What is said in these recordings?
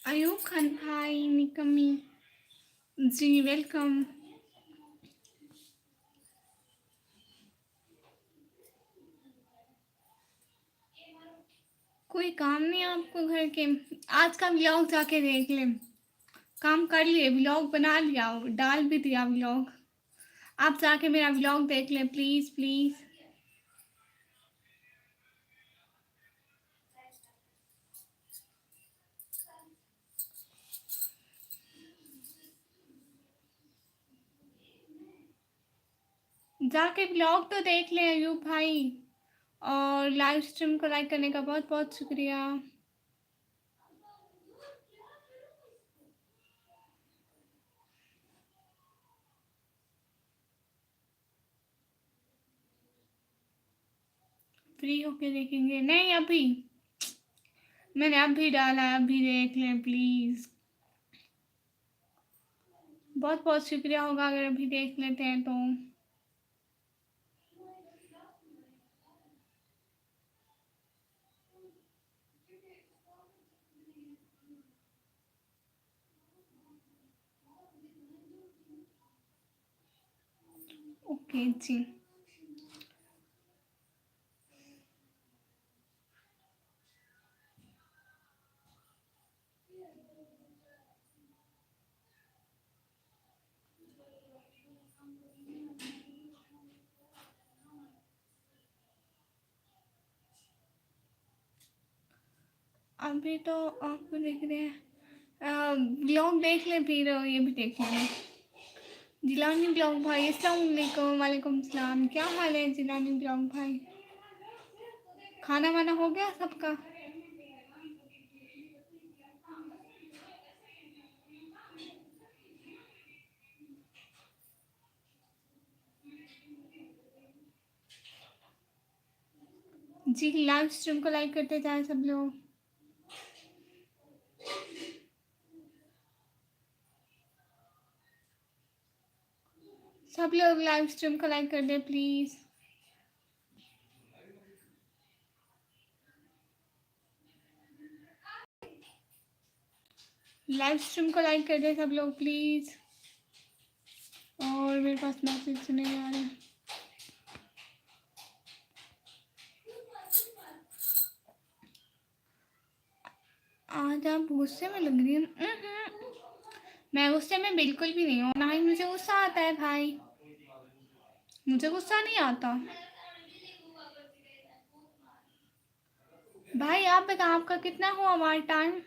अयूब खान भाई, निकमी जी, वेलकम। कोई काम नहीं है आपको घर के? आज का व्लॉग जाके देख ले। काम कर लिए, व्लॉग बना लिया, डाल भी दिया व्लॉग। आप जाके मेरा व्लॉग देख ले प्लीज प्लीज। जाके व्लॉग तो देख ले अयूब भाई। और लाइव स्ट्रीम को लाइक करने का बहुत बहुत शुक्रिया। फ्री होके देखेंगे? नहीं अभी, मैंने अभी डाला है, अभी देख लें प्लीज। बहुत बहुत शुक्रिया होगा अगर अभी देख लेते हैं तो। ओके जी। अभी तो आपको देख रहे हैं, ब्लॉग देख ले फिर ये भी देख लेना। जिलानी ब्लॉग भाई, अस्सलाम वालेकुम। वालेकुम सलाम। क्या हाल है जिलानी ब्लॉग भाई? खाना वाना हो गया सबका? जी, लाइव स्ट्रीम को लाइक करते जाए सब लोग। सब लोग लाइव स्ट्रीम को लाइक कर दे प्लीज। लाइव स्ट्रीम को लाइक कर दे सब लोग प्लीज। और मेरे पास मैसेज नहीं आ रहे। आज आप गुस्से में लग रही हैं। मैं गुस्से में बिल्कुल भी नहीं हूँ, ना ही मुझे गुस्सा आता है भाई। मुझे गुस्सा नहीं आता। भाई आप बताओ आपका कितना हुआ हमारा टाइम?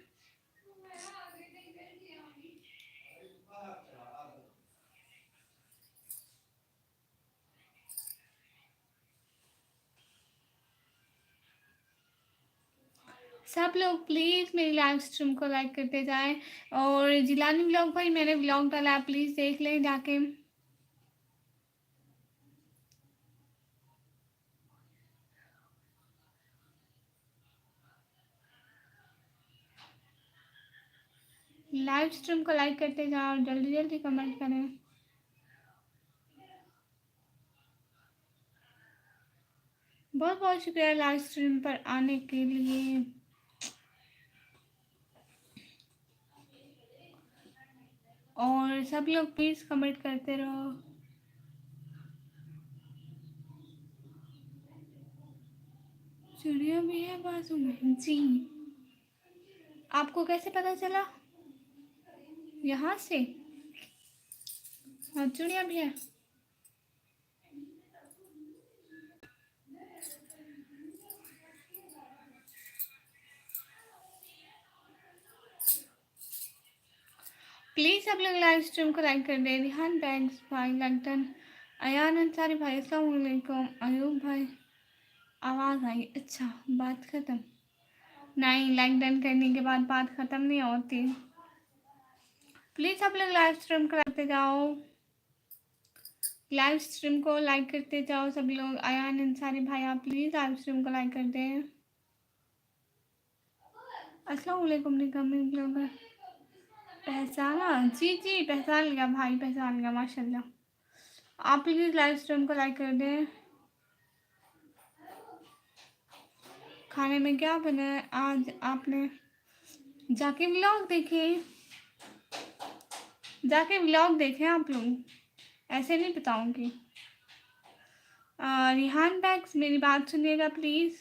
सब लोग प्लीज़ मेरी लाइव स्ट्रीम को लाइक करते जाएं। और जिलानी व्लॉग भाई, मैंने व्लॉग डाला, प्लीज़ देख लें जाके। लाइव स्ट्रीम को लाइक करते जाओ, जल्दी जल्दी कमेंट करें। बहुत बहुत शुक्रिया लाइव स्ट्रीम पर आने के लिए। और सब लोग प्लीज़ कमेंट करते रहो। चिड़िया भी है बाजू में जी। आपको कैसे पता चला? यहाँ से? हाँ, चिड़िया भी है। प्लीज़ सब लोग लाइव स्ट्रीम को लाइक कर दे। रिहान बैग्स भाई, लंदन अयान अंसारी भाई, अस्सलाम वालेकुम। अयूब भाई, आवाज़ आई? अच्छा, बात ख़त्म? नहीं, लाइक डन करने के बाद बात ख़त्म नहीं होती। प्लीज़ सब लोग लाइव स्ट्रीम को करते जाओ। लाइव स्ट्रीम को लाइक करते जाओ सब लोग। अयान अंसारी भाई, आप प्लीज़ लाइव स्ट्रीम को लाइक कर दें। अस्सलाम वालेकुम निकमी ब्लॉगर। पहचाना? जी जी, पहचान लिया भाई, पहचान लिया माशाल्लाह। आप प्लीज़ लाइव स्ट्रीम को लाइक कर दें। खाने में क्या बना है आज आपने? जाके व्लॉग देखें, जाके व्लॉग देखें आप लोग, ऐसे नहीं बताऊंगी। रिहान बैग्स, मेरी बात सुनिएगा प्लीज़,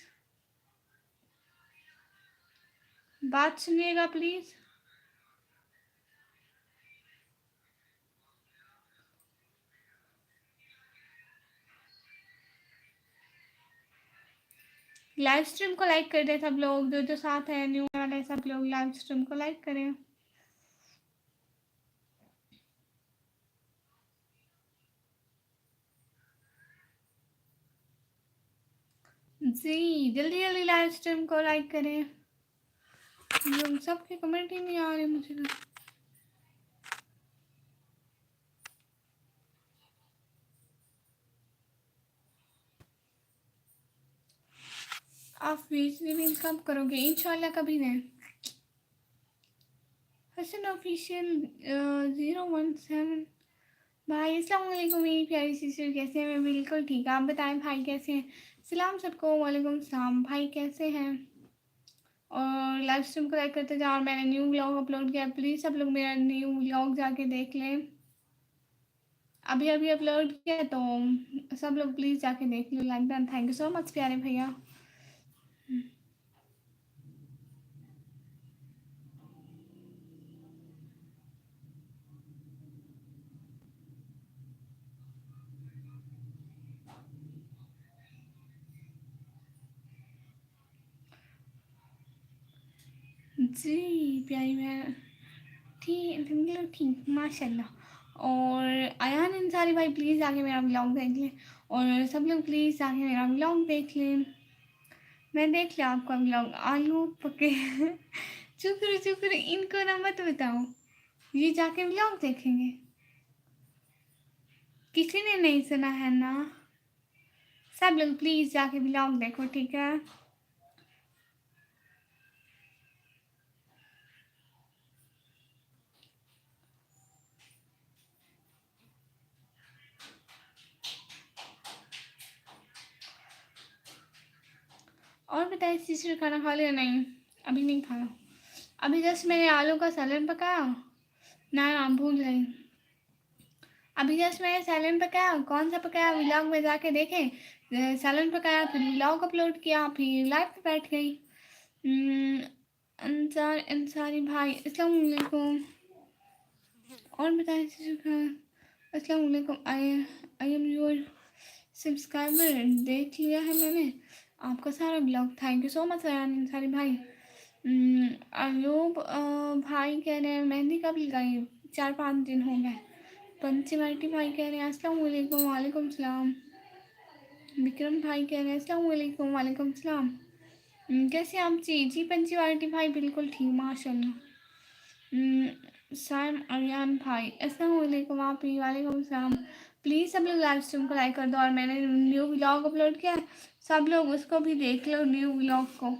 बात सुनिएगा प्लीज़। लाइव स्ट्रीम को लाइक कर दे सब लोग, जो जो साथ हैं न्यू वाले सब लोग लाइव स्ट्रीम को लाइक करें। जी जल्दी जल्दी लाइव स्ट्रीम को लाइक करें। लोग सबके कमेंट ही नहीं आ रहे मुझे तो। आप वीकली मील कब करोगे? इंशाल्लाह कभी नहीं। हसन ऑफिशियल 017 भाई अस्सलाम वालेकुम मेरी प्यारी सिस्टर, कैसे हैं? मैं बिल्कुल ठीक, आप बताएं भाई कैसे हैं? सलाम सबको, वालेकुम सलाम भाई, कैसे हैं? और लाइव स्ट्रीम को लाइक करते जाओ, और मैंने न्यू व्लॉग अपलोड किया, प्लीज़ सब लोग मेरा न्यू व्लॉग जाके देख लें। अभी अभी अपलोड किया है, तो सब लोग प्लीज़ जाके देख लो, like done. Thank you so much प्यारे भैया। जी प्यारी बहन, ठीक बिल्कुल ठीक माशाल्लाह। और अयान अंसारी भाई प्लीज़ जाके मेरा व्लॉग देख लें, और सब लोग प्लीज़ जाके मेरा व्लॉग देख लें। मैं देख लिया आपका व्लॉग, आलू पके चुप करो चुप करो, इनको ना मत बताओ, ये जाके व्लॉग देखेंगे। किसी ने नहीं सुना है ना? सब लोग प्लीज़ जाके व्लॉग देखो, ठीक है? और बताइए सिस्टर, खाना खा लिया? नहीं अभी नहीं खाया, अभी जस्ट मैंने आलू का सैलेड पकाया। ना ना भूल गई, अभी जस्ट मैंने सैलेड पकाया। कौन सा पकाया व्लॉग में जाके देखें। सैलेड पकाया, फिर व्लॉग अपलोड किया, फिर लाइव पे बैठ गई। अंसारी भाई अस्सलाम वालेकुम। और बताएं अस्सलाम वालेकुम। आई एम योर सब्सक्राइबर, देख लिया है मैंने आपका सारा blog. Thank you so much Ansari भाई। अयूब भाई कह रहे हैं मेहंदी कब लगाई? 4-5 दिन हो गए। पंचमल्टी भाई कह रहे हैं अस्सलाम वालेकुम, वालेकुम सलाम। विक्रम भाई कह रहे हैं अस्सलाम वालेकुम, वालेकुम सलाम। कैसे आप जी पंचमल्टी भाई? बिल्कुल ठीक माशाल्लाह। साइम अरियान भाई अस्सलाम वालेकुम, आप ही वालेकुम सलाम। प्लीज़ सब लोग लाइव स्ट्रीम को लाइक कर दो, और मैंने न्यू व्लॉग अपलोड किया है, सब लोग उसको भी देख लो न्यू व्लॉग को।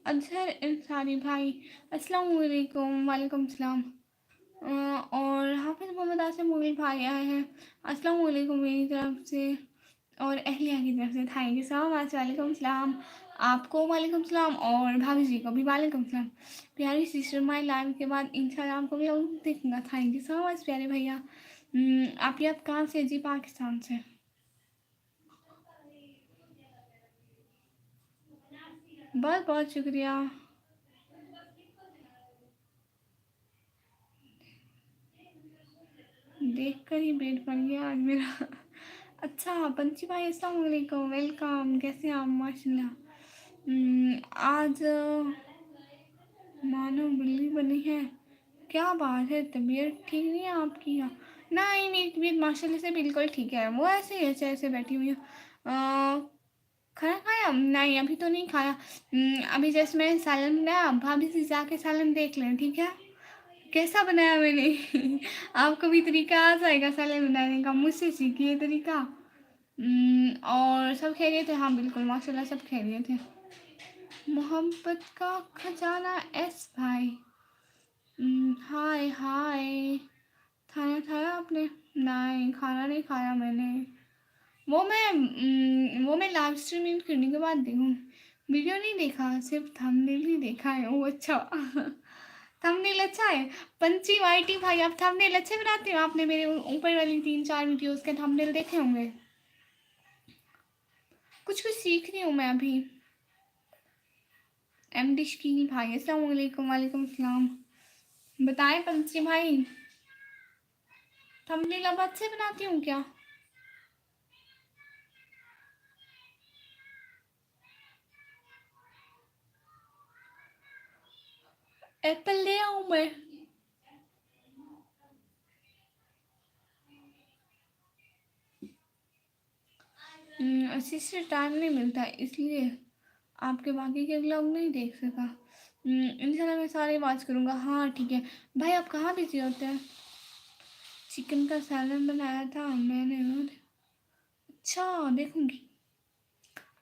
अजहर अंसारी भाई अस्सलाम वालेकुम, वालेकुम सलाम। और हाफिज़ मोहम्मद आसिम मुगल भाई आए हैं, अस्सलाम वालेकुम मेरी तरफ से, और अहलिया की तरफ से थैंक यू सो मच, वालेकुम सलाम। आपको वालेकुम सलाम, और भाभी जी को भी वालेकुम सलाम। प्यारी सिस्टर, माय लाइव के बाद इंशाल्लाह आपको भी देखूंगा। थैंक यू सो मच प्यारे भैया। आप कहाँ से? जी पाकिस्तान से। बहुत बहुत शुक्रिया। देख कर ही पेट भर गया आज मेरा। अच्छा पंची भाई अस्सलाम वालेकुम, वेलकम, कैसे हैं आप? माशाल्लाह। आज मानो बिल्ली बनी है, क्या बात है? तबीयत ठीक नहीं है आपकी? या नहीं, मेरी तबीयत माशाल्लाह से बिल्कुल ठीक है, वो ऐसे ही ऐसे ऐसे बैठी हुई है। खाना खाया? नहीं अभी तो नहीं खाया। अभी जैसे मैं सालन बनाया, भाभी से जाके सालन देख लें, ठीक है? कैसा बनाया मैंने आपको भी तरीका आ जाएगा सालन बनाने का, मुझसे सीखिए तरीका। और सब खैरियत थे? हाँ बिल्कुल माशाल्लाह सब खैरियत थे। मोहब्बत का खजाना एस भाई, हाय हाय। खाना खाया आपने? नहीं खाना नहीं खाया मैंने। वो मैं लाइव स्ट्रीमिंग करने के बाद देखूँ। वीडियो नहीं देखा, सिर्फ थंबनेल ही देखा है। ओह अच्छा। थंबनेल अच्छा है। पंची वाईटी भाई, आप थंबनेल अच्छे बनाते हो। आपने मेरे ऊपर वाली 3-4 वीडियोस के थंबनेल देखे होंगे। कुछ कुछ सीख रही हूँ मैं अभी। एमडी शकील भाई, अस्सलाम वालेकुम। वालेकुम सलाम। बताएं पंची भाई, थंबनेल अब अच्छे बनाती हूँ क्या? एप्पल ले आऊँ मैं? अच्छे से टाइम नहीं मिलता, इसलिए आपके बाकी के व्लॉग नहीं देख सका। इंशाल्लाह मैं सारे वॉच करूँगा। हाँ ठीक है भाई। आप कहाँ बिजी होते हैं? चिकन का सैलड बनाया था मैंने। और अच्छा, देखूँगी।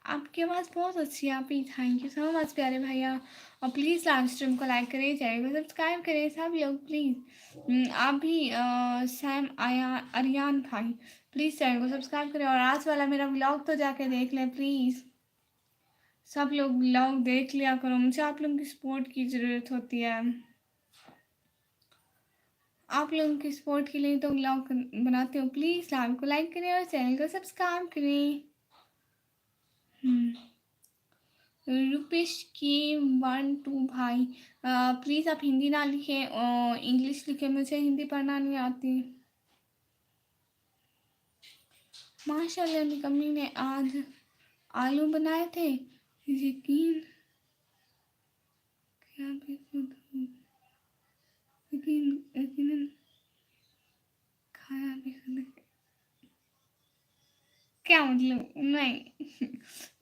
आपकी आवाज़ बहुत अच्छी है। आप ही, थैंक यू सो मच प्यारे भैया। और प्लीज़ लाइव स्ट्रीम को लाइक करें, चैनल को सब्सक्राइब करें सब लोग प्लीज़। आप भी सैम आया अरियान भाई, प्लीज़ चैनल को सब्सक्राइब करें। और आज वाला मेरा व्लॉग तो जाके देख लें प्लीज़। सब लोग व्लॉग देख लिया करो, मुझे आप लोगों की सपोर्ट की ज़रूरत होती है। आप लोगों की सपोर्ट के लिए तो व्लॉग बनाते हो। प्लीज़ लाइव को लाइक करें और चैनल को सब्सक्राइब करें। रुपेश के 1 2 भाई, प्लीज़ आप हिंदी ना लिखें, इंग्लिश लिखें, मुझे हिंदी पढ़ना नहीं आती। माशाल्लाह निकम्मी ने आज आलू बनाए थे। यकीन क्या भी खुद यकीन यकीनन खाया भी खुद। क्या मतलब? नहीं।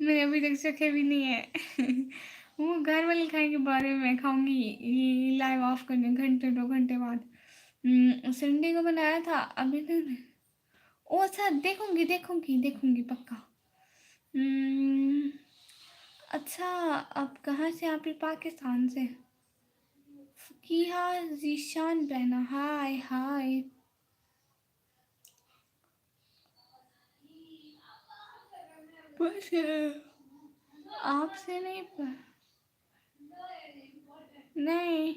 मैंने अभी तक चखे भी नहीं है। वो घर वाले खाने के बारे में मैं खाऊंगी ये लाइव ऑफ करने घंटे 2 घंटे बाद। संडे को बनाया था अभी तक। ओ अच्छा, देखूंगी देखूंगी देखूंगी पक्का। हम्म, अच्छा, आप कहाँ से? आप ही पाकिस्तान से? फकीहा जीशान बहना, हाय हाय। बस आपसे नहीं नहीं।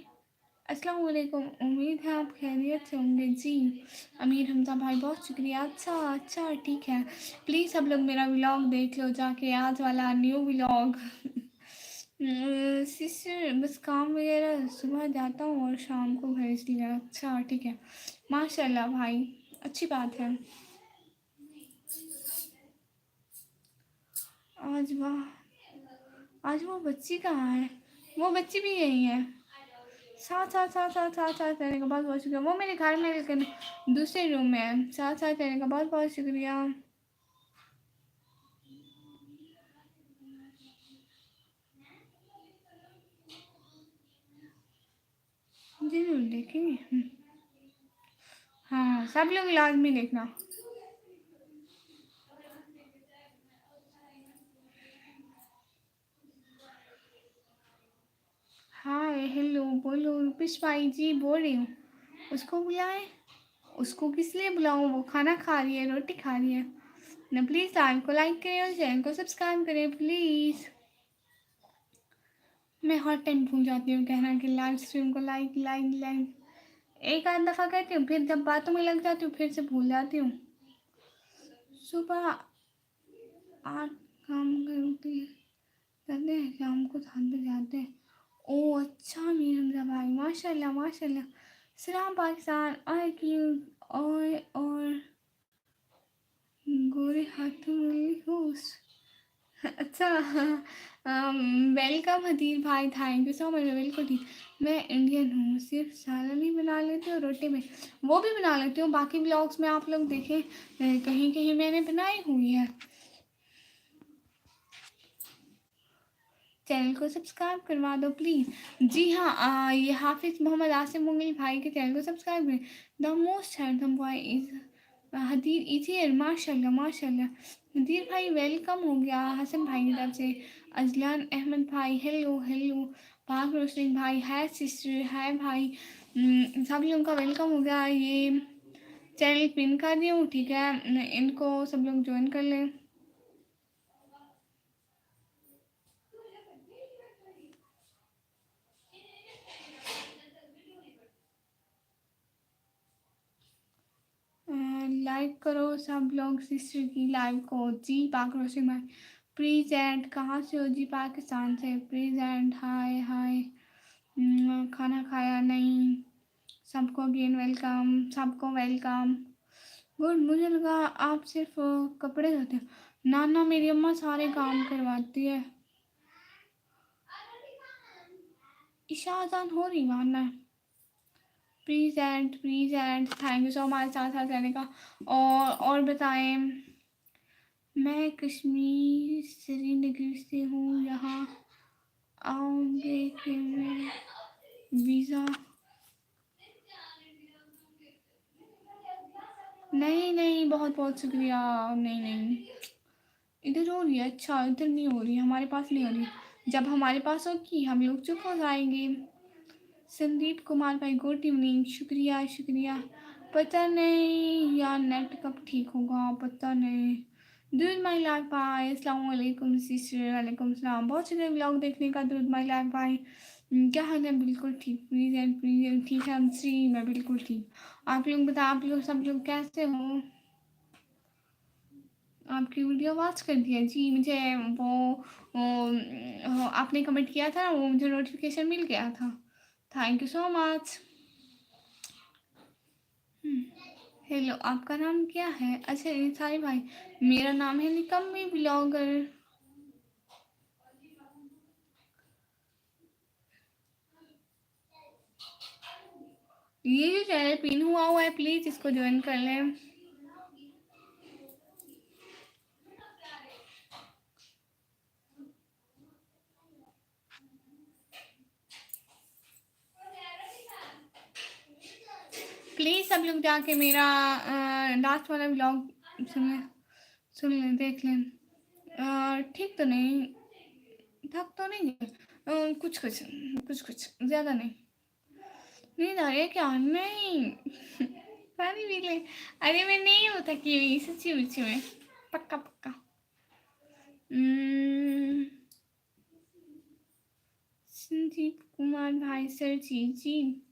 अस्सलाम वालेकुम, उम्मीद है आप खैरियत से होंगे जी। अमीर हमजा भाई बहुत शुक्रिया। अच्छा अच्छा ठीक है। प्लीज़ सब लोग मेरा व्लॉग देख लो जाके, आज वाला न्यू व्लॉग। सिस्टर बस काम वगैरह सुबह जाता हूँ और शाम को भेज दिया। अच्छा ठीक है, माशाल्लाह भाई, अच्छी बात है। आज वाह, आज वो बच्ची कहाँ है? वो बच्ची भी यही है। साथ साथ साथ साथ साथ साथ रहने का बहुत बहुत शुक्रिया। वो मेरे घर में लेकिन दूसरे रूम में है। साथ साथ रहने का बहुत बहुत शुक्रिया। जरूर देखेंगे। हाँ सब लोग लाजमी देखना। हाय हेलो बोलो रुपेश भाई जी, बोल रही हूँ। उसको बुलाएं? उसको किस लिए बुलाऊं? वो खाना खा रही है, रोटी खा रही है ना। प्लीज़ लाइव को लाइक करें और चैनल को सब्सक्राइब करें प्लीज़। मैं हर टाइम भूल जाती हूँ कहना कि लाइव स्ट्रीम को लाइक लाइक लाइक। एक आध दफ़ा कहती हूँ, फिर जब बातों में लग जाती हूँ फिर से भूल जाती हूँ। सुबह 8 काम करते जाते हैं, शाम को 7 बजे आते हैं। ओह अच्छा मीर हमजा भाई, माशाल्लाह माशाल्लाह। सलाम पाकिस्तान और की और गोरे हाथों वाली होश। अच्छा। वेलकम हदीर भाई, thank you so much. Welcome. मैं इंडियन हूँ, सिर्फ सालन ही बना लेती हूँ, रोटी में वो भी बना लेती हूँ। बाकी ब्लॉग्स में आप लोग देखें, कहीं कहीं मैंने बनाई हुई है। चैनल को सब्सक्राइब करवा दो प्लीज़। जी हाँ, ये हाफिज़ मोहम्मद आसिम मुगल भाई के चैनल को सब्सक्राइब करें। The most handsome boy is Hadir is here, माशाल्लाह माशाल्लाह। हदीर भाई वेलकम हो गया हसन भाई की तरफ से। अजलान अहमद भाई हेलो हेलो। पाक रोशनी भाई, हाय सिस्टर, हाय भाई। सब लोगों का वेलकम हो गया। ये चैनल पिन कर दी हूँ, ठीक है, इनको सब लोग ज्वाइन कर लें। लाइक करो सब लोग सिस्टर की लाइव को। जी पाक रोशन भाई प्रेजेंट, कहाँ से हो जी? पाकिस्तान से प्रेजेंट। हाय हाय। खाना खाया नहीं? सबको अगेन वेलकम, सबको वेलकम। गुड, मुझे लगा आप सिर्फ कपड़े धोते हो। ना ना, मेरी अम्मा सारे काम करवाती है। ईशा अजान हो रही मानना। Present present, thank you so much साथ साथ रहने का। और बताएं, मैं कश्मीर श्रीनगर से हूँ, यहाँ आऊँगे कि मैं वीज़ा? नहीं नहीं, बहुत बहुत शुक्रिया। नहीं नहीं, इधर हो रही है। अच्छा, इधर नहीं हो रही, हमारे पास नहीं हो रही। जब हमारे पास होगी हम लोग चुप हो जाएंगे। संदीप कुमार भाई गुड इवनिंग, शुक्रिया शुक्रिया। पता नहीं यार नेट कब ठीक होगा, पता नहीं। दूध माई लाइफ भाई, अस्सलाम वालेकुम सिस्टर। वालेकुम सलाम, बहुत शुक्रिया ब्लॉग देखने का दूध माई लाइफ भाई। क्या हाल है? बिल्कुल ठीक, प्लीज प्लीज ठीक है श्री, मैं बिल्कुल ठीक। आप लोग बताओ, आप लोग सब लोग कैसे हो? आपकी वीडियो वॉच कर दिया जी, मुझे आपने कमेंट किया था, वो मुझे नोटिफिकेशन मिल गया था। Thank you so much. Hello, आपका नाम क्या है? अच्छा साई भाई, मेरा नाम है निकम्मी ब्लॉगर। ये जो चैनल पिन हुआ है प्लीज इसको ज्वाइन कर लें। प्लीज सब लोग जाके मेरा लास्ट वाला ब्लॉग सुन लें, देख लें। ठीक तो नहीं, थक तो नहीं है? कुछ कुछ कुछ कुछ ज़्यादा नहीं। नींद आ रही है क्या? नहीं। पानी पी ले। अरे मैं नहीं हूँ थकी हुई, सच्ची मुच्ची में, पक्का पक्का। संदीप कुमार भाई सर जी जी।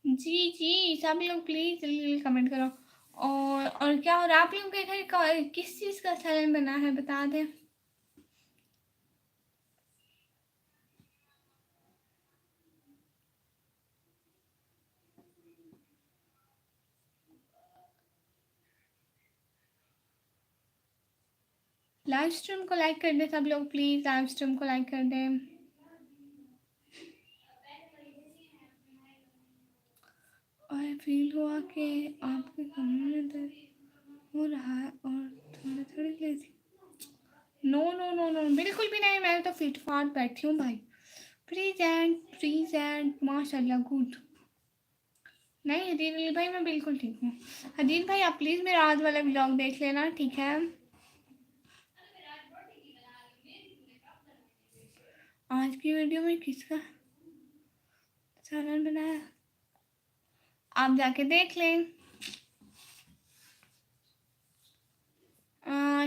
जी जी, सब लोग प्लीज जल्दी जल्दी कमेंट करो। और क्या, और आप लोगों के घर किस चीज़ का सैलन बना है बता दें। लाइव स्ट्रीम को लाइक कर दें सब लोग, प्लीज लाइव स्ट्रीम को लाइक कर दें। और फील हुआ कि आपके कमरे में दर्द हो रहा है और थोड़ी थोड़ी lazy. No no no no, बिल्कुल भी नहीं, मैं तो फिट फाट बैठी हूँ भाई। प्रीजेंट माशाल्लाह गुड। नहीं हदीर अली भाई, मैं बिल्कुल ठीक हूँ। हदीर भाई आप प्लीज़ मेरा आज वाला ब्लॉग देख लेना, ठीक है? आज की वीडियो में किसका सालन बनाया आप जाके देख लें।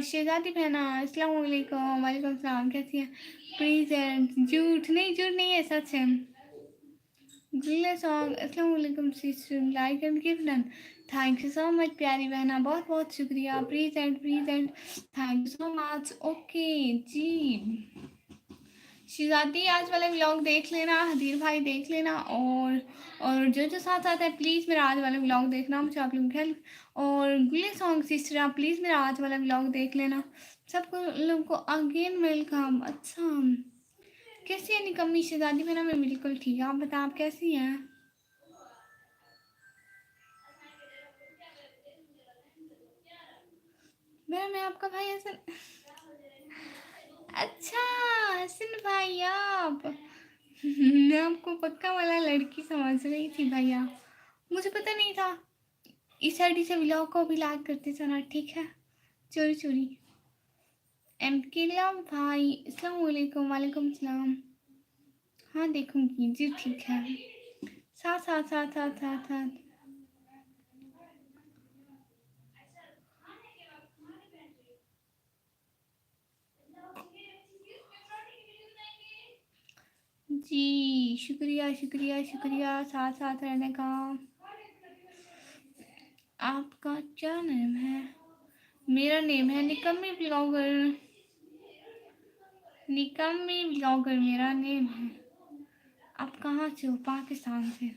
शहजादी बहना अस्सलाम वालेकुम। वालेकुम सलाम, कैसी है? प्रेजेंट, झूठ नहीं, झूठ नहीं है, सच है। गुल्ले सॉन्ग अस्सलाम वालेकुम sister, like and give done. Thank you so much प्यारी बहना, बहुत बहुत शुक्रिया। Present present, thank you so much. Okay जी, शिजाती आज वाला व्लॉग देख लेना, हदीर भाई देख लेना, और जो साथ साथ है प्लीज़ मेरा आज वाला व्लॉग देखना, मुझे आप लोग हेल्प। और गुले सॉन्ग सिस्टर आप प्लीज़ मेरा आज वाला व्लॉग देख लेना। सबको लोग को अगेन वेलकम। अच्छा, कैसी है निकम्मी शहजादी बहना? मैं बिल्कुल ठीक है, आप बताओ आप कैसी हैं? मैं आपका भाई हसन। अच्छा, हसन भाई आप। मैं आपको पक्का वाला लड़की समझ रही थी भैया, मुझे पता नहीं था। इस आईडी से व्लॉग को भी लाइक करते जाना, ठीक है? चोरी चोरी। एम के लव भाई अस्सलाम वालेकुम। वालेकुम सलाम। हाँ देखूंगी जी, ठीक है। साथ साथ साथ साथ साथ साथ। जी शुक्रिया शुक्रिया शुक्रिया साथ साथ रहने का। आपका क्या नेम है? मेरा नेम है निकम्मी ब्लॉगर। निकम्मी ब्लॉगर मेरा नेम है। आप कहाँ से हो? पाकिस्तान से।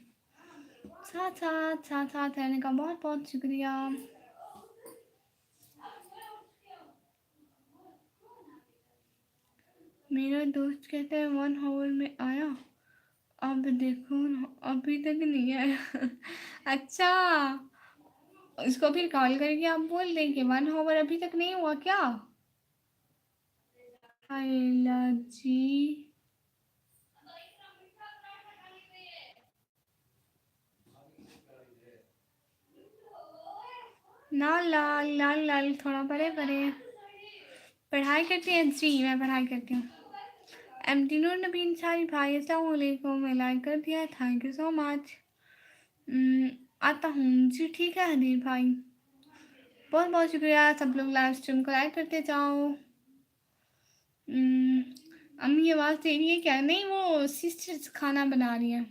साथ साथ साथ साथ रहने का बहुत बहुत शुक्रिया। मेरा दोस्त कहता है 1 आवर में आया। अब देखो ना, अभी तक नहीं आया। अच्छा, उसको फिर कॉल करके आप बोल दें कि 1 आवर अभी तक नहीं हुआ क्या? आयला जी। ना लाल लाल लाल थोड़ा परे परे। पढ़ाई करती हैं जी, मैं पढ़ाई करती हूँ। एमटीनूर नबीन सारी भाई अस्सलाम वालेकुम, मैं लाइक कर दिया, थैंक यू सो मच। आता हूँ जी, ठीक है हनीर भाई, बहुत बहुत शुक्रिया। सब लोग लाइव स्ट्रीम को लाइक करते जाओ। अम्मी आवाज़ दे रही है क्या? नहीं, वो सिस्टर्स खाना बना रही है।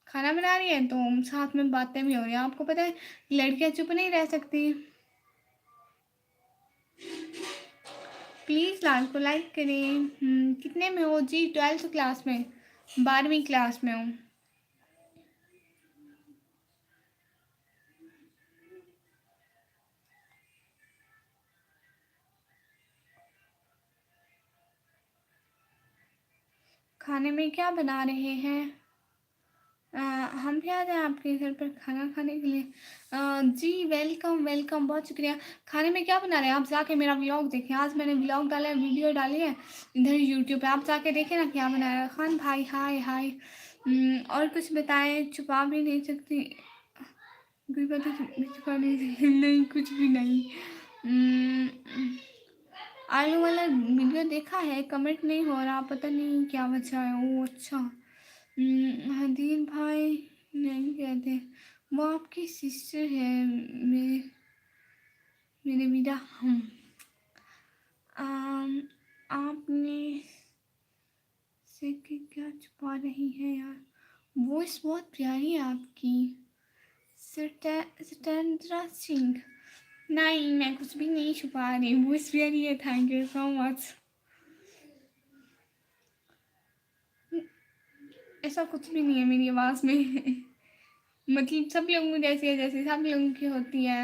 खाना बना रही है तो साथ में बातें भी हो रही हैं। आपको पता है लड़कियां चुप नहीं रह सकती। प्लीज़ लाइव को लाइक करें। कितने में हो जी? 12th क्लास में, 12वीं क्लास में हूँ। खाने में क्या बना रहे हैं? हम भी आ जाएं आपके घर पर खाना खाने के लिए? जी वेलकम वेलकम, बहुत शुक्रिया। खाने में क्या बना रहे हैं? आप जाके मेरा व्लॉग देखें, आज मैंने व्लॉग डाला है, वीडियो डाली है इधर यूट्यूब पे, आप जाके देखें ना क्या बनाया है। खान भाई हाय हाय। और कुछ बताएं, छुपा भी नहीं सकती कोई बात छुपा नहीं सकती। नहीं कुछ भी नहीं। आलू वाला वीडियो देखा है, कमेंट नहीं हो रहा, पता नहीं क्या वजह है। ओ अच्छा। हदीर भाई नहीं कहते, वो आपकी सिस्टर है। मेरे मेरे विदा हम। आपने से कि क्या छुपा रही है यार? वॉइस बहुत प्यारी है आपकी। सतेंद्रा सिंह। नहीं मैं कुछ भी नहीं छुपा रही, वॉइस प्यारी है, थैंक यू सो मच। ऐसा कुछ भी नहीं है मेरी आवाज़ में। मतलब सब लोगों जैसी है, जैसे सब लोगों की होती है।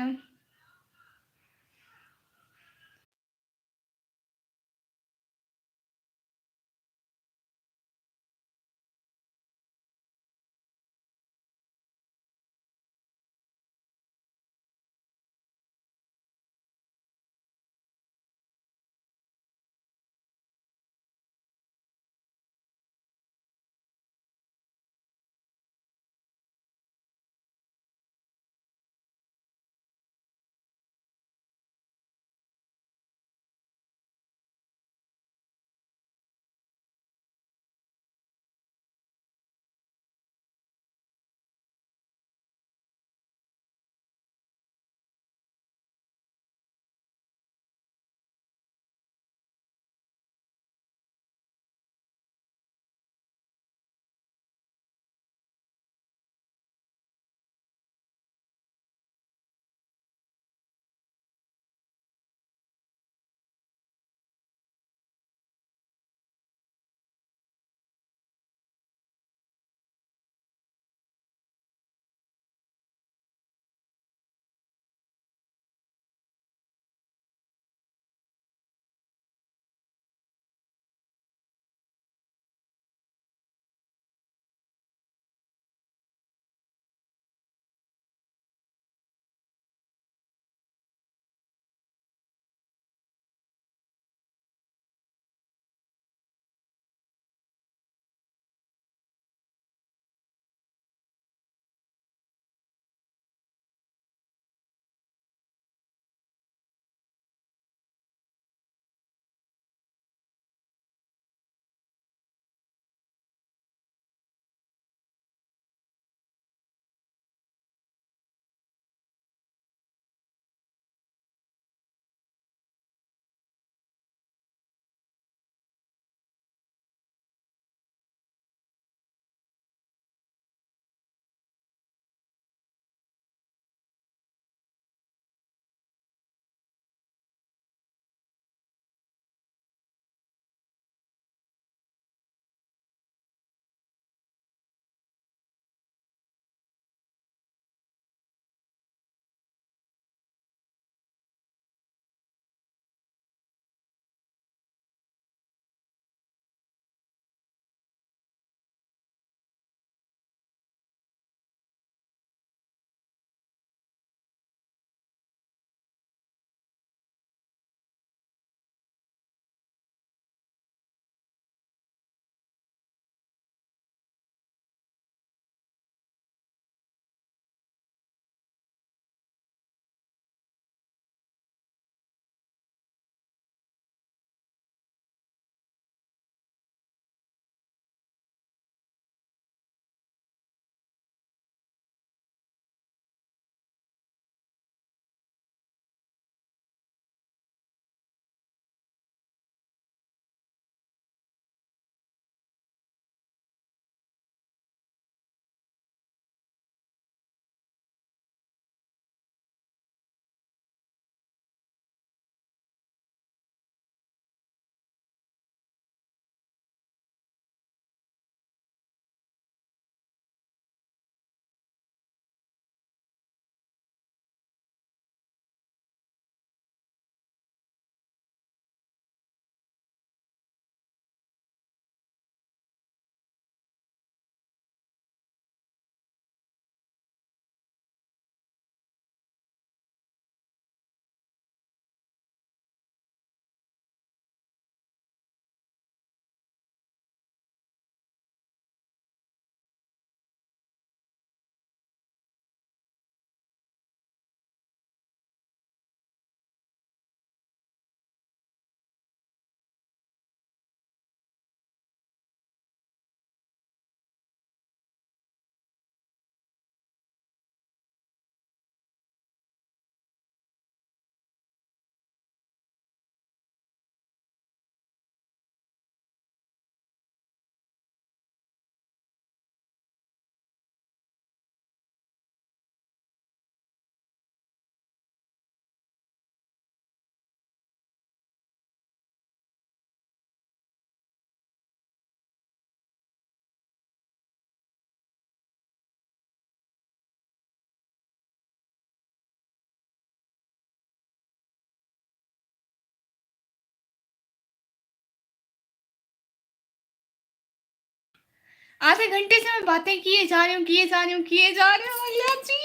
आधे घंटे से मैं बातें किए जा रही हूँ, किए जा रही हूँ, किए जा रही हूँ। अल्लाह जी,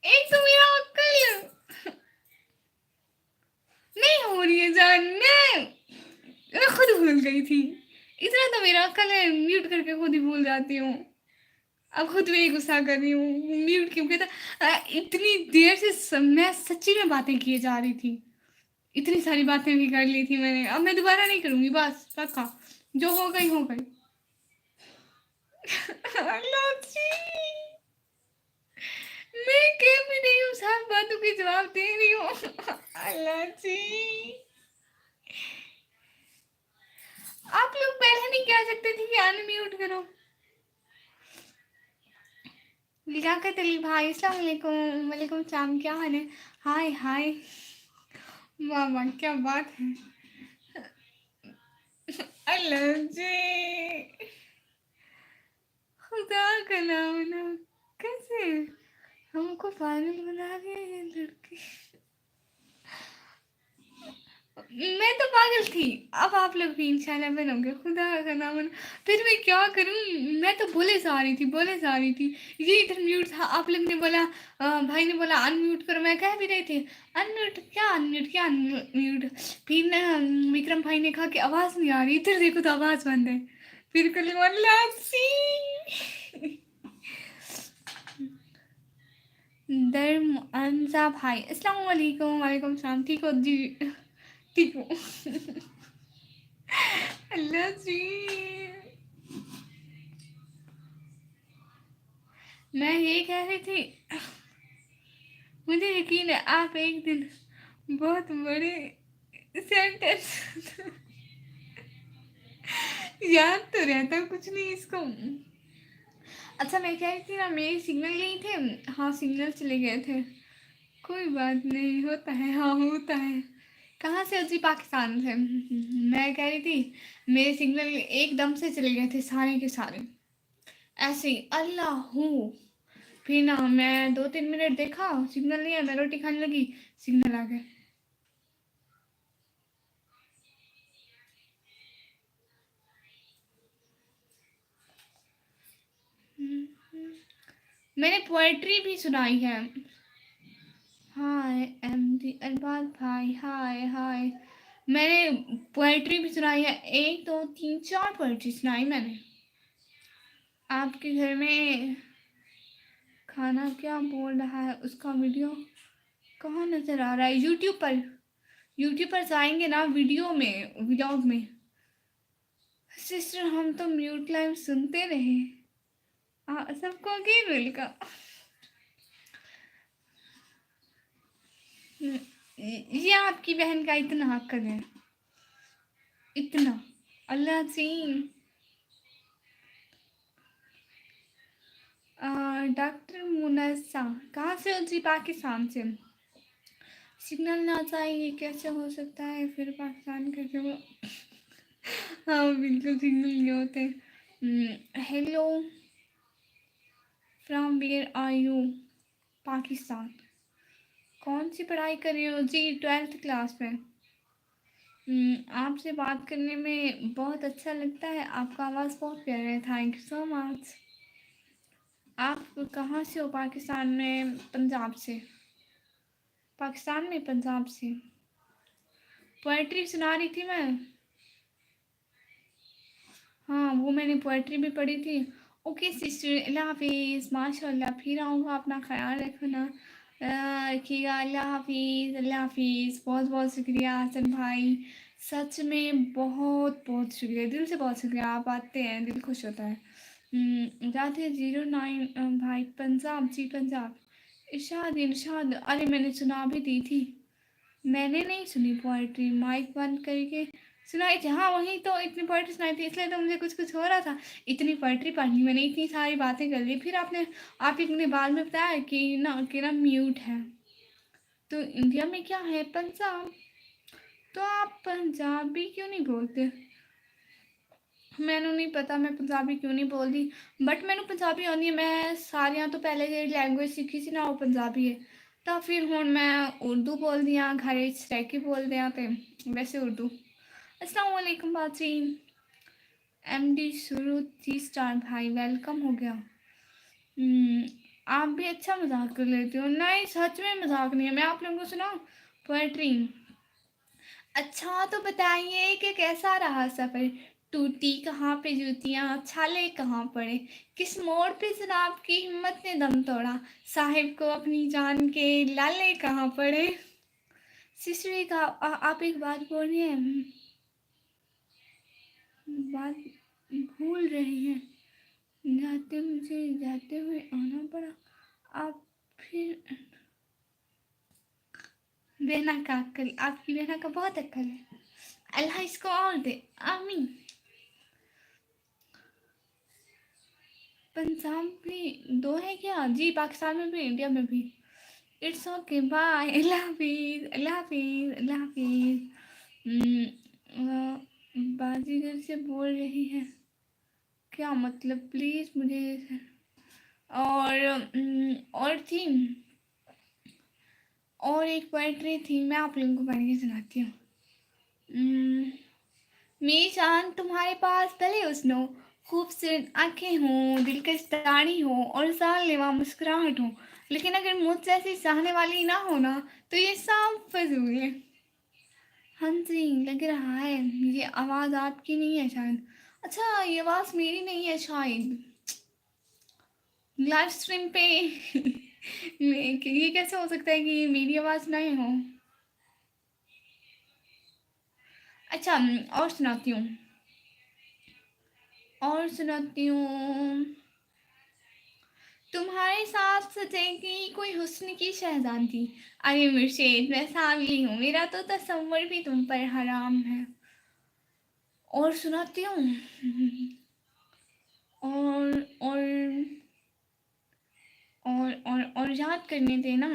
एक तो मेरा अक्ल नहीं हो रही है जानने, मैं खुद भूल गई थी। इतना तो मेरा अक्ल है, म्यूट करके खुद ही भूल जाती हूँ। अब खुद में ही गुस्सा कर रही हूँ, म्यूट क्यों कहता। इतनी देर से मैं सच्ची में बातें किए जा रही थी, इतनी सारी बातें भी कर ली थी मैंने। अब मैं दोबारा नहीं करूँगी, बस पक्का, जो हो गई हो गई। अल्लाह जी, मैं कह भी नहीं हूँ, सब बातों के जवाब दे रही हूँ। अल्लाह जी, आप लोग पहले नहीं कह सकते थे कि अनम्यूट करो। लियाकत अली भाई, अस्सलाम वालेकुम। वालेकुम सलाम, क्या हाल है? हाय हाय, वाह वाह, क्या बात है। अल्लाह जी, खुदा का नाम ना, कैसे हमको पागल बना रही है ये लड़की। मैं तो पागल थी, अब आप लोग भी इंशाल्लाह बनोगे, खुदा का नाम बनो। फिर मैं क्या करूं, मैं तो बोले जा रही थी, बोले जा रही थी। ये इधर म्यूट था, आप लोग ने बोला, भाई ने बोला अनम्यूट करो, मैं कह भी रही थी अनम्यूट क्या, अनम्यूट क्या, अनम्यूट। फिर ना विक्रम भाई ने कहा कि आवाज़ नहीं आ रही, इधर देखो तो आवाज़ बंद है। फिर कल अल्लाह सी धर्म अंजा भाई, अस्सलाम वालेकुम। वालेकुम सलाम, ठीक हो जी? ठीक हो? अल्लाह जी, मैं ये कह रही थी, मुझे यकीन है आप एक दिन बहुत बड़े सेंटेंस याद तो रहता कुछ नहीं इसको। अच्छा, मैं कह रही थी ना, मेरे सिग्नल नहीं थे, हाँ सिग्नल चले गए थे। कोई बात नहीं, होता है, हाँ होता है। कहाँ से? जी पाकिस्तान से। मैं कह रही थी मेरे सिग्नल एकदम से चले गए थे सारे के सारे, ऐसे ही अल्लाह हूँ। फिर ना मैं 2-3 मिनट देखा, सिग्नल नहीं है, मैं रोटी खाने लगी, सिग्नल आ गए। मैंने पोएट्री भी सुनाई है। हाय एम डी अरबाज भाई, हाय हाय। मैंने पोएट्री भी सुनाई है, 1 2 3 4 पोएट्री सुनाई मैंने। आपके घर में खाना क्या बोल रहा है, उसका वीडियो कहाँ नजर आ रहा है? यूट्यूब पर, यूट्यूब पर जाएंगे ना, वीडियो में, व्लॉग में। सिस्टर हम तो म्यूट लाइव सुनते रहे, सबको की मिलकर। ये आपकी बहन का इतना हक है, इतना। अल्लाह जी, डॉक्टर मुनस्सा कहाँ से हो जी? पाकिस्तान से। सिग्नल ना जाए ये कैसे हो सकता है, फिर पाकिस्तान कैसे हो? हाँ बिल्कुल, सिग्नल नहीं होते। Hello, from where are you? Pakistan. कौन सी पढ़ाई कर रही हो जी? 12th क्लास में। आपसे बात करने में बहुत अच्छा लगता है, आपका आवाज़ बहुत प्यारा है, थैंक यू सो मच। आप कहाँ से हो? पाकिस्तान में, पंजाब से। पाकिस्तान में पंजाब से। पोएट्री सुना रही थी मैं, हाँ वो मैंने पोएट्री भी पढ़ी थी। ओके सिस्टर, अल्लाह हाफिज़, माशाल्लाह, फिर आऊँगा, अपना ख्याल रखना, रखिएगा। अल्लाह हाफिज़, अल्लाह हाफिज़। बहुत बहुत शुक्रिया हसन भाई, सच में बहुत बहुत शुक्रिया, दिल से बहुत शुक्रिया। आप आते हैं, दिल खुश होता है। राधे 09 भाई, पंजाब जी, पंजाब। इरशाद इरशाद, अरे मैंने सुना भी दी थी। मैंने नहीं सुनी पोएट्री, माइक बंद करके सुनाई थी, हाँ वहीं तो इतनी पोएट्री सुनाई थी, इसलिए तो मुझे कुछ कुछ हो रहा था। इतनी पोएट्री पढ़ी मैंने, इतनी सारी बातें कर ली, फिर आप एक ने बाद में बताया कि ना म्यूट है। तो इंडिया में क्या है, पंजाब, तो आप पंजाबी क्यों नहीं बोलते? मैनू नहीं पता मैं पंजाबी क्यों नहीं बोलती, बट मैनू पंजाबी आती है। मैं सारियां तो पहले जी लैंगुएज सीखी सी ना, वो पंजाबी है। तो फिर हुण मैं उर्दू बोलती हाँ, घर रह के बोलते हैं, तो वैसे उर्दू। अस्सलाम वालेकुम बाजी, MD सुरुचि स्टार भाई वेलकम हो गया। हम्म, आप भी अच्छा मजाक कर लेते हो। नहीं सच में मजाक नहीं है। मैं आप लोगों को सुनाऊं पोएट्री। अच्छा तो बताइए कि कैसा रहा सफर। टूटी कहाँ पे जूतियां, छाले कहाँ पड़े, किस मोड़ पे जनाब की हिम्मत ने दम तोड़ा, साहिब को अपनी जान के लाले कहाँ पड़े। सिस्टर का आप एक बात बोल रही हैं, बात भूल रही हैं। जाते हुए आना पड़ा। आप फिर बहना का अक्ल, आपकी बहना का बहुत अक्ल है। अल्लाह इसको और दे, आमीन। पंजाब भी दो है क्या जी? पाकिस्तान में भी, इंडिया में भी। इट्स ओके बाय, अल्लाह हाफिज, अल्लाह हाफिज, अल्लाह हाफिज। बाजीगर से बोल रही है क्या मतलब? प्लीज मुझे। और थी, और एक पोएट्री थी, मैं आप लोगों को पढ़ के सुनाती हूँ। मेरी जान तुम्हारे पास भले हुस्न हो, खूबसूरत आंखें हों, दिलकश दाढ़ी हो और जानलेवा मुस्कुराहट हो, लेकिन अगर मुझ जैसी चाहने वाली ना हो ना, तो ये सब फजूल है। हाँ जी, लग रहा है ये आवाज़ आपकी नहीं है शायद। अच्छा ये आवाज़ मेरी नहीं है शायद, लाइव स्ट्रीम पे। ये कैसे हो सकता है कि ये मेरी आवाज़ नहीं हो? अच्छा और सुनाती हूँ, और सुनाती हूँ। तुम्हारे साथ सजेगी कोई हुस्न की शहजादी, अरे मुर्शेद मैं सांवली हूँ, मेरा तो तसव्वुर भी तुम पर हराम है। और सुनाती हूँ। और और याद करने देना,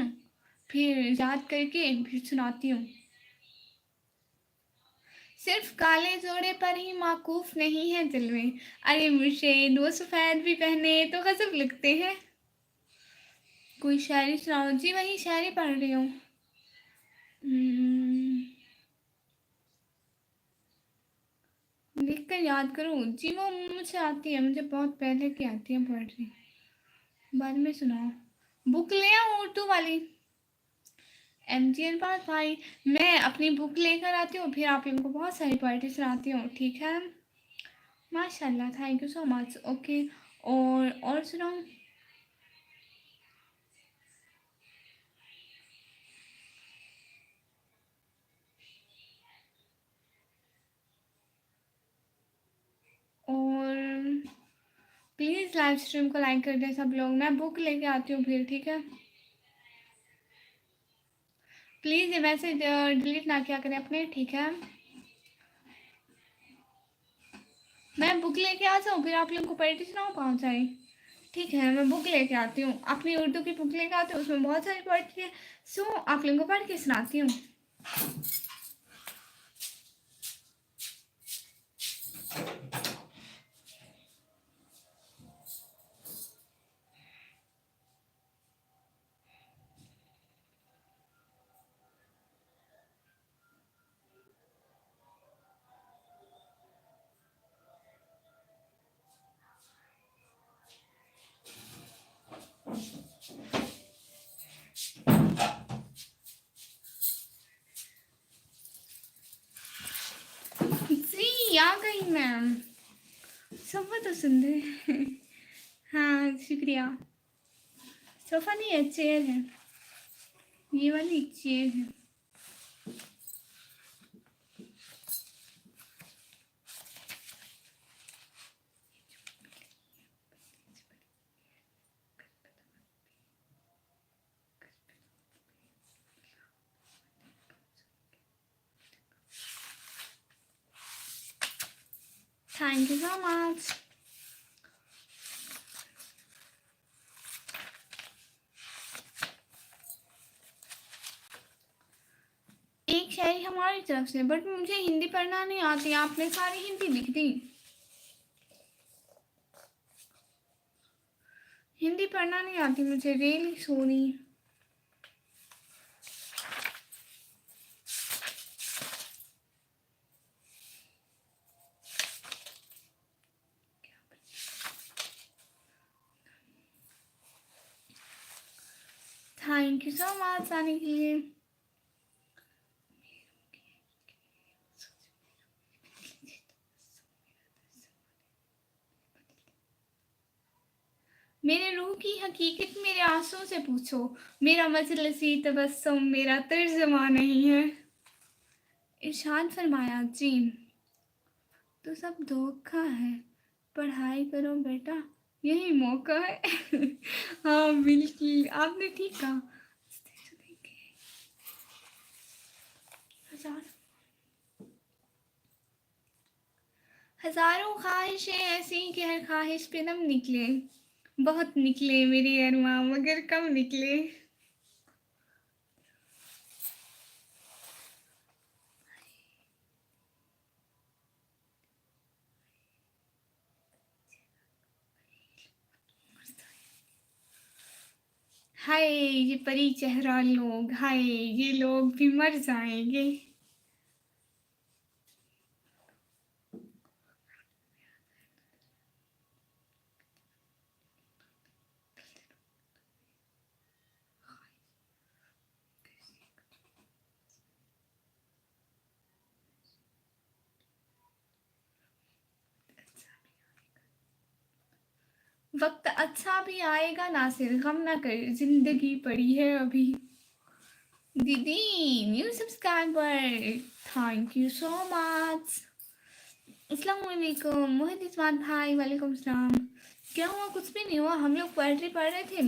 फिर याद करके फिर सुनाती हूँ। सिर्फ काले जोड़े पर ही माकूफ नहीं है दिल में, अरे मुर्शेद वो सफ़ेद भी पहने तो गजब लगते हैं। कोई शायरी सुनाओ जी, वही शायरी पढ़ रही हूँ। लिख कर याद करूँ जी, वो मुझे आती है, मुझे बहुत पहले की आती है पोएट्री। बाद में सुनाओ। बुक ले आओ उर्दू वाली। MGN पास भाई, मैं अपनी बुक लेकर आती हूँ, फिर आप इनको बहुत सारी पोएट्री सुनाती हूँ, ठीक है? माशाल्लाह, thank you so much. Okay, और सुनाओ। और प्लीज़ लाइव स्ट्रीम को लाइक कर दें सब लोग। मैं बुक लेके आती हूँ फिर, ठीक है? प्लीज़ ये मैसेज डिलीट ना किया करें अपने, ठीक है? मैं बुक लेके आ जाऊँ, फिर आप लोगों को पोएट्री सुनाऊँ पहुँच जाए। ठीक है, मैं बुक लेके आती हूँ, अपनी उर्दू की बुक लेके आती हूँ, उसमें बहुत सारी पोएट्री है। सो आप लोगों को पढ़ के सुनाती हूँ। जी आ गई मैम, सोफा तो सुंदर है। हाँ शुक्रिया। सोफा नहीं है, चेयर है, ये वाली चेयर है। Thank you so much. एक शायरी हमारी तरफ से, बट मुझे हिंदी पढ़ना नहीं आती, आपने सारी हिंदी लिख दी। हिंदी पढ़ना नहीं आती मुझे, really sorry. Thank you so much आने के लिए। मेरे रूह की हकीकत मेरे आंसुओं से पूछो, मेरा मजलिसी तबस्सुम मेरा तर्जुमा नहीं है। इरशाद फरमाया जी, तो सब धोखा है, पढ़ाई करो बेटा, यही मौका है। हाँ बिल्कुल, आपने ठीक कहा। हजारों ख्वाहिशें ऐसी कि हर ख्वाहिश पे दम निकले, बहुत निकले मेरे अरमां मगर कम निकले। हाय ये परी चेहरा लोग, हाय ये लोग भी मर जाएंगे। वक्त अच्छा भी आएगा नासिर, गम ना कर, जिंदगी पड़ी है अभी। दीदी new subscriber, thank you so much. अस्सलाम वालेकुम मोहित इस्मात भाई, वालेकुम सलाम। क्या हुआ? कुछ भी नहीं हुआ, हम लोग पोएट्री पढ़ रहे थे।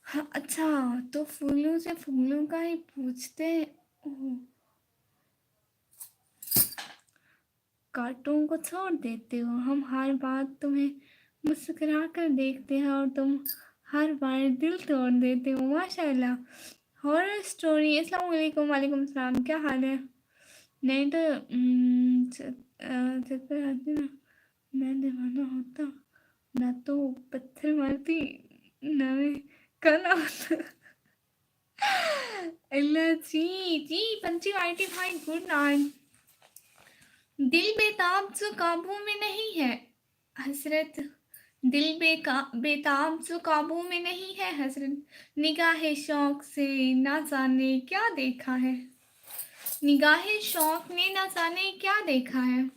हाँ, अच्छा तो फूलों से फूलों का ही पूछते हैं। ओह, कांटों को छोड़ देते हो, हम हर बात तुम्हें मुस्कुरा कर देखते हैं और तुम हर बार दिल तोड़ देते हो। माशाल्लाह, हॉरर स्टोरी। अस्सलाम वालेकुम, वालेकुम सलाम, क्या हाल है? नहीं तो छत पर आती ना, मैं दीवाना होता, ना तो पत्थर मारती, ना मैं काला होता। अल्लाह जी, जी पंची वाइटी भाई गुड नाइट। दिल बेताब जो काबू में नहीं है हसरत, दिल बेताब जो काबू में नहीं है हसरत, निगाहे शौक से ना जाने क्या देखा है, निगाहे शौक ने ना जाने क्या देखा है।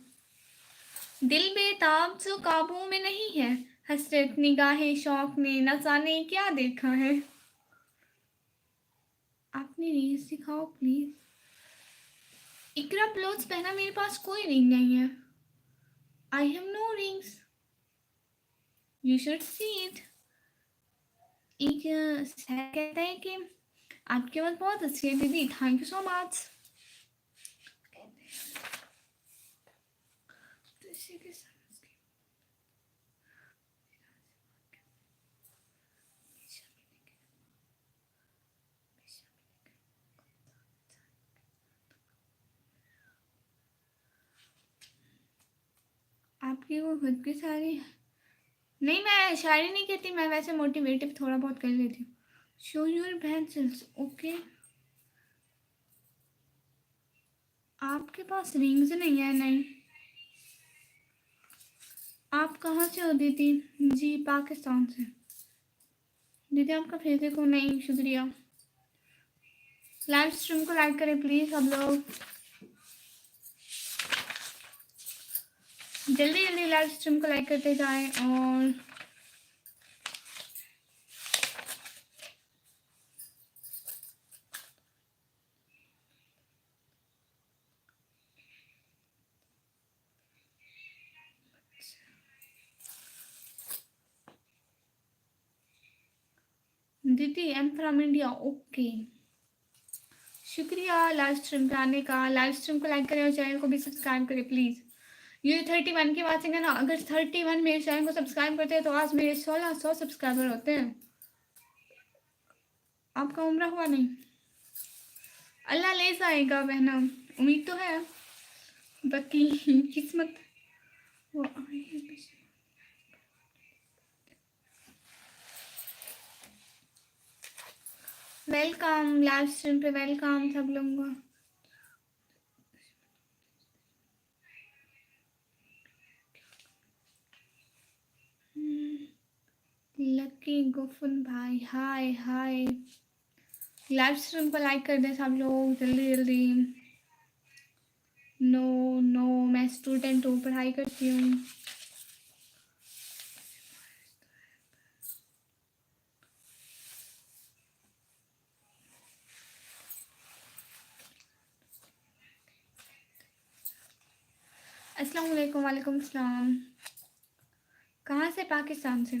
दिल बेताब जो काबू में नहीं है हसरत, निगाहे शौक ने न जाने क्या देखा है। आपने रिंग्स दिखाओ प्लीज। इकरा ब्लाउज पहना, मेरे पास कोई रिंग नहीं है। I have no rings, you should see it. एक सर कहता है कि आपकी आवाज़ बहुत अच्छी है दीदी, थैंक यू सो मच। आपकी वो खुद की सारी नहीं, मैं शायरी नहीं कहती, मैं वैसे मोटिवेटिव थोड़ा बहुत कर लेती हूँ। Show your pencils, okay. आपके पास रिंग्स नहीं है? नहीं। आप कहाँ से हो दीदी? जी पाकिस्तान से। दीदी आपका फेस देखो। नहीं शुक्रिया। लाइव स्ट्रीम को लाइक करें प्लीज सब लोग, जल्दी जल्दी लाइव स्ट्रीम को लाइक करते जाएं। और दीदी I am from India, okay. शुक्रिया लाइव स्ट्रीम पे आने का। लाइव स्ट्रीम को लाइक करें और चैनल को भी सब्सक्राइब करें प्लीज़। ये 31 की वाचिंग है ना, अगर 31 मेरे चैनल को सब्सक्राइब करते हैं तो आज मेरे 1600 सब्सक्राइबर होते हैं। आपका उम्र हुआ नहीं? अल्लाह ले जाएगा बहना, उम्मीद तो है, बाकी किस्मत वो वेलकम लाइव स्ट्रीम पे, वेलकम सब लोगों को। लकी गुफन भाई, हाय हाय। लाइव स्ट्रीम को लाइक कर दें सब लोग जल्दी जल्दी। नो नो, मैं स्टूडेंट हूँ, पढ़ाई करती हूँ। अस्सलाम वालेकुम। वालेकुम सलाम। कहाँ से? पाकिस्तान से।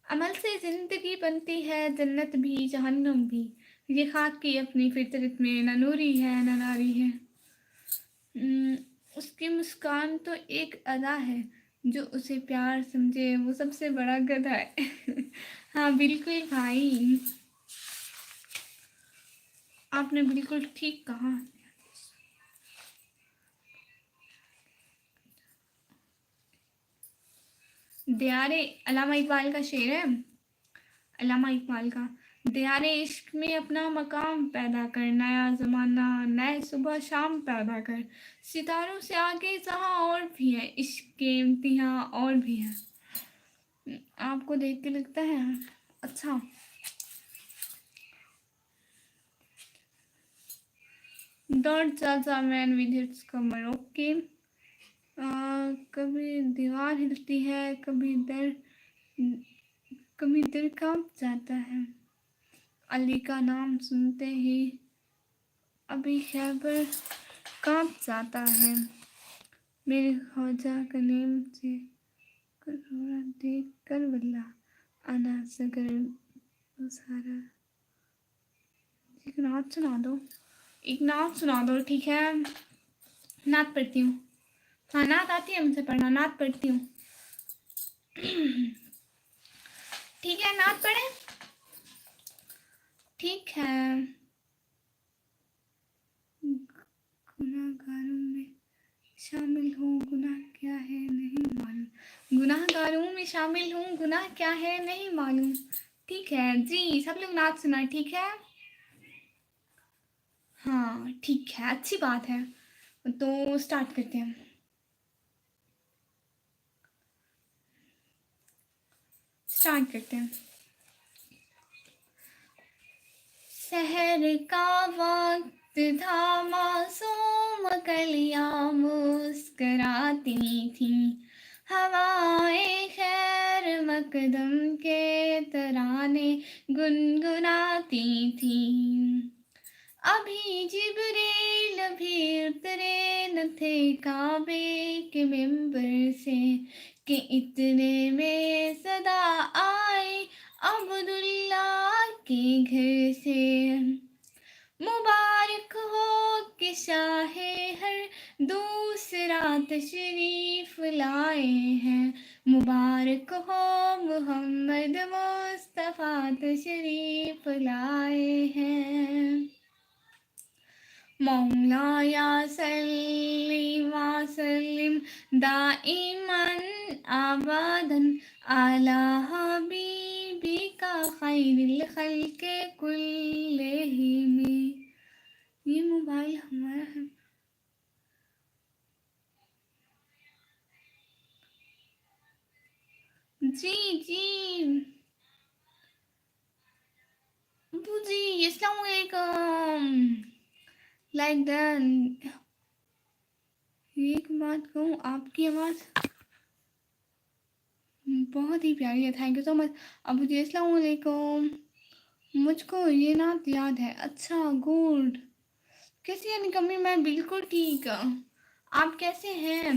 अमल से ज़िंदगी बनती है, जन्नत भी जहन्नम भी। ये खाक की अपनी फितरत में न नूरी है न नारी है। उसकी मुस्कान तो एक अदा है, जो उसे प्यार समझे वो सबसे बड़ा गधा है। हाँ बिल्कुल भाई, आपने बिल्कुल ठीक कहा। दियारे अल्लामा इकबाल का शेर है। अल्लामा इकबाल का, दियारे इश्क में अपना मकाम पैदा कर, नया ज़माना नए सुबह शाम पैदा कर। सितारों से आगे जहाँ और भी है, इश्क के इम्तिहान और भी है। आपको देख के लगता है अच्छा। डोंट जज a man with hits Qamar, okay. कभी दीवार हिलती है, कभी दिल कांप जाता है। अली का नाम सुनते ही अभी खैबर कांप जाता है। मेरे ख्वाजा का नेम से करोड़ा देख कर वल्ला आना सगर सारा। एक नात सुना दो, एक नात सुना दो, ठीक है। नात पढ़ती हूँ। हाँ नात आती है मुझे पढ़ना, नात पढ़ती हूँ। ठीक है नात पढ़े, ठीक है। गुनाहगारों में शामिल हूँ, गुनाह क्या है नहीं मालूम। गुनाहगारों में शामिल हूँ, गुनाह क्या है नहीं मालूम। ठीक है जी, सब लोग नात सुनाए, ठीक है। हाँ ठीक है, अच्छी बात है। तो स्टार्ट करते हैं। स्टार्ट करते हैं। शहर का वक्त था, मासूम कलियां मुस्कराती थी। हवाएं खैर मकदम के तराने गुनगुनाती थी। अभी जिब्रील भी उतरे न थे काबे के मिंबर से, कि इतने में सदा आई अब्दुल्ला के घर से। मुबारक हो कि शाहे हर दूसरा तशरीफ लाए हैं। मुबारक हो मोहम्मद मुस्तफ़ा तशरीफ लाए हैं। मौलाया सल्ली व सल्लिम दाइमन अबदन अला हबीबिका खैरिल खल्के कुल्लिहिम। ये मोबाइल हमारा है। जी जी अबू जी, अस्सलाम वालेकुम। Like done. एक बात कहूँ, आपकी आवाज़ बहुत ही प्यारी है, thank you so much. Abu ji अस्सलाम वालेकुम। मुझको ये नात याद है। अच्छा गुड। कैसी है निकम्मी? मैं बिल्कुल ठीक। आप कैसे हैं?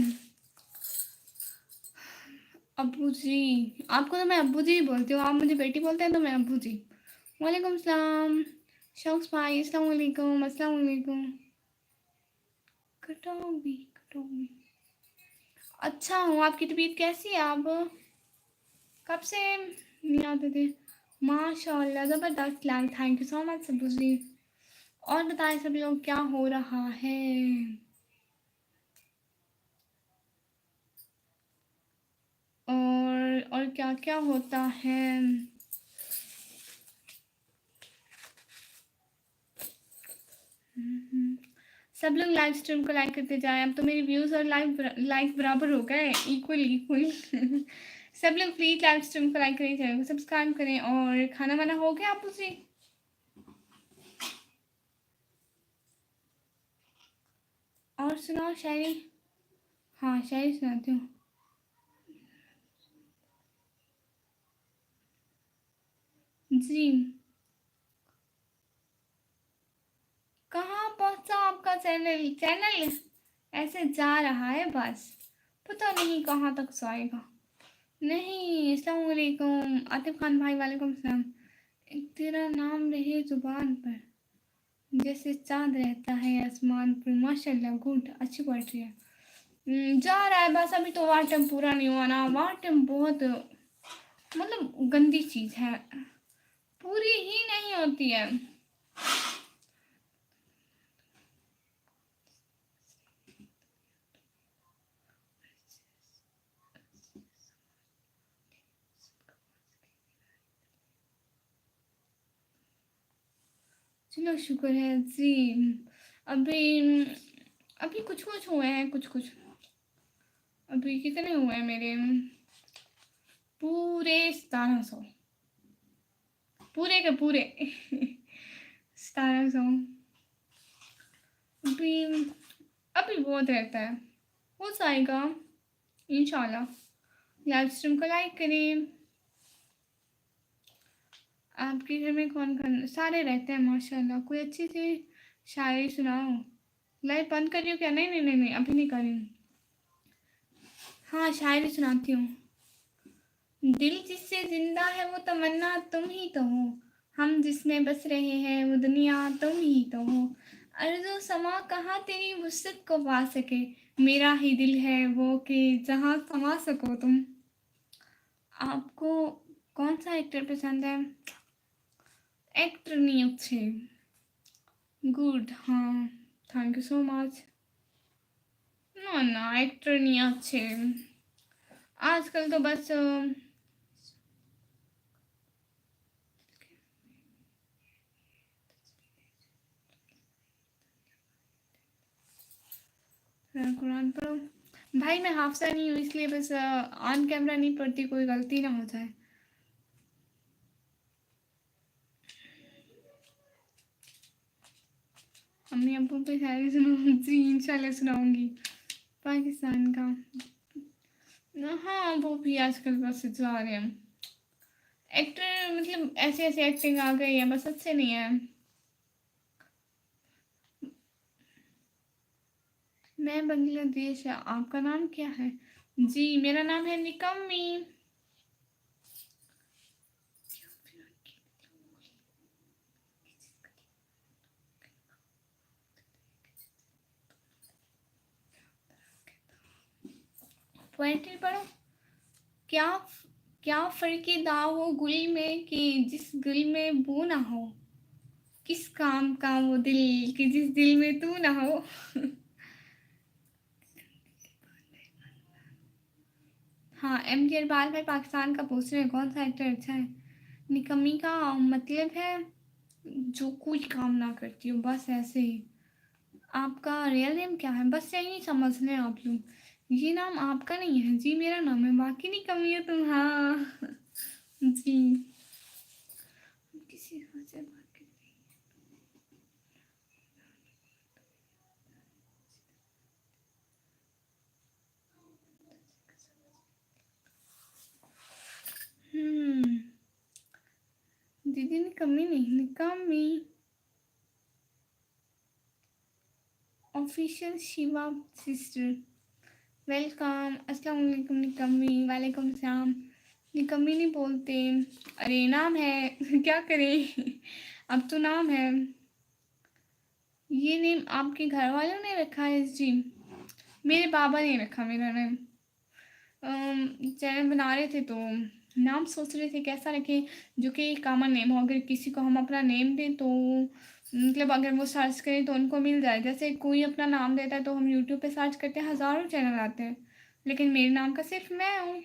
अब्बू जी, आपको तो मैं अब्बू जी बोलती हूँ, आप मुझे बेटी बोलते हैं तो मैं अब्बू जी। वालेकुम सलाम। शौक्स भाई अस्सलाम वालेकुम। अस्सलाम वालेकुम। कटोगी कटोगी। अच्छा हूँ, आपकी तबीयत कैसी है? आप कब से नहीं आते थे? माशाल्लाह ज़बरदस्त lag, thank you so much अब्बू जी। और बताएं सब लोग क्या हो रहा है? और क्या क्या होता है? सब लोग लाइव स्ट्रीम को लाइक करते जाएं। अब तो मेरे व्यूज और लाइक बराबर हो गए, इक्वल इक्वल। सब लोग प्लीज लाइव स्ट्रीम को लाइक करें, चैनल को सब्सक्राइब करें। और खाना वाना हो गया आप उसे? और सुनाओ शायरी। हाँ शायरी सुनाती हूँ। जी, कहाँ पहुँचा आपका चैनल? चैनल ऐसे जा रहा है बस, पता नहीं कहाँ तक जाएगा। नहीं, अस्सलाम वालेकुम आतिफ खान भाई, वालेकुम सलाम। एक तेरा नाम रहे जुबान पर, जैसे चांद रहता है आसमान पर। माशाल्लाह, गुड, अच्छी पोएट्री है। जा रहा है बस, अभी तो वार टाइम पूरा नहीं हुआ ना। वार टाइम बहुत मतलब गंदी चीज है, पूरी ही नहीं होती है। चलो शुक्र है जी। अभी अभी कुछ कुछ हुए हैं, कुछ कुछ। अभी कितने हुए हैं मेरे? पूरे 1700, पूरे के पूरे। 1700। अभी अभी बहुत रहता है, हो जाएगा इंशाल्लाह। लाइव स्ट्रीम को लाइक करें। आपके घर में कौन कौन? सारे रहते हैं माशाल्लाह। कोई अच्छी सी शायरी सुनाओ। लाइव बंद कर रही हो क्या? नहीं नहीं नहीं नहीं, अभी नहीं कर रही हूँ। हाँ शायरी सुनाती हूँ। दिल जिससे जिंदा है वो तमन्ना तुम ही तो हो, हम जिसमें बस रहे हैं वो दुनिया तुम ही तो हो। अर्ज़ो समा कहाँ तेरी वुसअत को पा सके, मेरा ही दिल है वो कि जहाँ समा सको तुम। आपको कौन सा एक्टर पसंद है? एक्टर नहीं अच्छे। गुड, हाँ, थैंक यू सो मच। ना ना, एक्टर नहीं अच्छे। आजकल तो बस कुरान पढ़ो। भाई मैं हाफसा नहीं हूँ, इसलिए बस ऑन कैमरा नहीं पढ़ती, कोई गलती ना हो जाए। अम्मी अब्बू पे शायरी सुनाऊँ जी? इंशाल्लाह सुनाऊंगी। पाकिस्तान का, हाँ वो भी आजकल बस जा रहे हैं। एक्टर मतलब ऐसे ऐसे एक्टिंग आ गई है, बस अच्छे नहीं है। मैं बांग्लादेश है। आपका नाम क्या है? जी मेरा नाम है निकम्मी। पोएट्री पढ़ो। क्या क्या फर्क दाव हो गुल में कि जिस गुल में बू ना हो, किस काम का वो दिल कि जिस दिल में तू ना हो। हाँ, एमके अरबाज भाई पाकिस्तान का पूछ रहे हैं कौन सा एक्टर अच्छा है। निकम्मी का मतलब है जो कोई काम ना करती हो, बस ऐसे ही। आपका रियल नेम क्या है? बस यही समझ लें आप लोग, ये नाम आपका नहीं है जी, मेरा नाम है। बाकी निकम्मी हो तुम, हाँ। जी, किसी से बात कर। हम्म, दीदी निकम्मी नहीं, निकम्मी। Official Shiva sister, welcome. अस्सलाम वालेकुम निकम्मी। वालेकुम सलाम। निकम्मी नहीं बोलते, अरे नाम है। क्या करें। अब तो नाम है। ये नेम आपके घर वालों ने रखा है? जी मेरे बाबा ने रखा मेरा नेम। चैनल बना रहे थे तो नाम सोच रहे थे कैसा रखें जो कि कॉमन नेम हो। अगर किसी को हम अपना नेम दें तो मतलब अगर वो सर्च करें तो उनको मिल जाए। जैसे कोई अपना नाम देता है तो हम यूट्यूब पे सर्च करते हैं, हज़ारों चैनल आते हैं, लेकिन मेरे नाम का सिर्फ मैं हूँ।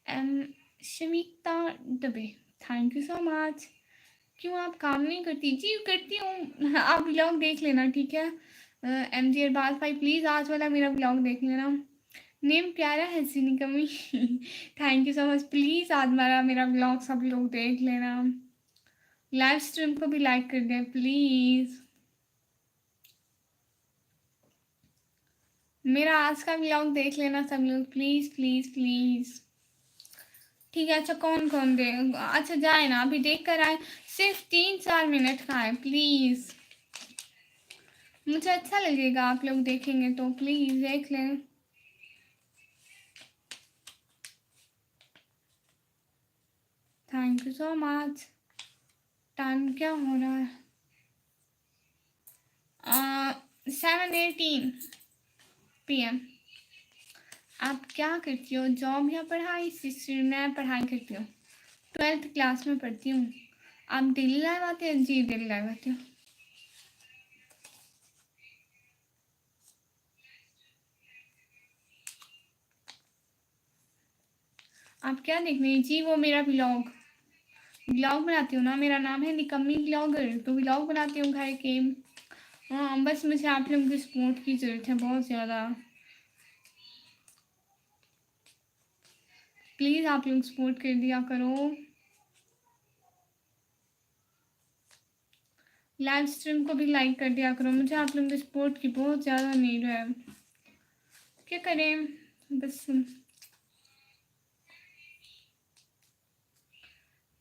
एम शमिता डबे, थैंक यू सो मच। क्यों आप काम नहीं करती? जी करती हूँ। आप व्लॉग देख लेना, ठीक है? MG अरबाज भाई प्लीज़ आज वाला मेरा व्लॉग देख लेना। नेम प्यारा है सी निकमी। Thank you so much. Please आज मेरा व्लॉग सब लोग देख लेना। लाइव स्ट्रीम को भी लाइक कर दें प्लीज़। मेरा आज का व्लॉग देख लेना सब लोग, प्लीज़ प्लीज़ प्लीज़। ठीक है, अच्छा कौन कौन दे? अच्छा जाए ना, अभी देख कर आए। सिर्फ 3-4 मिनट का है, प्लीज़। मुझे अच्छा लगेगा आप लोग देखेंगे तो, प्लीज़ देख लें। Thank you so much. Time क्या हो रहा है? 7:18 PM। आप क्या करती हो, जॉब या पढ़ाई? सिस्टर मैं पढ़ाई करती हूँ, 12th क्लास में पढ़ती हूँ। आप डेली लाइव आते हैं? जी डेली लाइव आती हूँ। आप क्या देख रहे हैं? जी वो मेरा व्लॉग बनाती हूँ ना, मेरा नाम है निकम्मी व्लॉगर, तो व्लॉग बनाती हूँ घर के। हाँ बस मुझे आप लोगों की सपोर्ट की ज़रूरत है बहुत ज़्यादा। प्लीज़ आप लोग सपोर्ट कर दिया करो। लाइव स्ट्रीम को भी लाइक कर दिया करो, मुझे आप लोगों की सपोर्ट की बहुत ज़्यादा नीड है। क्या करें बस।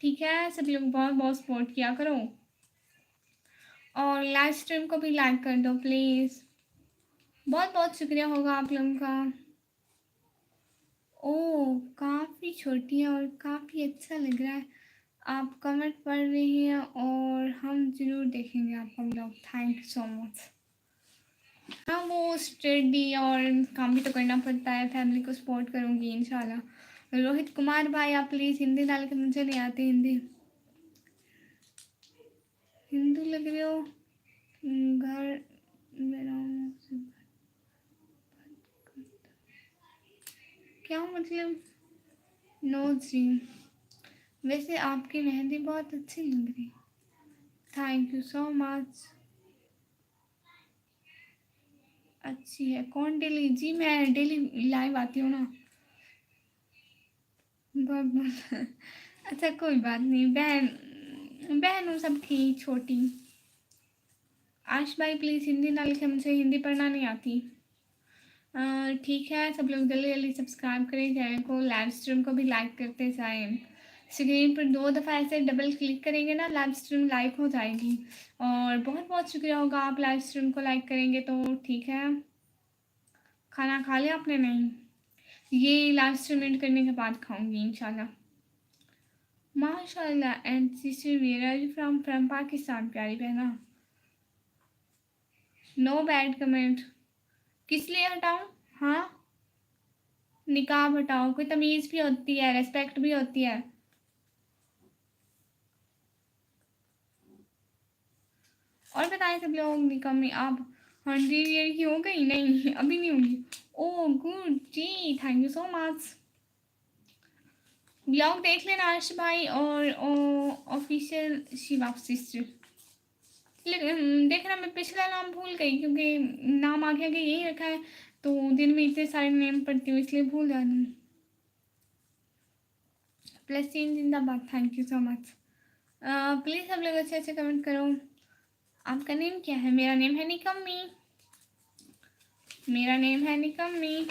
ठीक है, सब लोग बहुत बहुत सपोर्ट किया करो और लाइव स्ट्रीम को भी लाइक कर दो प्लीज़। बहुत बहुत शुक्रिया होगा आप लोगों का। ओह काफ़ी छोटी है और काफ़ी अच्छा लग रहा है। आप कमेंट पढ़ रही हैं और हम ज़रूर देखेंगे आपका blog. Thank you so much. हाँ वो स्टडी और काम भी तो करना पड़ता है, फैमिली को सपोर्ट करूँगी इंशाल्लाह। रोहित कुमार भाई आप प्लीज़ हिंदी डाल के, मुझे नहीं आती हिंदी। हिंदू लग रहे हो। घर मेरा क्या मतलब? नो जी, वैसे आपकी मेहंदी बहुत अच्छी लग रही। Thank you so much. अच्छी है। कौन डेली? जी मैं डेली लाइव आती हूँ ना। बहुत बहुत अच्छा कोई बात नहीं, बहन बहन हूँ सब ठीक, छोटी। आश भाई प्लीज़ हिंदी ना लिखे, मुझे हिंदी पढ़ना नहीं आती। ठीक है, सब लोग जल्दी जल्दी सब्सक्राइब करें चैनल को, लाइव स्ट्रीम को भी लाइक करते जाएं। स्क्रीन पर 2 दफ़ा ऐसे डबल क्लिक करेंगे ना, लाइव स्ट्रीम लाइक हो जाएगी। और बहुत बहुत शुक्रिया होगा आप लाइव स्ट्रीम को लाइक करेंगे तो। ठीक है, खाना खा लिया आपने? नहीं, ये लाइव स्ट्रीम एंड करने के बाद खाऊंगी इंशाल्लाह। माशाल्लाह। And sister where are you from Pakistan प्यारी बहना। No bad comment. किस लिए हटाऊं? हाँ निकाब हटाओ, कोई तमीज़ भी होती है, रेस्पेक्ट भी होती है। और बताएं सब लोग, निकम्मी आप 100 ईयर की हो गई? नहीं अभी नहीं होंगी। ओह गुड जी, thank you so much. Blog देख लेना अर्श भाई और ऑफिशियल शिवा सिस्टर। देखना मैं पिछला नाम भूल गई क्योंकि नाम आगे आगे यही रखा है, तो दिन में इतने सारे नेम पढ़ती हूँ इसलिए भूल जाती हूँ। प्लस चीन जिंदाबाद, thank you so much. Please सब लोग अच्छे अच्छे कमेंट करो। आपका नेम क्या है? मेरा नेम है निकम्मी। मेरा नेम है निकम्मी।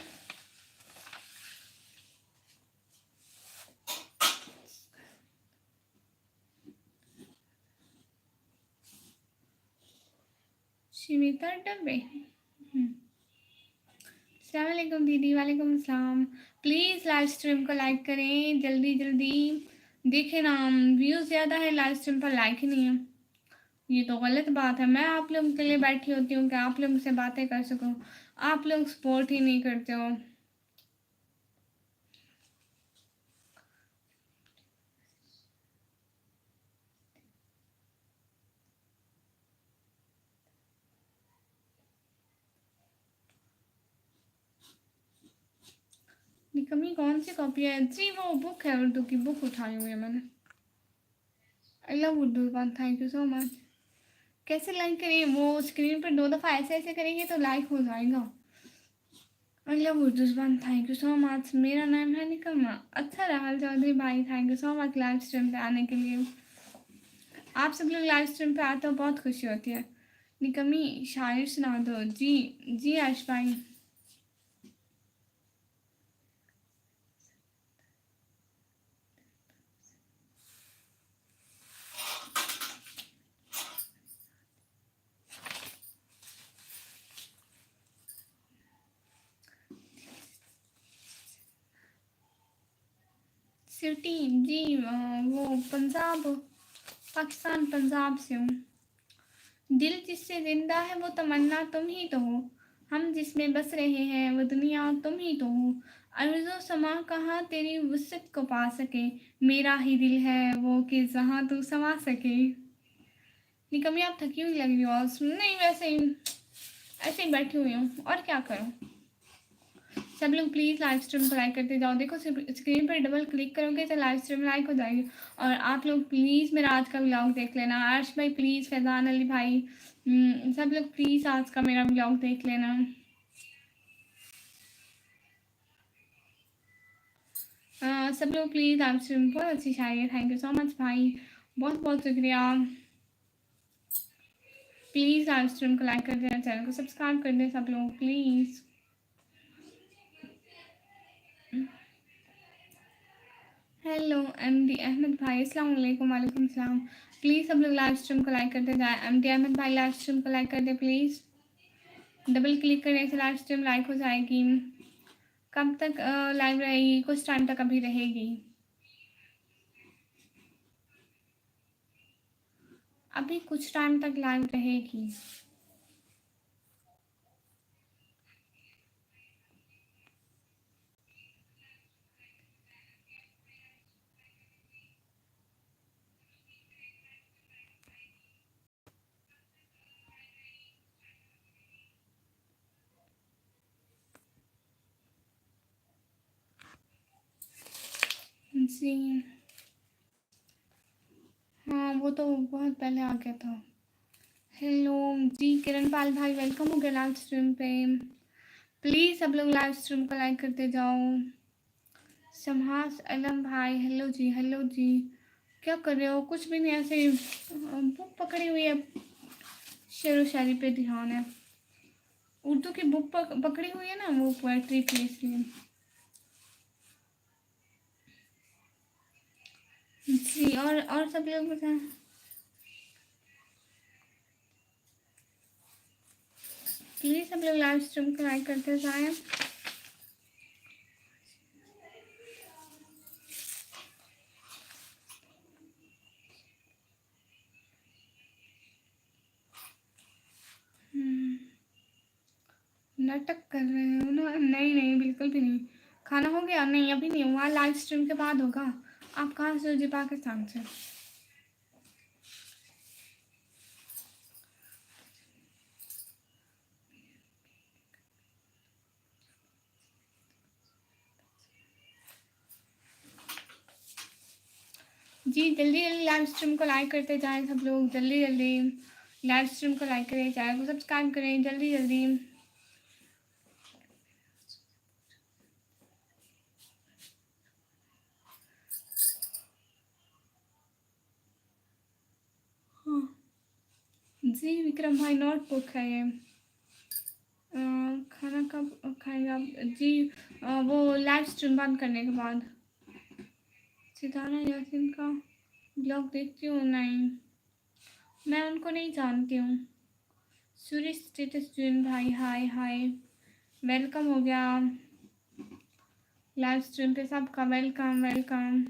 शिमिता डब्बे। अस्सलामुअलैकुम दीदी। वालेकुम अस्सलाम। प्लीज़ लाइव स्ट्रीम को लाइक करें जल्दी जल्दी। देखें ना, व्यूज़ ज़्यादा है, लाइव स्ट्रीम पर लाइक ही नहीं है। ये तो गलत बात है। मैं आप लोगों के लिए बैठी होती हूँ कि आप लोगों से बातें कर सकूँ, आप लोग सपोर्ट ही नहीं करते हो। निकम्मी कौन सी कॉपी है? जी वो बुक है, उर्दू की बुक उठाई हुई है मैंने। आई लव उर्दू ज़बान, थैंक यू सो मच। कैसे लाइक करें, वो स्क्रीन पर 2 दफ़ा ऐसे ऐसे करेंगे तो लाइक हो जाएगा। आई लव उर्दू ज़बान, थैंक यू सो मच। मेरा नाम है निकमा। अच्छा राहुल चौधरी भाई, thank you so much live stream पे आने के लिए। आप सब लोग लाइव स्ट्रीम पे आते हो, बहुत खुशी होती है। निकमी शायर सुना दो। जी जी आश भाई। सिटी जी वो पंजाब, पाकिस्तान पंजाब से हूँ। दिल जिससे जिंदा है वो तमन्ना तुम ही तो हो, हम जिसमें बस रहे हैं वो दुनिया तुम ही तो हो। अर्ज़ो समा कहाँ तेरी वुसअत को पा सके, मेरा ही दिल है वो कि जहाँ तू समा सके। निकमी आप थकी हुई लग रही हो आज। नहीं वैसे ही ऐसे ही बैठी हुई हूँ, और क्या करूँ। सब लोग प्लीज़ लाइव स्ट्रीम को लाइक करते जाओ। देखो स्क्रीन पर डबल क्लिक करोगे तो लाइव स्ट्रीम लाइक हो जाएगी। और आप लोग प्लीज़ मेरा आज का व्लॉग देख लेना। अर्श भाई प्लीज़, फैज़ान अली भाई, सब लोग प्लीज़ आज का मेरा व्लॉग देख लेना। सब लोग प्लीज़ लाइव स्ट्रीम, बहुत अच्छी शायरी है, थैंक यू सो मच भाई, बहुत बहुत शुक्रिया। प्लीज़ लाइव स्ट्रीम को लाइक कर देना, चैनल को सब्सक्राइब कर दें सब लोग प्लीज़। हेलो एमडी अहमद भाई, अस्सलाम वालेकुम। वालेकुम सलाम। प्लीज़ सब लोग लाइव स्ट्रीम को लाइक करते जाए। एमडी अहमद भाई लाइव स्ट्रीम को लाइक कर दे प्लीज़। डबल क्लिक करने से लाइव स्ट्रीम लाइक हो जाएगी। कब तक लाइव रहेगी? कुछ टाइम तक अभी रहेगी, अभी कुछ टाइम तक लाइव रहेगी। जी हाँ, वो तो बहुत पहले आ गया था। हेलो जी किरण पाल भाई, वेलकम हो गया लाइव स्ट्रीम पे। प्लीज़ सब लोग लाइव स्ट्रीम को लाइक करते जाओ। शमहास अलम भाई, हेलो जी हेलो जी। क्या कर रहे हो? कुछ भी नहीं, ऐसे ही बुक पकड़ी हुई है, शेर व शायरी पे ध्यान है। उर्दू की बुक पकड़ी हुई है ना, वो पोएट्री की, इसलिए। जी और सब लोग बताएं। प्लीज़ सब लोग लाइव स्ट्रीम को लाइक करते जाएं। नाटक कर रहे हो ना? नहीं नहीं बिल्कुल भी नहीं। खाना हो गया? नहीं अभी नहीं हुआ, लाइव स्ट्रीम के बाद होगा। आप कहाँ से हो जी? पाकिस्तान से। जी जल्दी जल्दी लाइव स्ट्रीम को लाइक करते जाएं सब लोग, जल्दी जल्दी लाइव स्ट्रीम को लाइक करें, चैनल को सब्सक्राइब करें जल्दी जल्दी। हाँ जी विक्रम भाई, नोटबुक है ये। खाना कब खाएंगे आप जी? वो लाइव स्ट्रीम बंद करने के बाद। सितारा यासिन का ब्लॉग देखती हूँ? नहीं मैं उनको नहीं जानती हूँ। सूर्य स्टेटस जून भाई, हाय हाय, वेलकम हो गया लाइव स्ट्रीम पे सबका, वेलकम वेलकम।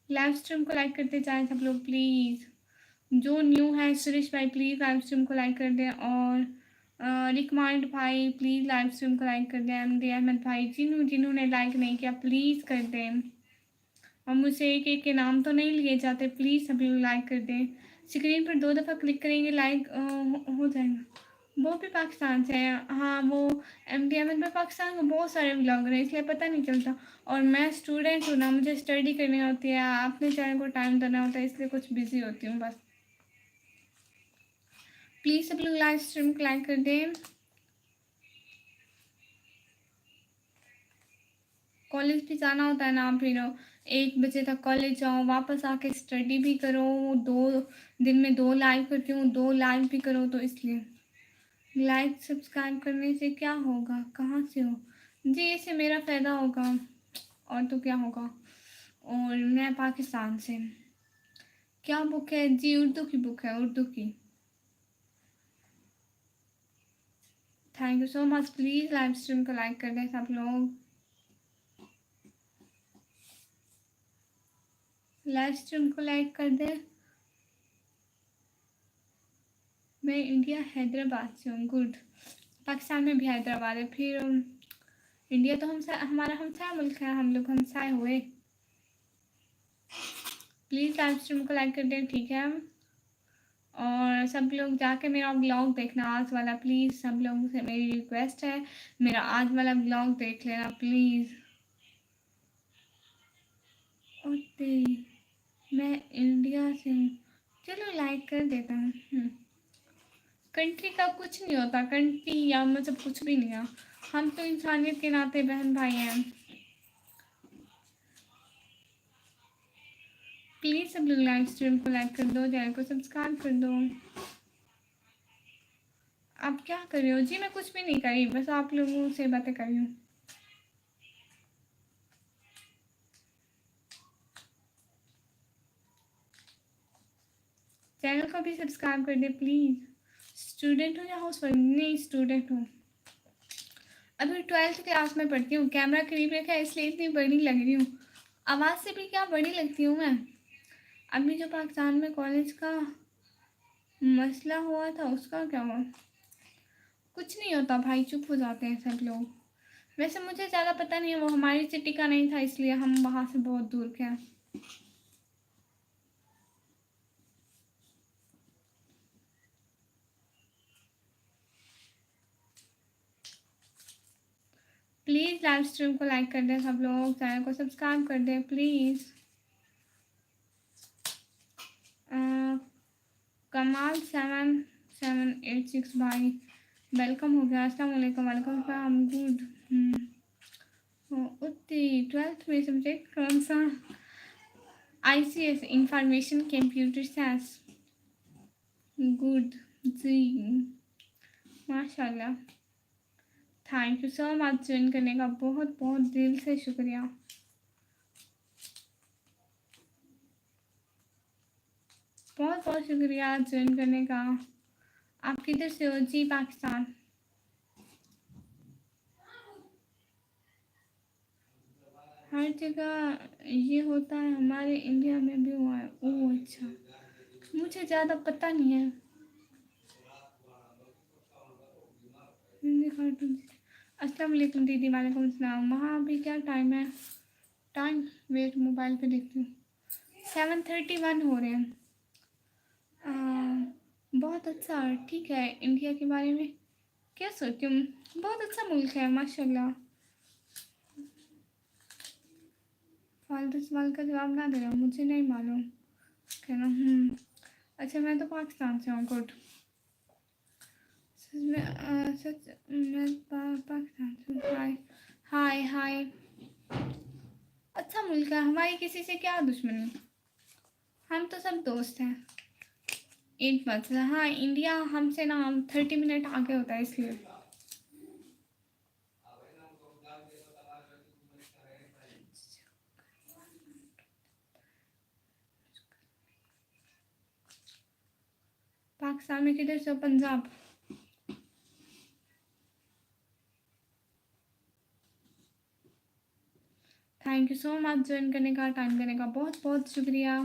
लाइव स्ट्रीम को लाइक करते जाएं सब लोग प्लीज़। जो न्यू है सुरेश भाई प्लीज़ लाइव स्ट्रीम को लाइक कर दें। और रिकमाइंड भाई प्लीज़ लाइव स्ट्रीम को लाइक कर दें। एमडी अहमद भाई, जिन्होंने लाइक नहीं किया प्लीज़ कर दें। और मुझसे एक एक के नाम तो नहीं लिए जाते, प्लीज़ सभी लोग लाइक कर दें। स्क्रीन पर 2 दफ़ा क्लिक करेंगे लाइक हो जाएगा। वो भी पाकिस्तान से है। हाँ, वो एमडी अहमद में पाकिस्तान के बहुत सारे ब्लॉगर हैं, इसलिए पता नहीं चलता। और मैं स्टूडेंट हूँ ना, मुझे स्टडी करनी होती है, अपने चैनल को टाइम देना होता है, इसलिए कुछ बिजी होती हूँ बस। प्लीज़ सब लोग लाइव स्ट्रीम को लाइक कर दें। कॉलेज भी जाना होता है ना, फिर 1 बजे तक कॉलेज जाओ, वापस आके स्टडी भी करो। 2 दिन में 2 लाइव करती हूँ, 2 लाइव भी करो, तो इसलिए लाइक सब्सक्राइब करने से क्या होगा, कहाँ से हो जी? इससे मेरा फ़ायदा होगा, और तो क्या होगा। और मैं पाकिस्तान से। क्या बुक है जी? उर्दू की बुक है, उर्दू की। Thank you so much. Please live stream को लाइक कर दें सब लोग। लाइव स्ट्रीम को लाइक कर दें। मैं इंडिया हैदराबाद से हूँ। गुड। पाकिस्तान में भी हैदराबाद है, फिर इंडिया तो हमारा हमसाया मुल्क है, हम लोग हमसाए हुए। प्लीज़ लाइव स्ट्रीम को लाइक कर दें, ठीक है। और सब लोग जाके मेरा व्लॉग देखना आज वाला, प्लीज़। सब लोगों से मेरी रिक्वेस्ट है, मेरा आज वाला व्लॉग देख लेना प्लीज़। ओके, मैं इंडिया से हूँ। चलो लाइक कर देता हूँ। कंट्री का कुछ नहीं होता, कंट्री या मतलब कुछ भी नहीं है। हम तो इंसानियत के नाते बहन भाई हैं। प्लीज़ सब लोग लाइव स्ट्रीम को लाइक कर दो, चैनल को सब्सक्राइब कर दो। आप क्या कर रहे हो जी? मैं कुछ भी नहीं करी, बस आप लोगों से बातें कर रही हूँ। चैनल को भी सब्सक्राइब कर दे प्लीज़। स्टूडेंट हो या हाउस वाइफ? नहीं, स्टूडेंट हूँ। अभी 12th क्लास में पढ़ती हूँ। कैमरा करीब रखा है इसलिए इतनी बड़ी लग रही हूँ। आवाज़ से भी क्या बड़ी लगती हूँ मैं। अभी जो पाकिस्तान में कॉलेज का मसला हुआ था, उसका क्या हुआ? कुछ नहीं होता भाई, चुप हो जाते हैं सब लोग। वैसे मुझे ज़्यादा पता नहीं है, वो हमारी सिटी का नहीं था, इसलिए हम वहाँ से बहुत दूर के हैं। प्लीज़ लाइव स्ट्रीम को लाइक कर दें सब लोग, चैनल को सब्सक्राइब कर दें प्लीज़। कमाल 7786 भाई वेलकम हो गया। अस्सलाम वालेकुम। वालेकुम सलाम। गुड। उतनी 12th में सब्जेक्ट कौन सा? ICS, information computer science. Good जी, माशाल्लाह। Thank you so much join करने का, बहुत बहुत दिल से शुक्रिया। बहुत बहुत शुक्रिया ज्वाइन करने का। आप किधर से हो जी? पाकिस्तान। हर जगह ये होता है, हमारे इंडिया में भी हुआ है। ओह अच्छा, मुझे ज़्यादा पता नहीं है। हिंदी कार्टून। अस्सलाम वालेकुम दीदी। वालेकुम सलाम। वहाँ अभी क्या टाइम है? टाइम वेट, मोबाइल पे देखती हूँ। 7:31 हो रहे हैं। बहुत अच्छा, ठीक है। इंडिया के बारे में क्या सोचती हूँ? बहुत अच्छा मुल्क है माशाल्लाह। फालतू सवाल का जवाब ना देना, मुझे नहीं मालूम। कहना अच्छा, मैं तो पाकिस्तान से हूँ। गुड। सच में सच मैं पाकिस्तान से हूँ। हाय हाय हाय। अच्छा मुल्क है, हमारी किसी से क्या दुश्मनी, हम तो सब दोस्त हैं। एक बात है, हाँ इंडिया हमसे ना 30 मिनट आगे होता है, इसलिए। पाकिस्तान में किधर से हो? Punjab. Thank you so much join करने का, टाइम करने का, बहुत बहुत शुक्रिया।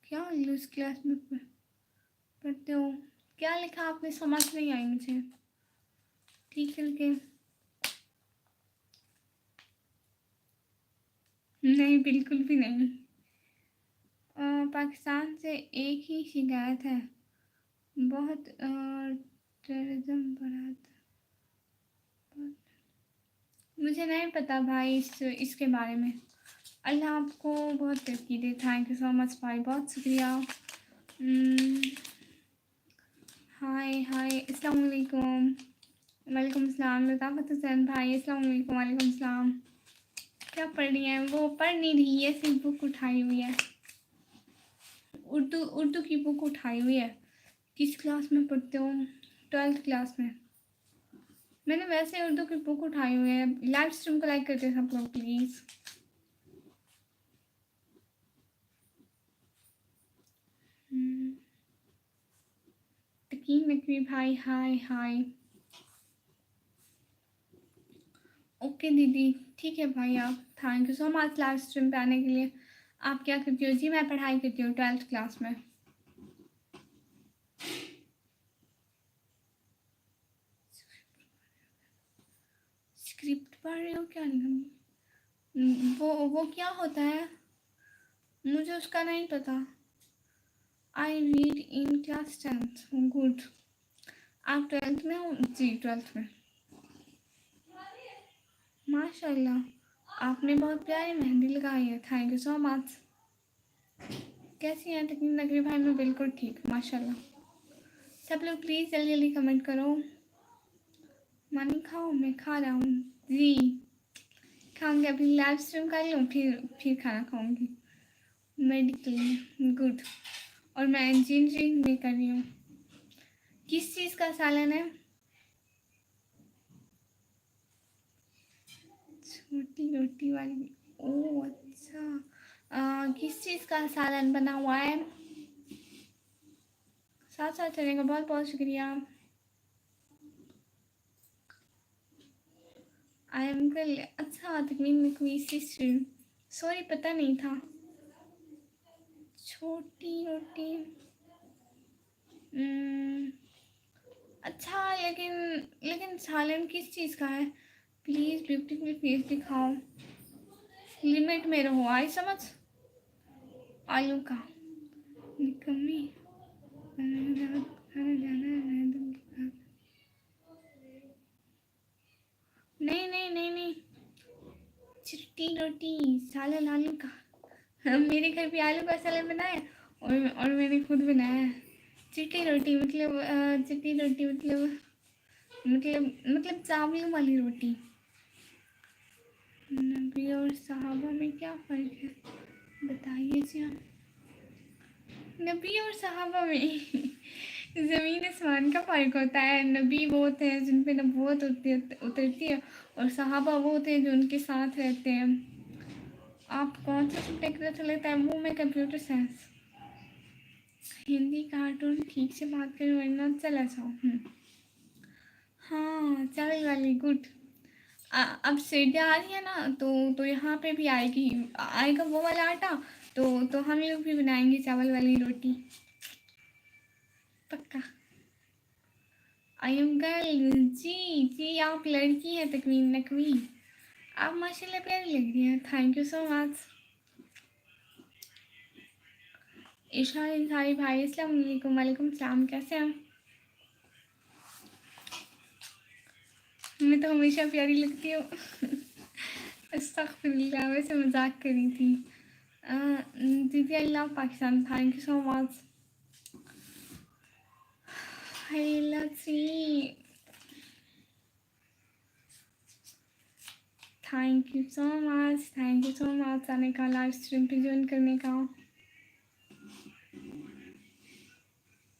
क्या इंग्लिश क्लास में पढ़ते हो? क्या लिखा आपने? समझ नहीं आई मुझे। ठीक है, बिल्कुल भी नहीं। पाकिस्तान से एक ही शिकायत है, बहुत टेररिज्म बढ़ा। मुझे नहीं पता भाई इसके बारे में। अल्लाह आपको बहुत तरक्की दे। थैंक यू सो मच भाई, बहुत शुक्रिया। हाय हाय, अस्सलाम वालेकुम। वालेकुम अस्सलाम। लताफ़त हुसैन भाई, अस्सलाम वालेकुम। वालेकुम अस्सलाम। क्या पढ़ रही हैं? वो पढ़ नहीं रही है, सिर्फ बुक उठाई हुई है। उर्दू की बुक उठाई हुई है। किस क्लास में पढ़ते हो? 12th क्लास में। मैंने वैसे उर्दू की बुक उठाई हुई है। लाइव स्ट्रीम को लाइक करते हैं सब लोग प्लीज़। तकीन नकवी भाई, हाय हाय। ओके दीदी, ठीक है भाई। आप thank you so much live stream पे आने के लिए। आप क्या करती हो? जी मैं पढ़ाई करती हूँ 12th क्लास में। स्क्रिप्ट पढ़ रही हो क्या? वो क्या होता है? मुझे उसका नहीं पता। I read in class 10th। Good. आप 12th में हो? जी 12th में। माशाल्लाह, आपने बहुत प्यारी मेहंदी लगाई है। Thank you so much. कैसी हैं तकनीक नगरी भाई? मैं बिल्कुल ठीक, माशाल्लाह। सब लोग प्लीज़ जल्दी जल्दी कमेंट करो। मनी खाओ? मैं खा रहा हूँ जी। खाऊंगी, अभी लाइव स्ट्रीम कर लूँ, फिर खाना खाऊंगी। Medical, good. और मैं इंजीनियरिंग भी कर रही हूँ। किस चीज़ का सालन है? छोटी रोटी वाली। ओह अच्छा। किस चीज़ का सालन बना हुआ है? साथ साथ चलेगा। बहुत बहुत शुक्रिया। आई एम कल। अच्छा तकमीन में कोई स्ट्रीम। सॉरी, पता नहीं था। छोटी रोटी। अच्छा, लेकिन लेकिन सालन किस चीज़ का है? प्लीज़ ब्यूटीफुल फेस दिखाओ। लिमिट में रहो, आई समझ। आलू का निकम्मी। खाना जाना है नहीं नहीं नहीं नहीं। चिट्टी रोटी सालन आलू का। हम मेरे घर पे आलू का सालन बनाया है, और मैंने खुद बनाया है। चिट्टी रोटी मतलब चिट्टी रोटी मतलब चावल वाली रोटी। नबी और सहाबा में क्या फ़र्क है बताइए जी आप। नबी और सहाबा में ज़मीन आसमान का फ़र्क होता है। नबी वो होते हैं जिन पे नबूवत उतरती है, और सहाबा वो होते हैं जो उनके साथ रहते हैं। आप कौन सा सब्जेक्ट अच्छा लगता है? वो मैं कंप्यूटर साइंस। हिंदी कार्टून ठीक से बात करें वरना चला जाओ। हाँ चावल वाली, गुड। अब सीढ़ियाँ आ रही है ना, तो यहाँ पे भी आएगा वो वाला आटा। तो हम लोग भी बनाएंगे चावल वाली रोटी, पक्का। I am girl. जी जी, आप लड़की हैं तकवीन नकवी। आप माशाल्लाह प्यारी लग रही हैं। Thank you so much. Isha Ansari भाई, अस्सलाम वालेकुम। वालेकुम सलाम। कैसे हैं? मैं तो हमेशा प्यारी लगती हूँ। अस्तगफिरुल्लाह, वैसे मजाक करी थी। दीदी I love Pakistan. Thank you so much. Let's see. Thank you so much. Thank you so much आने का, लाइव स्ट्रीम पे ज्वाइन करने का।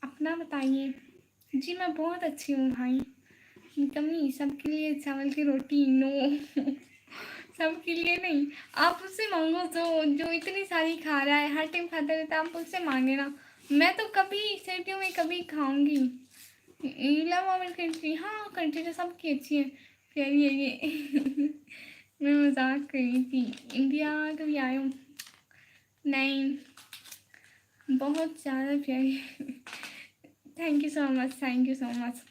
अपना बताइए। जी मैं बहुत अच्छी हूँ भाई। कमी सबके लिए चावल की रोटी नो। सबके लिए नहीं। आप उससे मांगो जो इतनी सारी खा रहा है, हर टाइम खाता रहता है, आप उससे मांगे ना। मैं तो कभी सर्दियों में कभी खाऊंगी। लव आवर कंट्री, हाँ कंट्री तो सबकी अच्छी है, प्यारी है ये। मैं मजाक कर रही थी। इंडिया कभी आए हो? नहीं, बहुत ज़्यादा प्यारी। Thank you so much, thank you so much.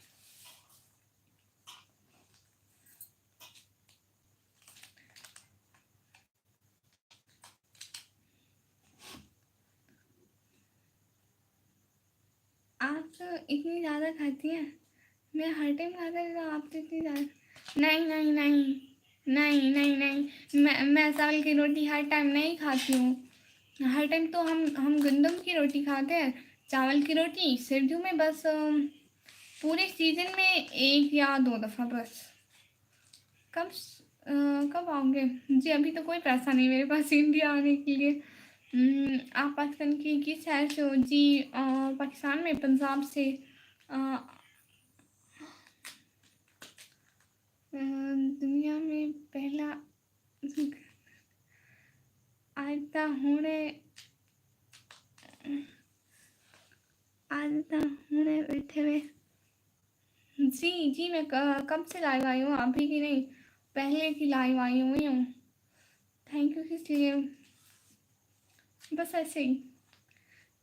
इतनी ज़्यादा खाती हैं? मैं हर टाइम खाता रहता हूँ, आप तो इतनी ज़्यादा। नहीं नहीं नहीं नहीं नहीं नहीं, मैं चावल की रोटी हर टाइम नहीं खाती हूँ। हर टाइम तो हम गंदम की रोटी खाते हैं। चावल की रोटी सर्दियों में बस पूरे सीजन में एक या दो दफ़ा बस। कब कब आओगे जी? अभी तो कोई पैसा नहीं मेरे पास इंडिया आने के लिए। आप पाकिस्तान की किस शहर से हो जी? पाकिस्तान में पंजाब से। अ, दुनिया में पहला आता हुणे आता हुणे बैठे हुए। जी जी, मैं कब से लाइव आई हूँ? अभी की नहीं, पहले की लाइव आई हुई हूँ। थैंक यू किस लिए? बस ऐसे ही।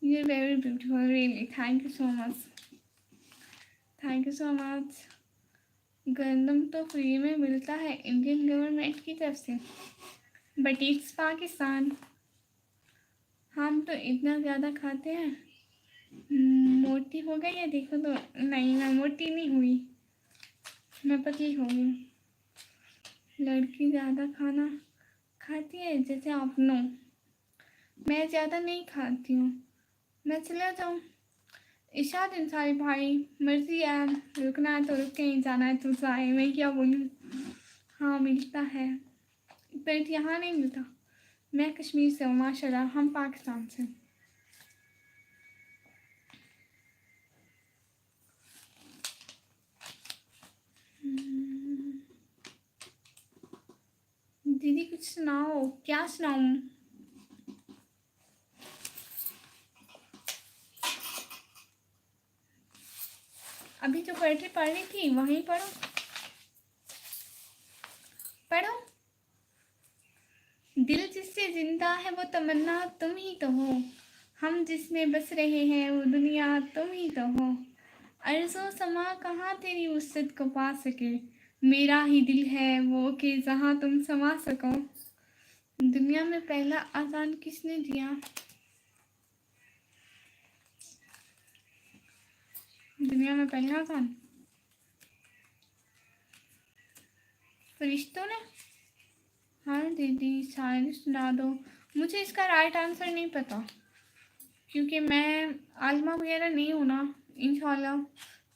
You are very beautiful, really, thank you so much, thank you so much. गंदम तो फ्री में मिलता है इंडियन गवर्नमेंट की तरफ से, बट इट्स पाकिस्तान। हम तो इतना ज़्यादा खाते हैं। मोटी हो गई है देखो तो। नहीं, मैं मोटी नहीं हुई, मैं पतली हो गई। लड़की ज़्यादा खाना खाती है जैसे आप नो। मैं ज़्यादा नहीं खाती हूँ। मैं चला जाऊँ? इशाद इंसारी भाई, मर्जी है, रुकना है तो रुके, जाना है तो जाए, मैं क्या बोलूँ। हाँ मिलता है, पर यहाँ नहीं मिलता। मैं कश्मीर से हूँ माशाल्लाह, हम पाकिस्तान से। दीदी कुछ सुनाओ। क्या सुनाऊँ? अभी जो पोएट्री पढ़ रही थी वहीं पढ़ो, पढ़ो। दिल जिससे जिंदा है वो तमन्ना तुम ही तो हो, हम जिसमें बस रहे हैं वो दुनिया तुम ही तो हो। अर्ज़ो समा कहाँ तेरी वुसअत को पा सके, मेरा ही दिल है वो कि जहाँ तुम समा सको। दुनिया में पहला आज़ान किसने दिया? दुनिया में पहला आज़ान फरिश्तों ने। हाँ दीदी शायरी सुना दो। मुझे इसका राइट आंसर नहीं पता, क्योंकि मैं आलिमा वगैरह नहीं हूँ ना। इंशाल्लाह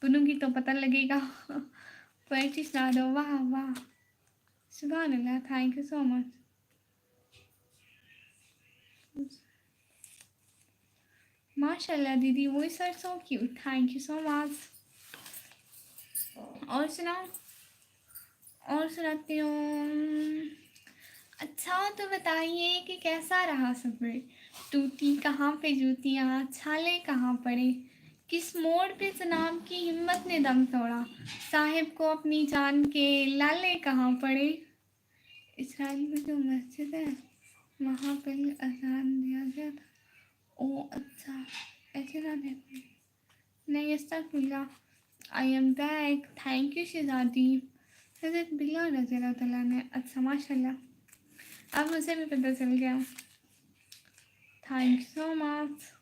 बनूंगी तो पता लगेगा। पोएट्री सुना दो। वाह वाह, सुभान अल्लाह, थैंक यू सो मच। माशाल्लाह दीदी, वो sir so cute, thank you so much. और सुनाओ, और सुनाती हूँ। अच्छा तो बताइए कि कैसा रहा सफ़र? टूटी कहाँ पे जूतियाँ, छाले कहाँ पड़े, किस मोड़ पे जनाब की हिम्मत ने दम तोड़ा, साहिब को अपनी जान के लाले कहाँ पड़े। इसराइल में जो मस्जिद है वहाँ पे अजान दिया गया था। ओ अच्छा, ऐसे ना देखो। नहीं अस्तगफिरुल्लाह। I am back, thank you शहजादी। हज़रत बिलाल रज़ी अल्लाह तआला ने। अच्छा माशाल्लाह, अब मुझे भी पता चल गया। Thank you so much.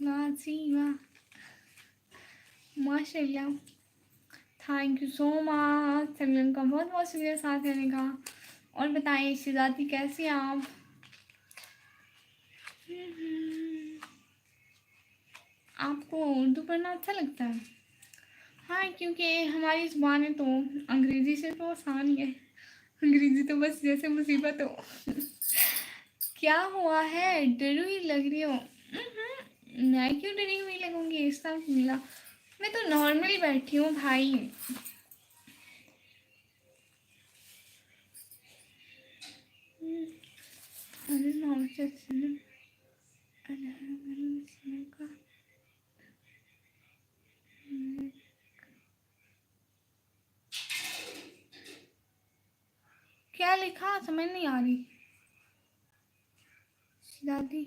वाह जी वाह, माशाल्लाह, थैंक यू सो मच। सभी का बहुत बहुत शुक्रिया साथ रहने का। और बताइए शहजादी कैसी हैं आप? आपको उर्दू पढ़ना अच्छा लगता है? हाँ, क्योंकि हमारी ज़ुबान तो अंग्रेज़ी से तो आसान ही है। अंग्रेज़ी तो बस जैसे मुसीबत हो। क्या हुआ है, डरी हुई लग रही हो? मैं क्यों डरी हुई लगूंगी? इसका मिला, मैं तो नॉर्मली बैठी हूँ भाई। क्या लिखा समझ नहीं आ रही। दादी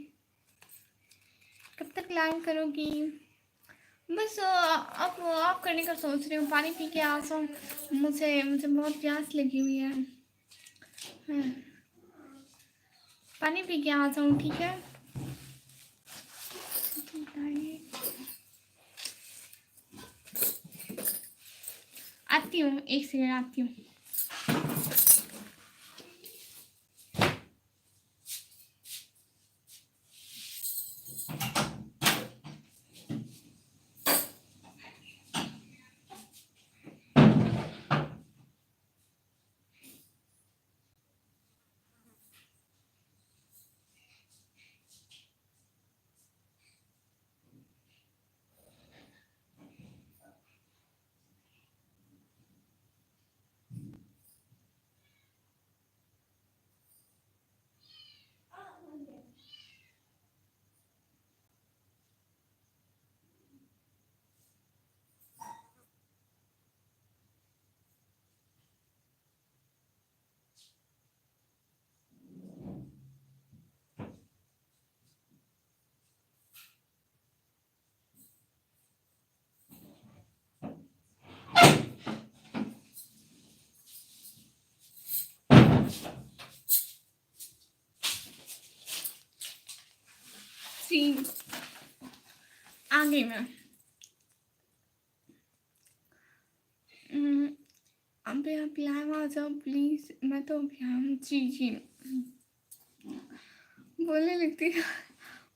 कब तक लाइव करोगी? बस अब आप करने का सोच रही हूँ। पानी पी के आ जाऊँ, मुझे मुझे बहुत प्यास लगी हुई है। पानी पी के आ जाऊँ, ठीक है? आती हूँ, एक सेकेंड आती हूँ। सीन आ गई मैं। अभी आप लाइव आ जाओ प्लीज़। मैं तो अभी आऊँ। जी जी बोलने लगती है।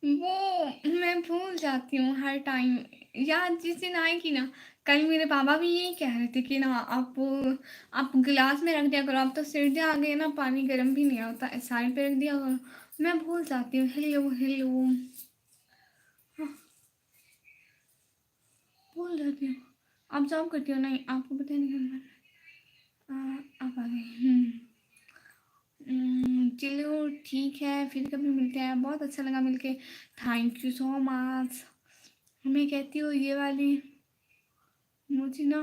वो मैं भूल जाती हूँ हर टाइम। याद जिस दिन आएगी ना, कल मेरे पापा भी यही कह रहे थे कि ना आप गिलास में रख दिया करो। अब तो सर्दी आ गई ना, पानी गर्म भी नहीं होता, साइड पे रख दिया करो। मैं भूल जाती हूँ। हेलो हेलो, भूल जाती हूँ। आप जॉब करती हो? नहीं, आपको पता नहीं करना। आप आ गए। चलो ठीक है, फिर कभी मिलते हैं। बहुत अच्छा लगा मिलके। Thank you so much. मैं कहती हूँ ये वाली मुझे ना,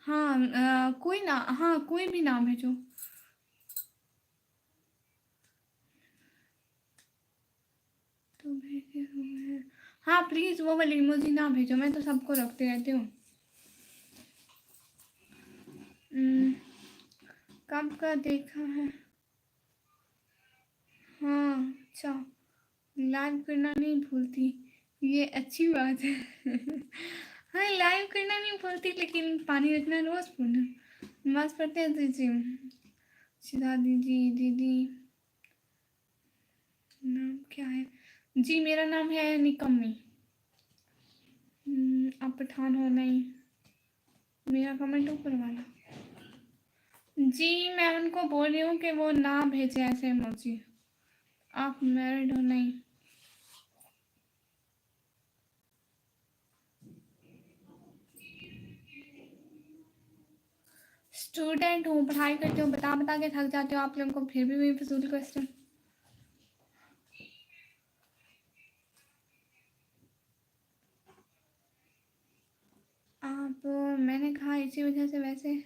हाँ कोई ना, हाँ कोई भी नाम है जो, तो भेजे हुए हैं। हाँ प्लीज़ वो वाली इमोजी ना भेजो, मैं तो सबको रखते रहती हूँ। कब का देखा है? हाँ अच्छा, लाइव करना नहीं भूलती, ये अच्छी बात है। हाँ लाइव करना नहीं भूलती, लेकिन पानी रखना रोज भूलना। नमाज पढ़ते हैं दीदी। शिदा दीदी, दीदी नाम क्या है? जी मेरा नाम है निकम्मी। आप पठान हो? नहीं, मेरा कमेंट ऊपर वाला। जी मैं उनको बोल रही हूँ कि वो ना भेजे ऐसे इमोजी। आप मैरिड हो? नहीं। स्टूडेंट हूँ, पढ़ाई करती हूँ। बता बता के थक जाते हो आप लोगों को, फिर भी वही फजूल क्वेश्चन। आप, मैंने कहा इसी वजह से। वैसे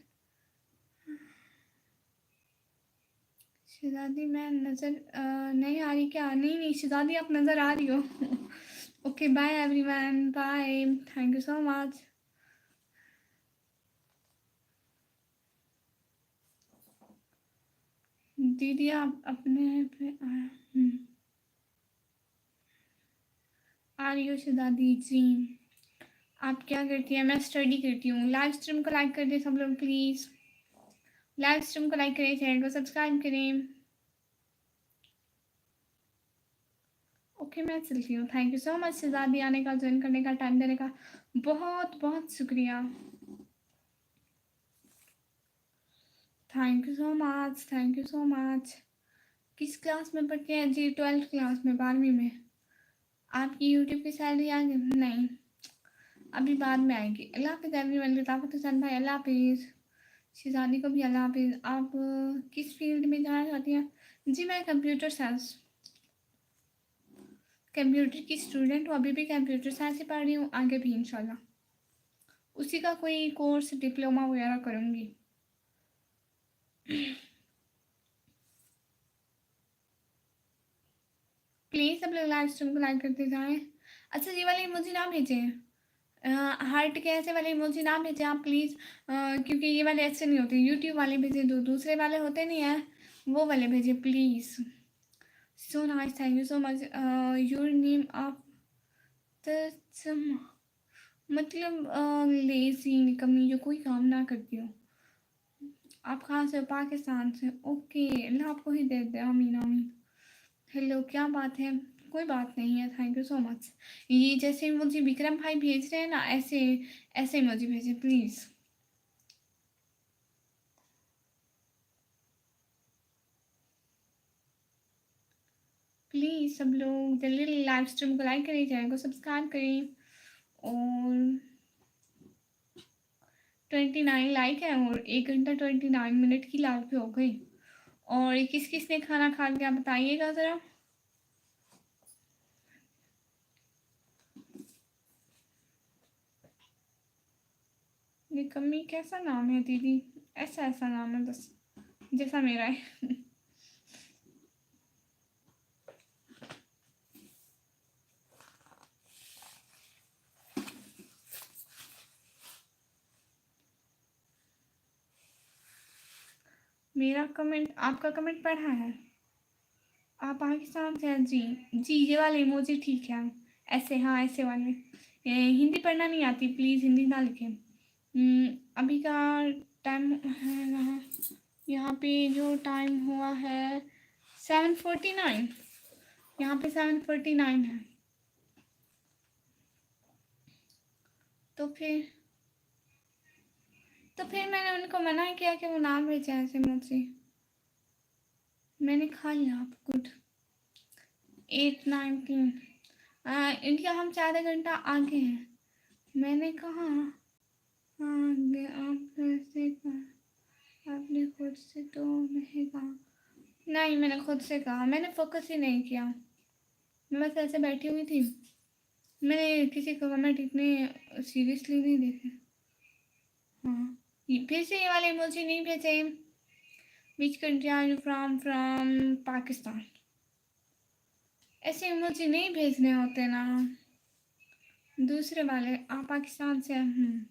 शहजादी मैं नज़र नहीं आ रही क्या? नहीं नहीं शहजादी आप नज़र आ रही हो। Okay bye everyone, bye, thank you so much. दीदी आप अपने पे आ रही हो शहजादी जी? आप क्या करती हैं? मैं स्टडी करती हूँ। लाइव स्ट्रीम को लाइक कर दें सब लोग प्लीज़। लाइव स्ट्रीम को लाइक करें, चैनल को सब्सक्राइब करें। ओके मैं चलती हूँ। थैंक यू सो मच शहजादी आने का, ज्वाइन करने का, टाइम देने का बहुत बहुत शुक्रिया। Thank you so much, thank you so much. किस क्लास में पढ़ते हैं जी? 12th क्लास में, 12वीं में। आपकी यूट्यूब की सैलरी आ गई? नहीं, अभी बाद में आएगी। अल्लाह हाफिज़ एवरीवन। लताफ़त हुसैन भाई अल्लाह हाफिज़। शिजानी को भी अल्लाह हाफिज़। आप किस फील्ड में जाना चाहती हैं? जी मैं कंप्यूटर साइंस, कंप्यूटर की स्टूडेंट हूँ। अभी भी कंप्यूटर साइंस से पढ़ रही हूँ, आगे भी इंशाल्लाह उसी का कोई कोर्स डिप्लोमा वगैरह करूँगी। प्लीज़ सब लोग लाइव स्ट्रीम को लाइक करते जाएँ। अच्छा ये वाले इमोजी ना भेजें, हार्ट के ऐसे वाले इमोजी ना भेजें आप प्लीज़, क्योंकि ये वाले ऐसे नहीं होते। यूट्यूब वाले भेजें, दूसरे वाले होते नहीं हैं, वो वाले भेजें please. So nice, thank you so much. Your name of the मतलब लेजी निकम्मी जो कोई काम ना करती हो। आप कहाँ से हो? पाकिस्तान से। ओके, अल्लाह आपको ही दे दे, आमीन आमीन। हेलो, क्या बात है? कोई बात नहीं है, थैंक यू सो मच। ये जैसे मुझे विक्रम भाई भेज रहे हैं ना, ऐसे ऐसे मुझे भेजे प्लीज़। प्लीज़ सब लोग जल्दी लाइव स्ट्रीम को लाइक करें, चैनल को सब्सक्राइब करें। और 29 लाइक है और 1 घंटा 29 मिनट की लाइव पे हो गई। और किस किस ने खाना खा लिया बताइएगा ज़रा। निकम्मी कैसा नाम है दीदी? ऐसा ऐसा नाम है बस, जैसा मेरा है। मेरा कमेंट, आपका कमेंट पढ़ा है। आप पाकिस्तान से हैं जी? जी, ये वाले इमोजी ठीक है। ऐसे, हाँ ऐसे वाले। हिंदी पढ़ना नहीं आती, प्लीज़ हिंदी ना लिखें। अभी का टाइम है यहाँ पे जो टाइम हुआ है 7:49। यहाँ पे 7:49 है। तो फिर मैंने उनको मना किया कि वो ना भेजें ऐसे मुझसे। मैंने खा लिया आप गुड। 8:19। इंडिया हम 4 घंटा आगे हैं। मैंने कहा आगे, आप कैसे कहा? आपने खुद से तो नहीं कहा। नहीं, मैंने खुद से कहा, मैंने फोकस ही नहीं किया। मैं बस ऐसे बैठी हुई थी। मैंने किसी का कमेंट इतने सीरियसली नहीं देखे। हाँ, फिर से ये वाले इमोजी नहीं भेजे। Which country are you from? From Pakistan. ऐसे इमोजी नहीं भेजने होते ना, दूसरे वाले। आप पाकिस्तान से हैं?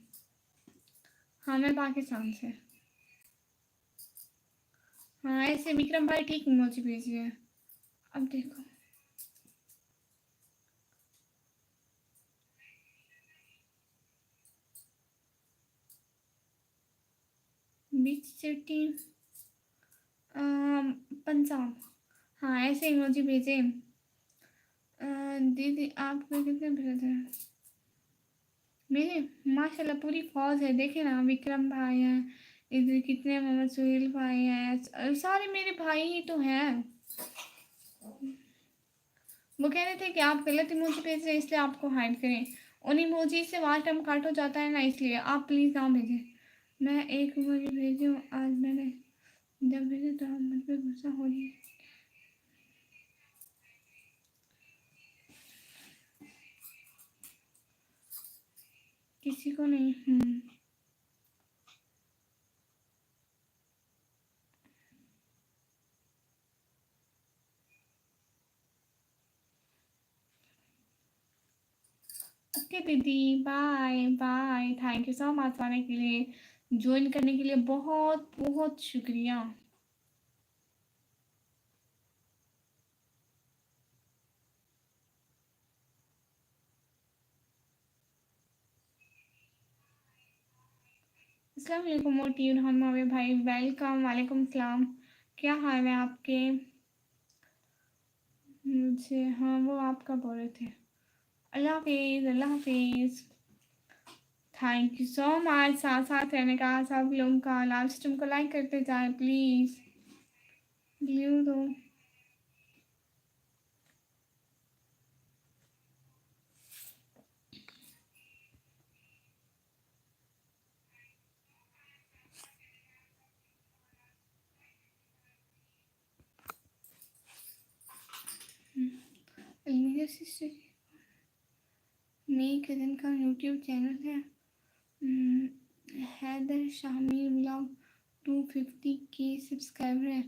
हाँ, मैं पाकिस्तान से। हाँ, ऐसे विक्रम भाई ठीक इमोजी भेजिए। अब देखो, बीच सिटी, पंजाब। हाँ, ऐसे इमोजी भेजे। दीदी आपके कितने ब्रदर हैं? मेरे माशाल्लाह पूरी फौज है। देखे ना, विक्रम भाई हैं इधर, कितने मोहम्मद सुहेल भाई हैं, सारे मेरे भाई ही तो हैं। वो कह रहे थे कि आप गलत इमोजी भेज रहे हैं इसलिए आपको हाइड करें। उन इमोजी से वॉच टाइम काट हो जाता है ना, इसलिए आप प्लीज़ ना भेजें। मैं एक इमोजी भेजी हूँ आज मैंने, जब भेजे तो आप मुझ पर गुस्सा हो रही है। किसी को नहीं। ओके दीदी, bye bye. Thank you so much आने के लिए, ज्वाइन करने के लिए बहुत बहुत शुक्रिया। अस्सलाम वालेकुम मोटी रहमान भाई, वेलकम। वालेकुम सलाम। क्या हाल है आपके? मुझे, हाँ वो आपका बोल रहे थे। अल्लाह हाफिज़, अल्लाह हाफिज़। थैंक यू सो मच साथ साथ रहने का सब लोगों का। लाइव स्ट्रीम को लाइक करते जाए प्लीज़। व्यू दो। मेरे सिस्टर मेरी कज़न का यूट्यूब चैनल है, हैदर शामिर ब्लॉग। 250 के सब्सक्राइबर है।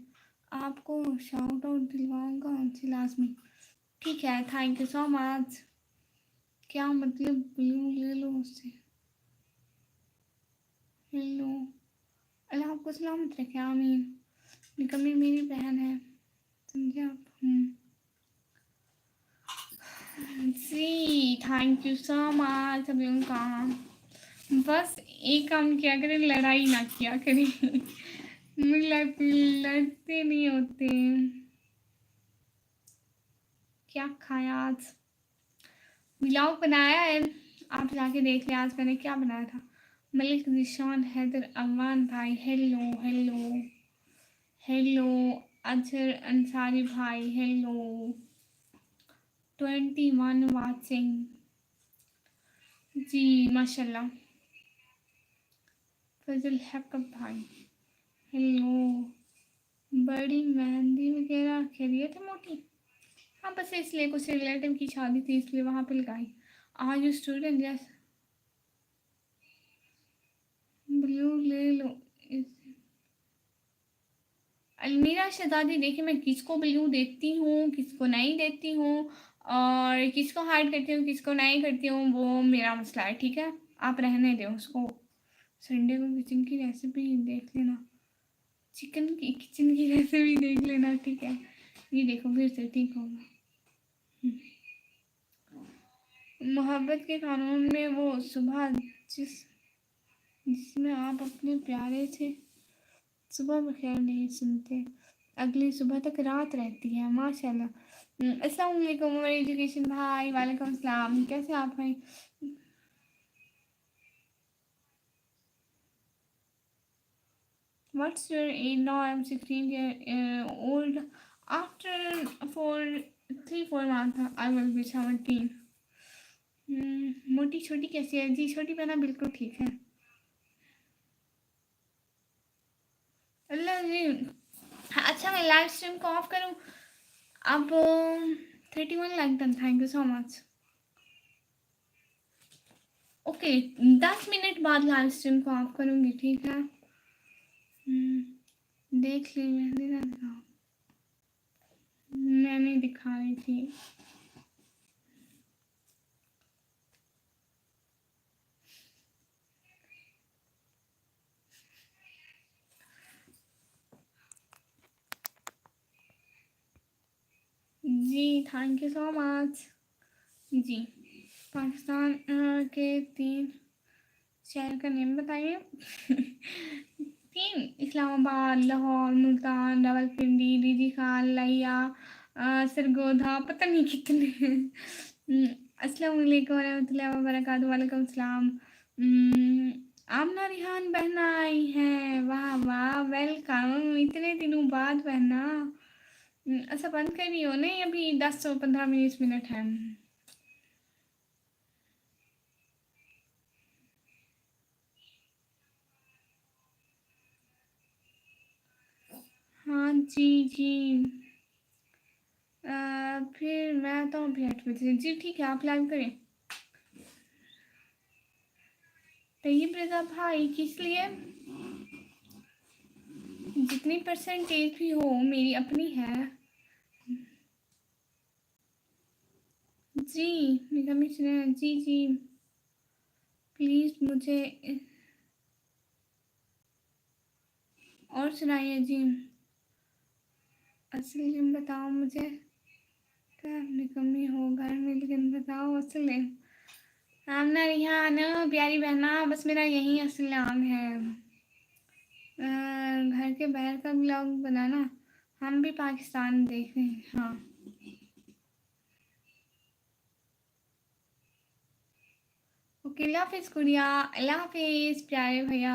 आपको शाउट आउट दिलवाऊंगा उनसे लाजमी। ठीक है, थैंक यू सो मच। क्या मतलब, ब्लू ले लो उससे। हेलो, अल्लाह आपको सलामत रखे, आमीन। निकम्मी मेरी बहन है, समझे आप? जी, थैंक यू सो मच। सब लोगों का बस एक काम किया करें, लड़ाई ना किया करें। लड़ते नहीं होते। क्या खाया आज? व्लॉग बनाया है, आप जाके देख लिया आज मैंने क्या बनाया था। मलिक निशान हैदर अमान भाई, hello hello hello. Azhar Ansari भाई, हेलो। 21 वाचिंग जी, माशाल्लाह। फजल हक भाई, हेलो। बड़ी मेहंदी वगैरह खैरियत है मोटी? हाँ बस इसलिए कुछ रिलेटिव की शादी थी इसलिए वहाँ पे लगाई। Are you student? Yes. Blue ले लो। अलमीरा शहजादी, देखिए मैं किसको ब्लू देती हूँ किसको नहीं देती हूँ, और किसको हाइड करती हूँ किसको नहीं करती हूँ, वो मेरा मसला है, ठीक है? आप रहने दो उसको। संडे को किचन की रेसिपी देख लेना, चिकन की किचन की रेसिपी देख लेना, ठीक है? ये देखो फिर से ठीक होगा। मोहब्बत के कानून में वो सुबह जिसमें आप अपने प्यारे से सुबह बखैर नहीं सुनते, अगली सुबह तक रात रहती है, माशाल्लाह। अस्सलाम वालेकुम मेरे एजुकेशन भाई, वालेकुम सलाम, कैसे आप भाई? What's your age now? I am 16 year old. After for 3-4 month I will be 17। मोटी छोटी कैसी है जी? छोटी बहना बिल्कुल ठीक है। अल्लाह जी। हाँ, अच्छा मैं लाइव स्ट्रीम को ऑफ करूँ अब? 31 like done, thank you so much. Okay, 10 minute बाद लाइव स्ट्रीम को ऑफ करूँगी, ठीक है? देख ली मेहंदी ना दिखाओ, मैंने दिखाई थी। जी थैंक यू सो मच जी। पाकिस्तान के 3 शहर का नेम बताइए। 3, इस्लामाबाद, लाहौर, मुल्तान, रावलपिंडी, डीजी खान, लिया, सरगोधा, पता नहीं कितने। अस्सलाम वालेकुम रहमतुल्लाहि व बरकातहू। वालेकुम सलाम। आमना रिहान बहना आई है, वाह वाह, वेलकम। इतने दिनों बाद बहना। अच्छा बंद करी हो? नहीं अभी 10 से 15 मिनट है। हाँ जी जी। फिर मैं तो अभी 8 बजे जी, ठीक है आप लाइव करें। तैयब रजा भाई किस लिए? जितनी परसेंटेज भी हो मेरी अपनी है जी। निकमी सुने जी जी, प्लीज़ मुझे और सुनाइए जी। असली बताओ मुझे, क्या निकम्मी हो घर में, लेकिन बताओ असली। आमना रिहान प्यारी बहना, बस मेरा यही असली नाम है। घर के बाहर का ब्लॉग बनाना, हम भी पाकिस्तान देख रहे हैं। हाँ ओके, अल्लाह हाफिज़ गुड़िया, अल्लाह हाफिज़ प्यारे भैया,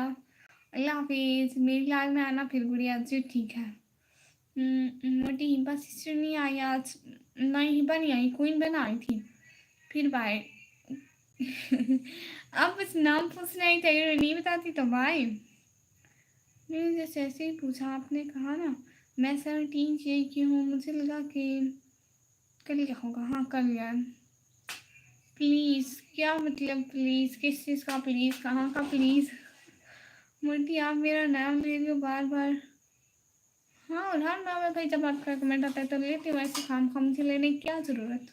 अल्लाह हाफिज़। मेरी लाइफ में आना फिर गुड़िया जी, ठीक है? मोटी हिब्बा सिस्टर नहीं आई आज? नहीं हिब्बा नहीं आई, क्वीन बन आई थी। फिर बाय। अब बस नाम पूछना ही चाहिए, नहीं बताती तो बाय। मैंने जैसे ऐसे ही पूछा, आपने कहा ना मैं 17 ईयर की हूँ, मुझे लगा कि कल क्या होगा। हाँ कल यार। प्लीज़ क्या मतलब प्लीज़, किस चीज़ का प्लीज़, कहाँ का प्लीज़? मोटी आप मेरा नाम ले रही हो बार बार। हाँ उधार नाम है भाई, जब आपका कमेंट आता है तो लेती हूँ, ऐसे खाम खाम से लेने की क्या ज़रूरत?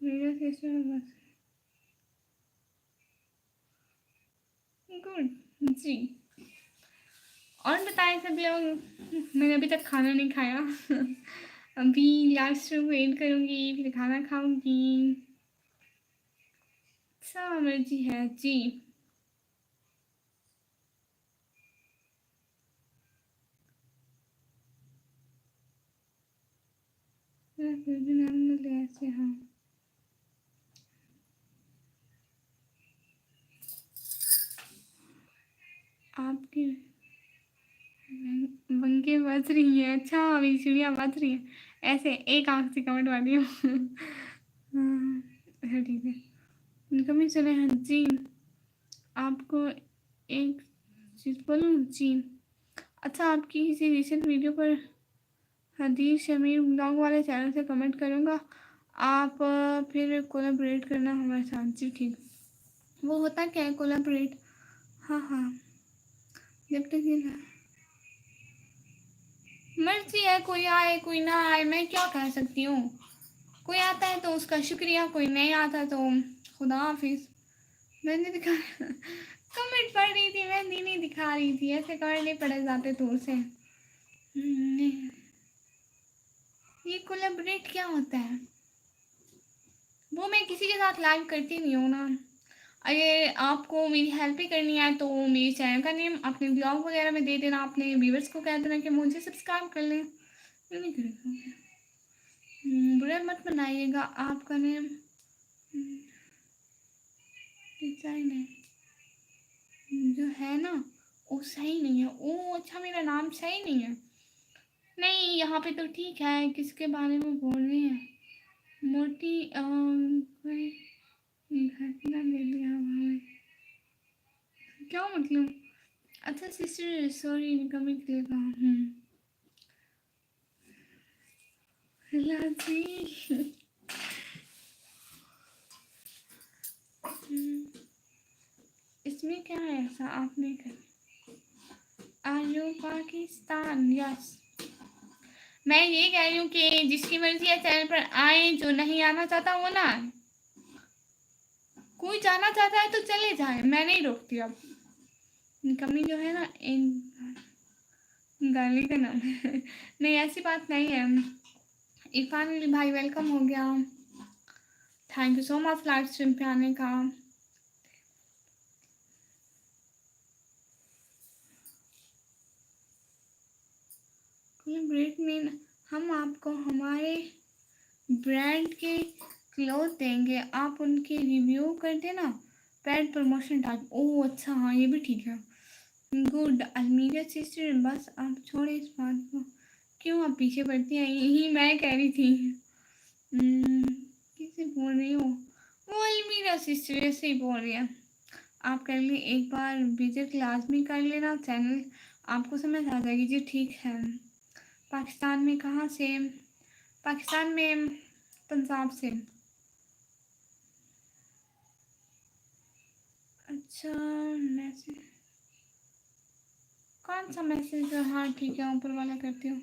मेरा सिस्टर बस गुड जी। और बताएं सब लोग। मैंने अभी तक खाना नहीं खाया। अभी लास्ट में वेट करूँगी, फिर खाना खाऊंगी। सब मर्जी है जी। फिर भी नाम ऐसे हाँ। आपकी बंके बज रही है। अच्छा अभी चिड़िया बज रही है ऐसे एक आंख से कमेंट वाली हूँ। हाँ, ठीक है। कमी सुने हैं जी। आपको एक चीज़ बोलूँ जी। अच्छा आपकी किसी रिसेंट वीडियो पर हदीर शमीर ब्लॉग वाले चैनल से कमेंट करूँगा। आप फिर कोलैबोरेट करना हमारे साथ जी। ठीक। वो होता क्या है कोलैबोरेट? हाँ हाँ। जब तक ये मर्जी है, कोई आए कोई ना आए, मैं क्या कह सकती हूँ। कोई आता है तो उसका शुक्रिया, कोई नहीं आता तो खुदा हाफिज। मैंने दिखा कमेंट पढ़ रही थी, मैं नहीं दिखा रही थी, ऐसे करने पड़े जाते दूर से। ये कोलैबोरेट क्या होता है? वो मैं किसी के साथ लाइव करती नहीं हूँ ना। अगर आपको मेरी हेल्प ही करनी है तो मेरे चैनल का नेम अपने ब्लॉग वगैरह में दे देना, अपने व्यूवर्स को कह देना कि मुझे सब्सक्राइब कर लें। नहीं करेगा। बुरा मत बनाइएगा, आपका नेम डिजाइन है जो है ना वो सही नहीं है। ओ अच्छा मेरा नाम सही नहीं है। नहीं यहाँ पे तो ठीक है। किसके बारे में बोल रहे हैं? मोटी कोई घटना ले लिया हमें, क्या मतलब? अच्छा सिस्टर सॉरी निकमी के लिए कहा। लाजी। इसमें क्या है ऐसा आपने कर? आयो पाकिस्तान यस। मैं ये कह रही हूँ कि जिसकी मर्जी है चैनल पर आए, जो नहीं आना चाहता वो ना आए। कोई जाना चाहता है तो चले जाए, मैं नहीं रोकती। अब कमी जो है ना इन गाली का नाम है। नहीं ऐसी बात नहीं है। इरफान अली भाई वेलकम हो गया। Thank you so much live stream पे आने का। कोलैबोरेट मीन हम आपको हमारे ब्रांड के क्लोथ देंगे, आप उनके रिव्यू कर देना, पेड प्रमोशन टाइप। ओह अच्छा हाँ ये भी ठीक है। गुड अलमीरा सिस्टर बस आप छोड़े इस बात को। क्यों आप पीछे पड़ती हैं? यही मैं कह रही थी। किसे बोल रही हो? वो अलमीरा सिस्टर ऐसे ही बोल रही है। आप कर लिए एक बार विजिट लाजमी कर लेना चैनल, आपको समझ आ जाएगी जी। ठीक है। पाकिस्तान में कहाँ से? पाकिस्तान में पंजाब से। अच्छा मैसेज कौन सा मैसेज? हाँ ठीक है ऊपर वाला करती हूँ।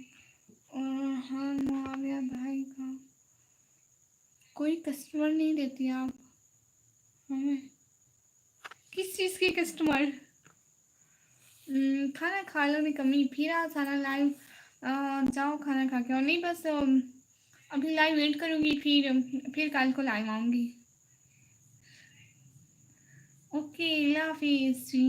और हाँ मुआविया भाई का कोई कस्टमर नहीं देती आप हमें? किस चीज़ की कस्टमर? खाना खा लो निकम्मी, फिर आ सारा लाइव जाओ खाना खा के। और नहीं बस अभी लाइव वेट करूँगी, फिर कल को लाइव आऊँगी। ओके अल्लाह हाफिज़ जी।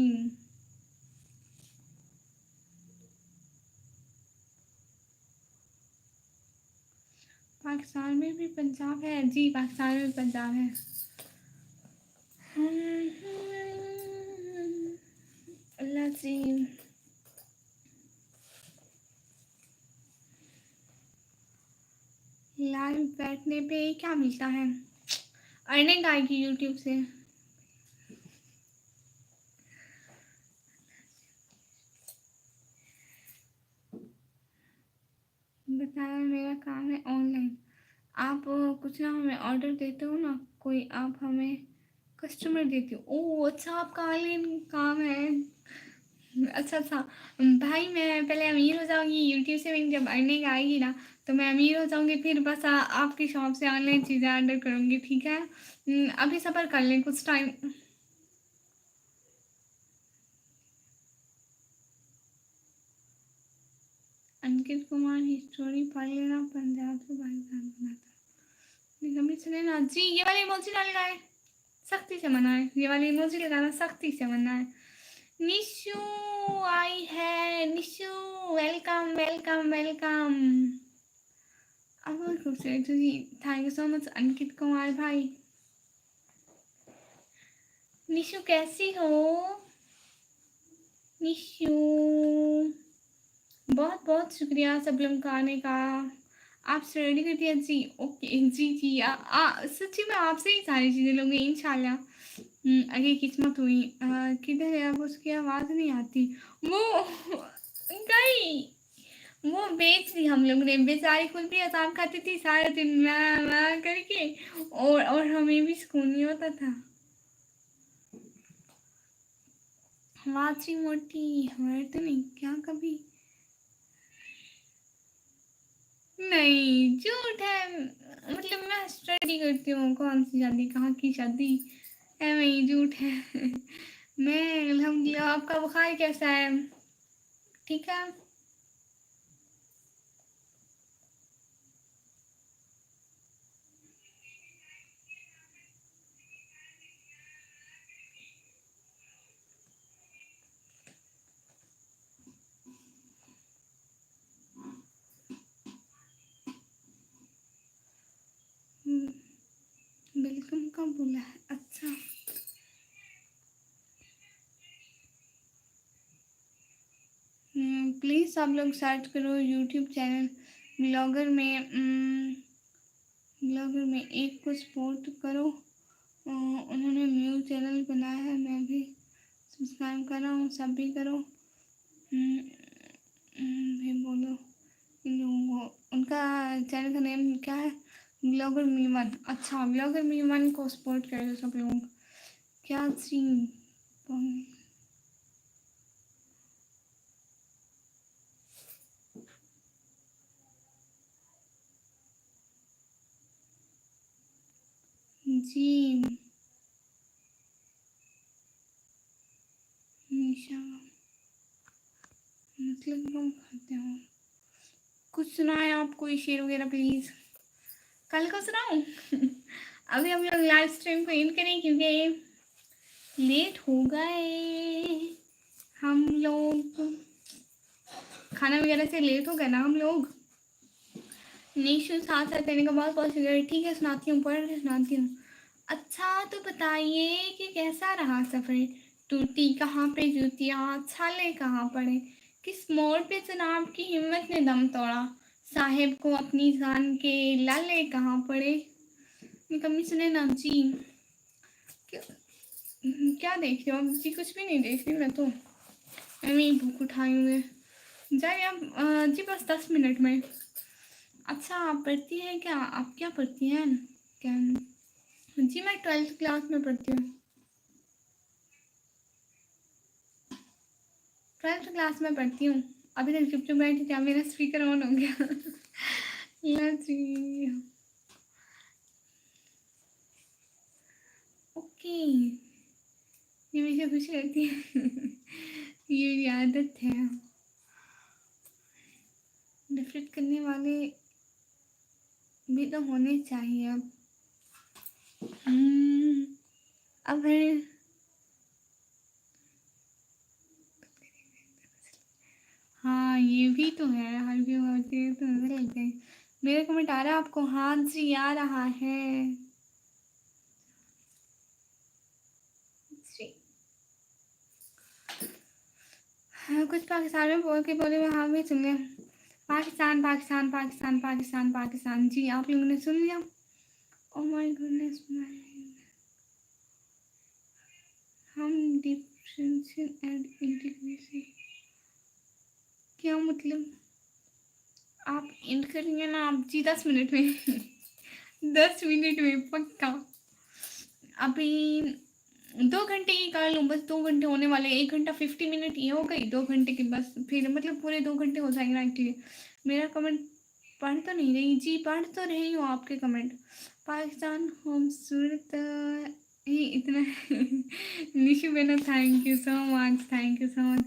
पाकिस्तान में भी पंजाब है जी, पाकिस्तान में भी पंजाब है। अल्लाह जी। लाइव बैठने पे क्या मिलता है? अर्निंग आएगी यूट्यूब से। बताया मेरा काम है ऑनलाइन। आप कुछ ना हमें ऑर्डर देते हो ना कोई, आप हमें कस्टमर देते हो। ओह अच्छा आपका ऑनलाइन काम है। अच्छा अच्छा। भाई मैं पहले अमीर हो जाऊंगी यूट्यूब से, मेरी जब अर्निंग आएगी ना तो मैं अमीर हो जाऊंगी, फिर बस आपकी शॉप से ऑनलाइन चीज़ें ऑर्डर करूंगी। ठीक है। अभी सफ़र कर लें कुछ टाइम। अंकित कुमार की स्टोरी पढ़ लेना, पंजाब से पाकिस्तान बनाता। निकमी सुने ना जी, ये वाले इमोजी ना लगाए, सख्ती से मना है, ये वाले इमोजी लगाना सख्ती से मना है। निशु आई है, निशु वेलकम वेलकम वेलकम। अब खूबसूरत जी, thank you so much Ankit Kumar भाई। निशु कैसी हो निशु? बहुत बहुत शुक्रिया सब लोग का आने का। आप रेडी कर दिया जी? ओके जी जी। सच्ची में आपसे ही सारी चीज़ें लोगे इंशाल्लाह। आगे किस्मत हुई। किधर है अब? उसकी आवाज़ नहीं आती। वो गई, वो बेच दी हम लोग ने। बेचारी खुद भी आसाम खाती थी सारे दिन मैं करके, और हमें भी सुकून नहीं होता था। वाची मोटी हमारे तो नहीं क्या कभी? नहीं झूठ है, मतलब मैं स्टडी करती हूँ। कौन सी शादी, कहाँ की शादी है? वही झूठ है। मैं अल्हम्दुलिल्लाह। आपका बुखार कैसा है? ठीक है। बिल्कुल कब बोला है? अच्छा प्लीज़ आप लोग सर्च करो यूट्यूब चैनल ब्लॉगर में एक को सपोर्ट करो। उन्होंने न्यू चैनल बनाया है, मैं भी सब्सक्राइब कर रहा हूँ, सब भी करो। भी बोलो इन लोगों को। उनका चैनल का नेम क्या है? ब्लॉगर मीमन। अच्छा, ब्लॉगर मीमन को सपोर्ट करो सब लोग। क्या सीन? जी निशा, मतलब कम खाते हो? कुछ सुनाए आप, कोई शेर वगैरह प्लीज़। कल को सुनाऊँ? अभी हम लोग लाइव स्ट्रीम को एंड करें क्योंकि लेट हो गए हम लोग। खाना वगैरह से लेट हो गए ना हम लोग। निशु साथ साथ देने का बहुत बहुत शुक्रिया। ठीक है सुनाती हूँ, पढ़ के सुनाती हूँ। अच्छा तो बताइए कि कैसा रहा सफ़र? टूटी कहाँ पे जूतियाँ, छाले कहाँ पड़े, किस मोड़ पे जनाब की हिम्मत ने दम तोड़ा, साहेब को अपनी जान के लाले कहाँ पड़े। निकम्मी सुने ना जी। क्या, क्या देख रहे हो जी? कुछ भी नहीं देख रही मैं तो, मैं भूख उठाई हुए। जाइए आप जी, बस 10 मिनट में। अच्छा आप पढ़ती हैं क्या? आप क्या पढ़ती हैं? क्या जी? मैं 12th क्लास में पढ़ती हूँ। 12th क्लास में पढ़ती हूँ। अभी तक चुप चुप बैठी थी, मेरा स्पीकर ऑन हो गया। जी ओके, ये मुझे खुशी लगती है। ये मेरी आदत है। डिफरेंट करने वाले भी तो होने चाहिए। अब है। हाँ ये भी तो है, हर भी होते तो नजर लगते हैं। मेरा कमेंट आ रहा है आपको? हाँ जी आ रहा है जी। हाँ, कुछ पाकिस्तान में बोल के बोले, मैं हाँ भी सुन लिया। पाकिस्तान पाकिस्तान पाकिस्तान पाकिस्तान पाकिस्तान जी, आप लोगों ने सुन लिया? ओ माय गुडनेस, हम डिफरेंशियल एंड इंटीग्रेशन क्या मतलब? आप इंड करेंगे ना आप जी 10 मिनट में? 10 मिनट में पक्का। अभी 2 घंटे की कर लूँ बस, 2 घंटे होने वाले। 1 घंटा 50 मिनट ये हो गई, 2 घंटे की बस, फिर मतलब पूरे 2 घंटे हो जाएंगे ना एक्चुअली। मेरा कमेंट पढ़ तो नहीं रही जी, पढ़ तो रही हूँ आपके कमेंट। पाकिस्तान खूबसूरत ही इतना। निशु बेनो thank you so much, thank you so much.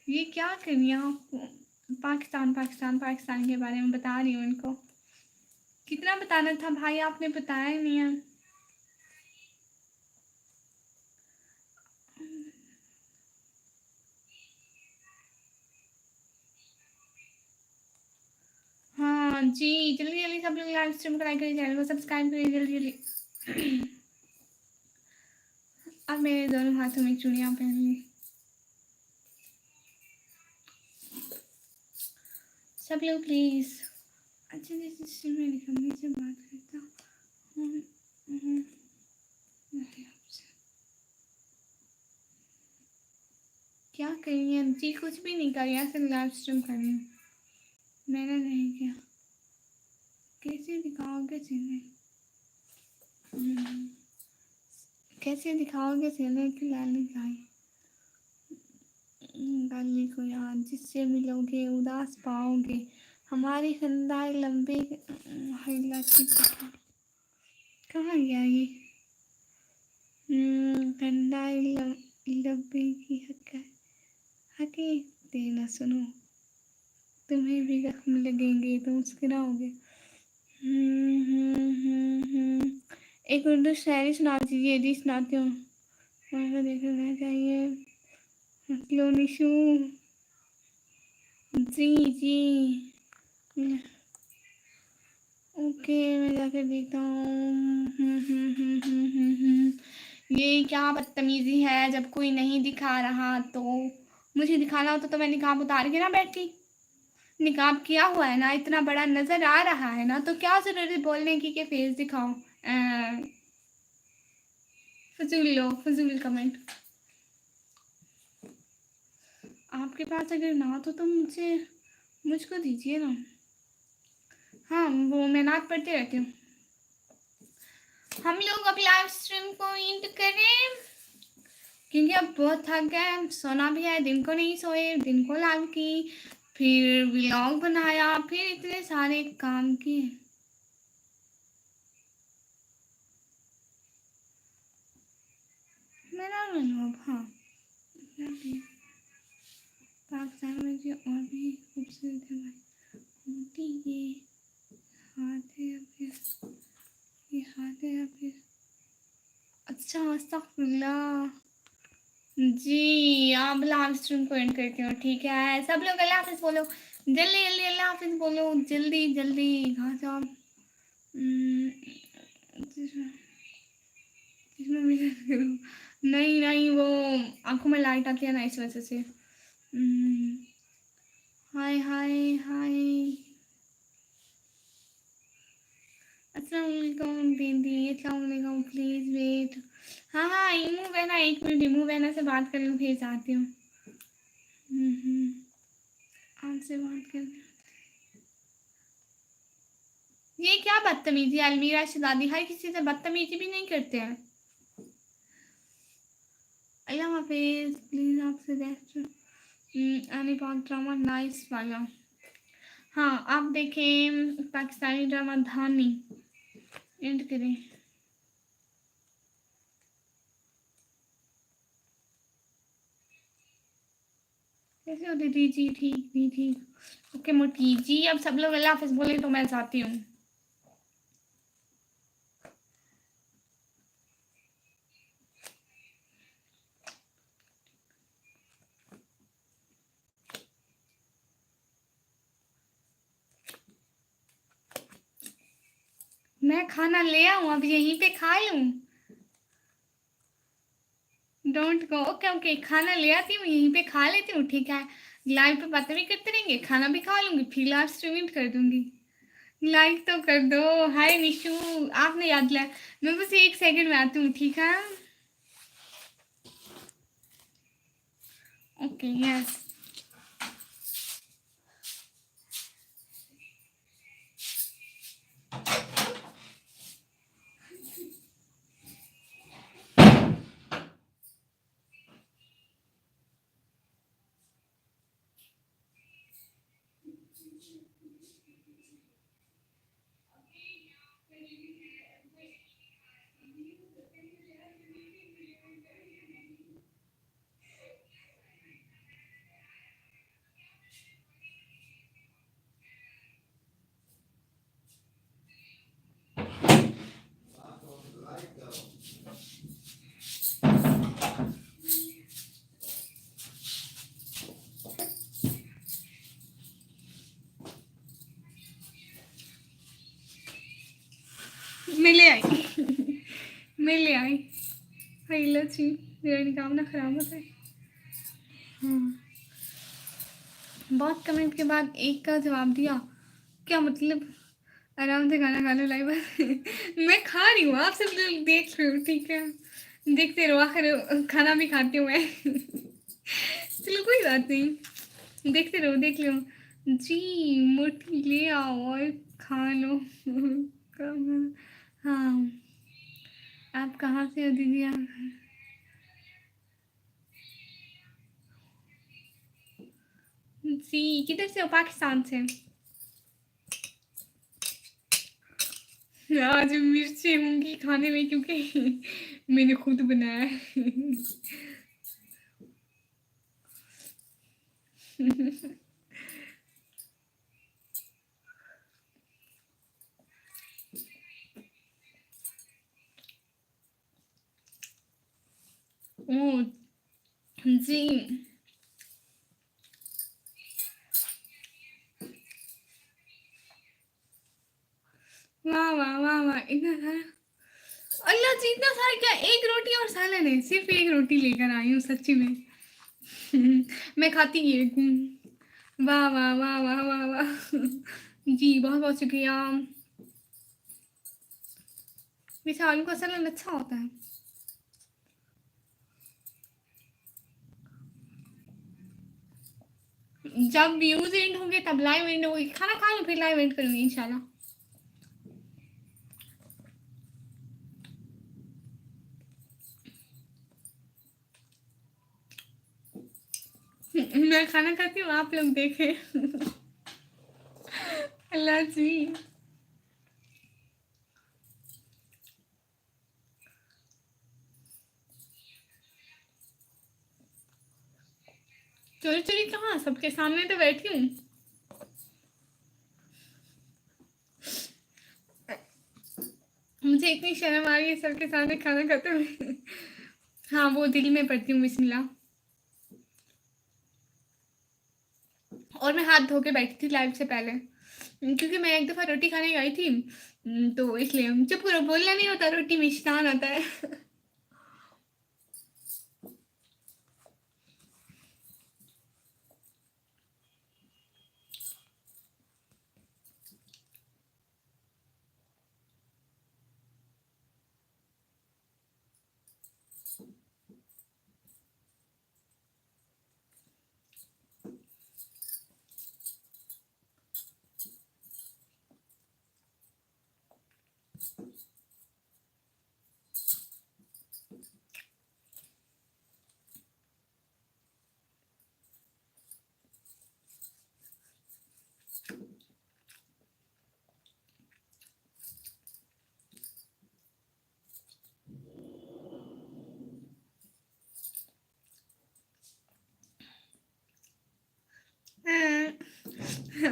ये क्या करिए आप? पाकिस्तान पाकिस्तान पाकिस्तान के बारे में बता रही हूँ इनको। कितना बताना था भाई, आपने बताया ही नहीं है। हाँ जी, जल्दी जल्दी सब लोग लाइव स्ट्रीम को लाइक करिए, चैनल को सब्सक्राइब करिए जल्दी जल्दी। अब मेरे दोनों हाथों में चूड़ियाँ पहन ली सब लोग प्लीज। अच्छा जैसे मैं निकलने से बात करता हूँ। क्या करिए जी, कुछ भी नहीं करिए, सिर्फ लाइव स्ट्रीम करिए। मैंने नहीं किया। कैसे दिखाओगे सीने? कैसे दिखाओगे सीने की लाली गाय गाली को यार, जिससे मिलोगे उदास पाओगे हमारी खंदाए लंबे हिला की तरह। कहाँ गया ये? खंदाए लंबे की हके देना सुनो, तुम्हें भी जख्म लगेंगे तो मुस्कुराओगे। एक उर्दू शायरी सुना दीजिए जी, सुनाती हूँ। देखना चाहिए लो निशू। जी जी ओके, मैं जाकर देखता हूँ। ये क्या बदतमीजी है, जब कोई नहीं दिखा रहा तो मुझे दिखाना होता तो मैं निकाब उतार के ना बैठती। निकाब किया हुआ है ना, इतना बड़ा नजर आ रहा है ना, तो क्या जरूरत है बोलने की कि फेस दिखाओ। फजूल लो, फजूल कमेंट। आपके पास अगर ना तो मुझको दीजिए ना। हाँ, वो मैं नात पढ़ती रहती हूँ। हम लोग अब लाइव स्ट्रीम को एंड करें क्योंकि अब बहुत थक गए, सोना भी है, दिन को नहीं सोए, दिन को लाइव की, फिर व्लॉग बनाया, फिर इतने सारे काम किए। मेरा अनुभव, हाँ पाकिस्तान में जो और भी खूबसूरत है होती ये हाथ है या फिर ये हाथ है या फिर। अच्छा अस्तगफुरुल्लाह जी, आप लाइव स्ट्रीम को एंड करती हूँ, ठीक है सब लोग अल्लाह हाफिज़ बोलो, जल्दी जल्दी अल्लाह हाफिज़ बोलो, जल्दी जल्दी। कहाँ से आप नहीं नहीं, वो आंखों में लाइट आती है ना, इस वजह से। हाय हाय हाय, अस्सलाम वालेकुम दीदी, अस्सलाम वालेकुम, प्लीज वेट। हाँ हाँ, इमू बहना, एक मिनट, इमू बहना से बात कर लूँ फिर आती हूँ। आपसे बात कर। ये क्या बदतमीजी, अलमीरा शहजादी हर किसी से बदतमीजी भी नहीं करते हैं। अल्लाह हाफिज, प्लीज आपसे रेस्ट आने पाक ड्रामा नाइस वाला। हाँ आप देखें पाकिस्तानी ड्रामा धानी, एंड करें। कैसे हो दीदी जी? ठीक जी ठीक। ओके मोटी जी, अब सब लोग अल्लाह हाफिज बोले तो मैं जाती हूँ। मैं खाना ले आऊँ, अब यहीं पे खा लूँ? Don't go. ओके ओके, खाना ले आती हूँ, यहीं पे खा लेती हूँ, ठीक है। लाइव पे बातें भी करते रहेंगे, खाना भी खा लूंगी, फिर लाइव स्ट्रीमिंग कर दूंगी। लाइक तो कर दो। हाय निशू, आपने याद लिया, मैं बस 1 सेकंड में आती हूँ, ठीक है। Okay yes. मैं ले आई मैं ले आई। हाँ लच्छी मेरा निकामना खराब होता है। हाँ बहुत कमेंट के बाद एक का जवाब दिया, क्या मतलब? आराम से खाना खा लो लाइव मैं खा रही हूँ, आप सब लोग देख रहे हो, ठीक है? देखते रहो, आखिर खाना भी खाती हूँ मैं चलो कोई बात नहीं, देखते रहो, देख लो जी। मोटी ले आओ और खा लो हाँ आप कहाँ से हो दीदी? आप जी किधर से हो? पाकिस्तान से। आज मिर्ची होंगी खाने में क्योंकि मैंने खुद बनाया है ओ जी वाह वाह वाह वाह, इतना सारा! अल्लाह जी इतना सारा क्या? एक रोटी और सालन है, सिर्फ एक रोटी लेकर आई हूँ सच्ची में मैं खाती ही एक हूँ। वाह वाह वाह वाह वाह वाह जी बहुत बहुत शुक्रिया। वैसे आलू का सालन अच्छा होता है। जब व्यूज एंड होंगे तब लाइव एंड होगी, खाना खा लो फिर लाइव एंड करूंगी इंशाल्लाह। मैं खाना खाती हूँ, आप लोग देखें अल्लाह जी। चोरी चोरी कहाँ, सबके सामने तो बैठी हूँ। मुझे इतनी शर्म आ रही है सबके सामने खाना खाते हुए हाँ वो दिल में पढ़ती हूँ बिस्मिल्लाह। और मैं हाथ धो के बैठी थी लाइव से पहले, क्योंकि मैं एक दफ़ा रोटी खाने गई थी, तो इसलिए चुप करो, बोलना नहीं होता, रोटी में शैतान आता है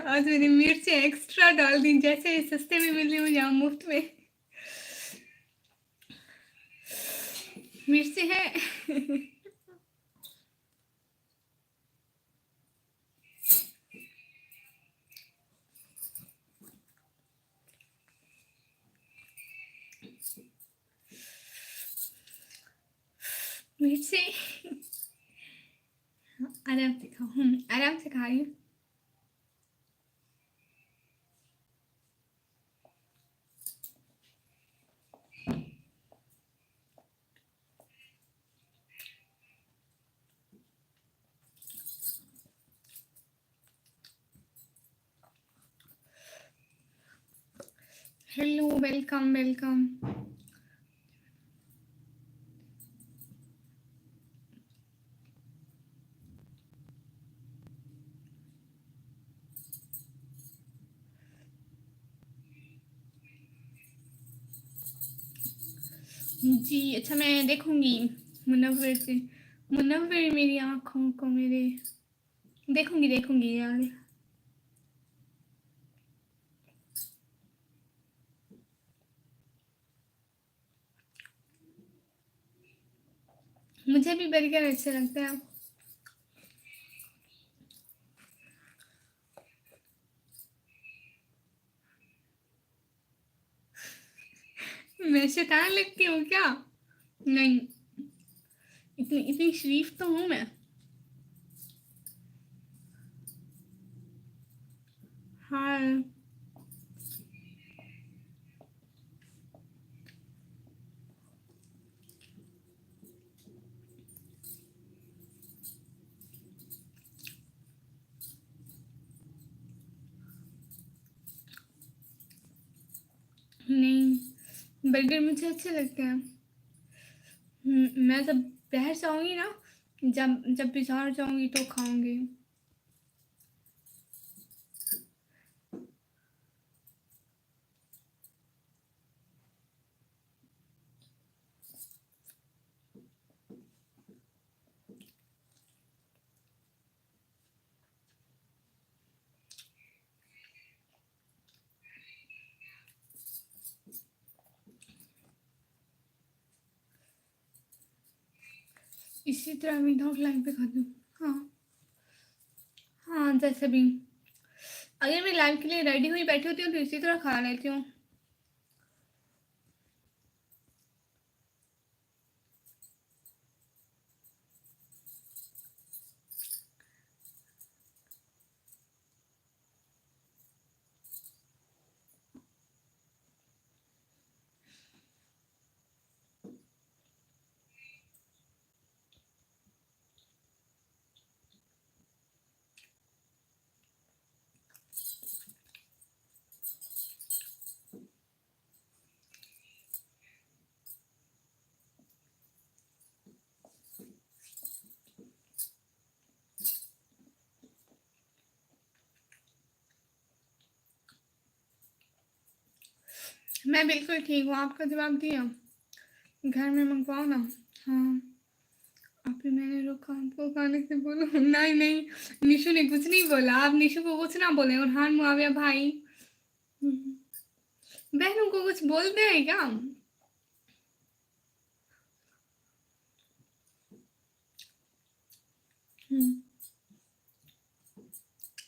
आज मैंने मिर्च एक्स्ट्रा डाल दी, जैसे सस्ते में मिल रही हूँ यहाँ मुफ्त में मिर्च है मिर्च आराम से खाओ, आराम से खा रही हूँ। Hello welcome welcome. जी अच्छा मैं देखूंगी मुनव्वर से, मुनव्वर मेरी आँखों को मेरे, देखूंगी देखूंगी यार। मुझे भी बर्गर अच्छे लगते हैं। शैतान लगती हूँ क्या? नहीं, इतनी इतनी शरीफ तो हूँ मैं। हाँ। नहीं, बर्गर मुझे अच्छे लगते हैं। मैं जब बाहर जाऊंगी ना, जब जब बाजार जाऊंगी तो खाऊंगी। इसी तरह विदाउट लाइन पे खाती हूँ। हाँ। हाँ, जैसे भी अगर मैं लाइव के लिए रेडी हुई बैठी होती हूँ तो इसी तरह खा लेती हूँ। मैं बिल्कुल ठीक हूँ। आपका जवाब दिया, घर में मंगवाओ ना। हाँ, अभी मैंने रोका आपको खाने से। बोलो नहीं नहीं, निशु ने कुछ नहीं बोला। आप निशु को कुछ ना बोले। और हाँ मुआविया भाई, बहनों को कुछ बोलते हैं क्या?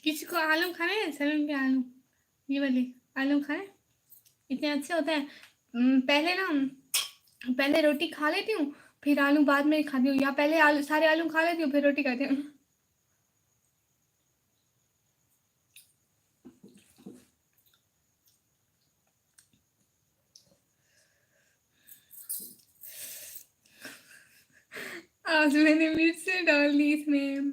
किसी को आलू खाने हैं, सलन के आलू, ये वाले आलू खाने इतने अच्छे होते हैं। पहले ना, पहले रोटी खा लेती हूँ, फिर आलू बाद में खाती हूँ, या पहले आलू, सारे आलू खा लेती हूँ, फिर रोटी खाती हूँ। आज मैंने मिर्च डाल दी इसमें।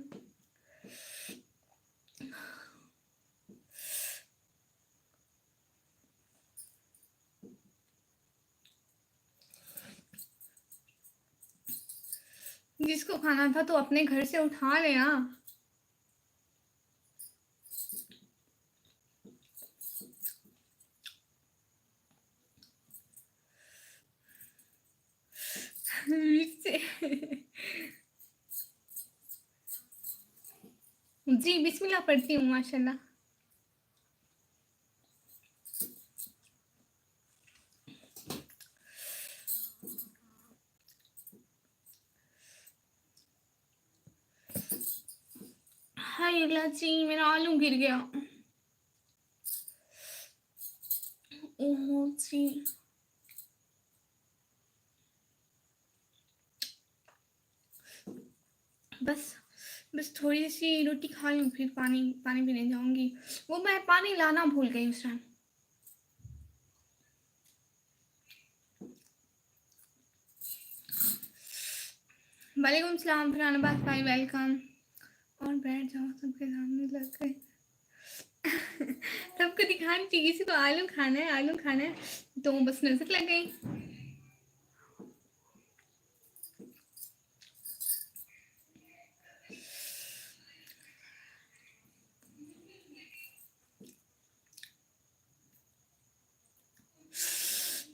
जिसको खाना था तो अपने घर से उठा लेना। मिर्च। जी बिस्मिल्लाह पढ़ती हूँ माशाल्लाह। हाय अगला जी, मेरा आलू गिर गया। ओहो जी। बस बस थोड़ी सी रोटी खा लूँ, फिर पानी पानी पीने जाऊंगी। वो मैं पानी लाना भूल गई उस टाइम। वालेकुम सलाम फरहान अब्बास भाई, वेलकम। और बैठ जाओ, सबके सामने लग गए। सबको दिखानी चाहिए, किसी को आलू खाना है, आलू खाना है, तो बस नजर लग गई।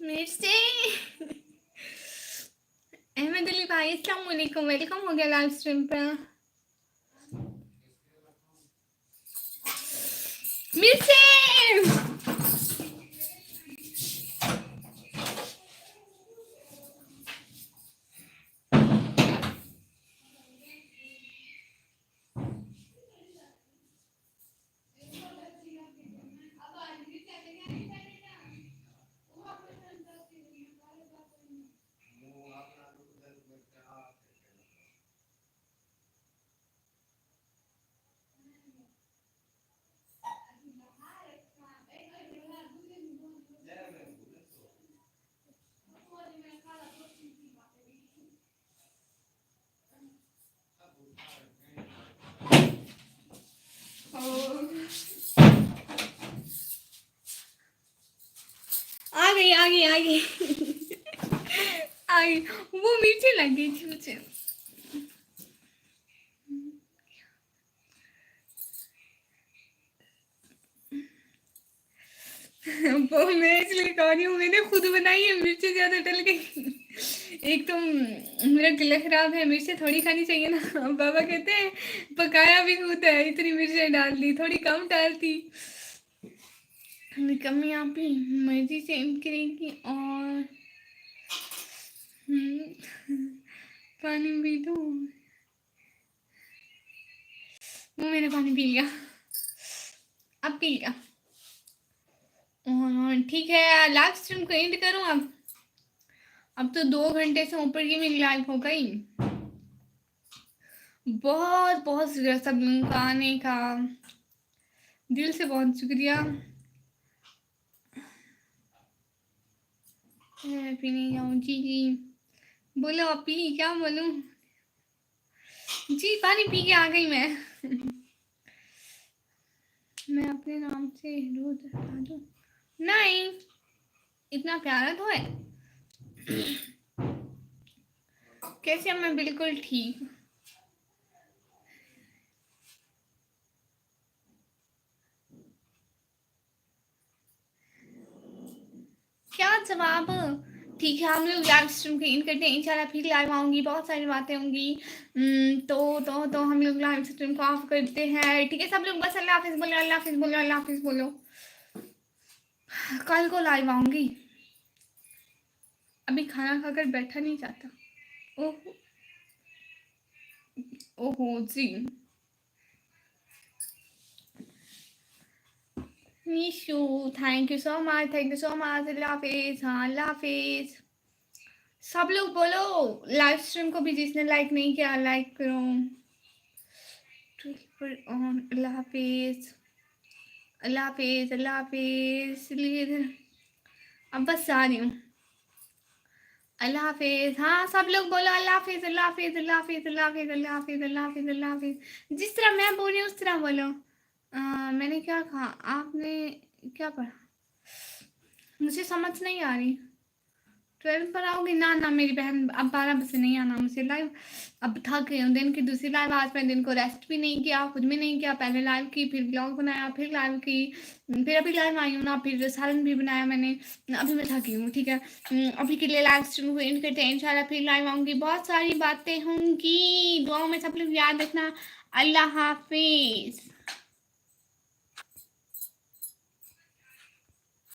मिर्ची। अहमद अली भाई अस्सलाम वालेकुम, वेलकम हो गया लाइव स्ट्रीम पर। मिर्ची। आई आई वो मिर्ची लग गई थी मुझे। वो मैं इसलिए कह रही हूँ, मैंने खुद बनाई है, मिर्ची ज्यादा डल गई। एक तो मेरा गला खराब है, मिर्ची थोड़ी खानी चाहिए ना। पापा कहते हैं पकाया भी खुद है, इतनी मिर्ची डाल दी, थोड़ी कम डालती। निकम्मी आप भी मर्जी से इन करेगी। और पानी पी दो। वो मैंने पानी पी लिया, अब पी लिया। ठीक है, लाइव स्ट्रीम को एंड करूँ अब तो 2 घंटे से ऊपर की मेरी लाइव हो गई। बहुत बहुत शुक्रिया सब लोगों का आने का, दिल से बहुत शुक्रिया। पीने जाऊँ जी जी, बोलो अपी क्या बोलूँ जी, पानी पी के आ गई मैं। मैं अपने नाम से रोज हटा दूँ? नहीं, इतना प्यारा तो है। कैसे मैं बिल्कुल ठीक। क्या जवाब? ठीक है, हम लोग लाइव स्ट्रीम के इन करते हैं, इंशाल्लाह फिर लाइव आऊंगी, बहुत सारी बातें होंगी। तो हम लोग लाइव स्ट्रीम को ऑफ करते हैं। ठीक है सब लोग, बस अल्लाह हाफिज बोलो, अल्लाह हाफिज बोलो, अल्लाह हाफिज बोलो। कल को लाइव आऊंगी। अभी खाना खाकर बैठा नहीं जाता। ओहो ओहो जी, Nishu thank you so much, thank you so much. Allah हाफिज। हाँ अल्लाह हाफिज। सब लोग बोलो लाइव स्ट्रीम को भी जिसने लाइक नहीं किया लाइक करो। अल्लाह हाफिज, अल्लाह हाफिज, अल्लाह हाफिज। चलिए इधर, अब बस आ रही हूँ। अल्लाह हाफिज। हाँ सब लोग बोलो अल्लाह हाफिज, अल्लाह हाफिज, अल्लाह हाफिज, अल्लाह हाफिज, अल्लाह हाफिज, अल्लाह हाफिज, अल्लाह हाफिज। जिस तरह मैं बोल रही हूँ उस तरह बोलो। मैंने क्या कहा, आपने क्या पढ़ा, मुझे समझ नहीं आ रही। 12 पर आओगी ना? ना मेरी बहन, अब 12 बजे नहीं आना मुझे लाइव। अब थक गई हूँ, दिन की दूसरी लाइव, आज मैं दिन को रेस्ट भी नहीं किया, कुछ भी नहीं किया। पहले लाइव की, फिर ब्लॉग बनाया, फिर लाइव की, फिर अभी लाइव आई हूँ ना, फिर सालन भी बनाया मैंने। अभी मैं थकी हूँ। ठीक है, अभी के लिए लाइव स्ट्रीम को एंड करते हैं, इंशाल्लाह फिर लाइव आऊँगी, बहुत सारी बातें होंगी। दुआओं में सब लोग याद रखना। अल्लाह हाफिज।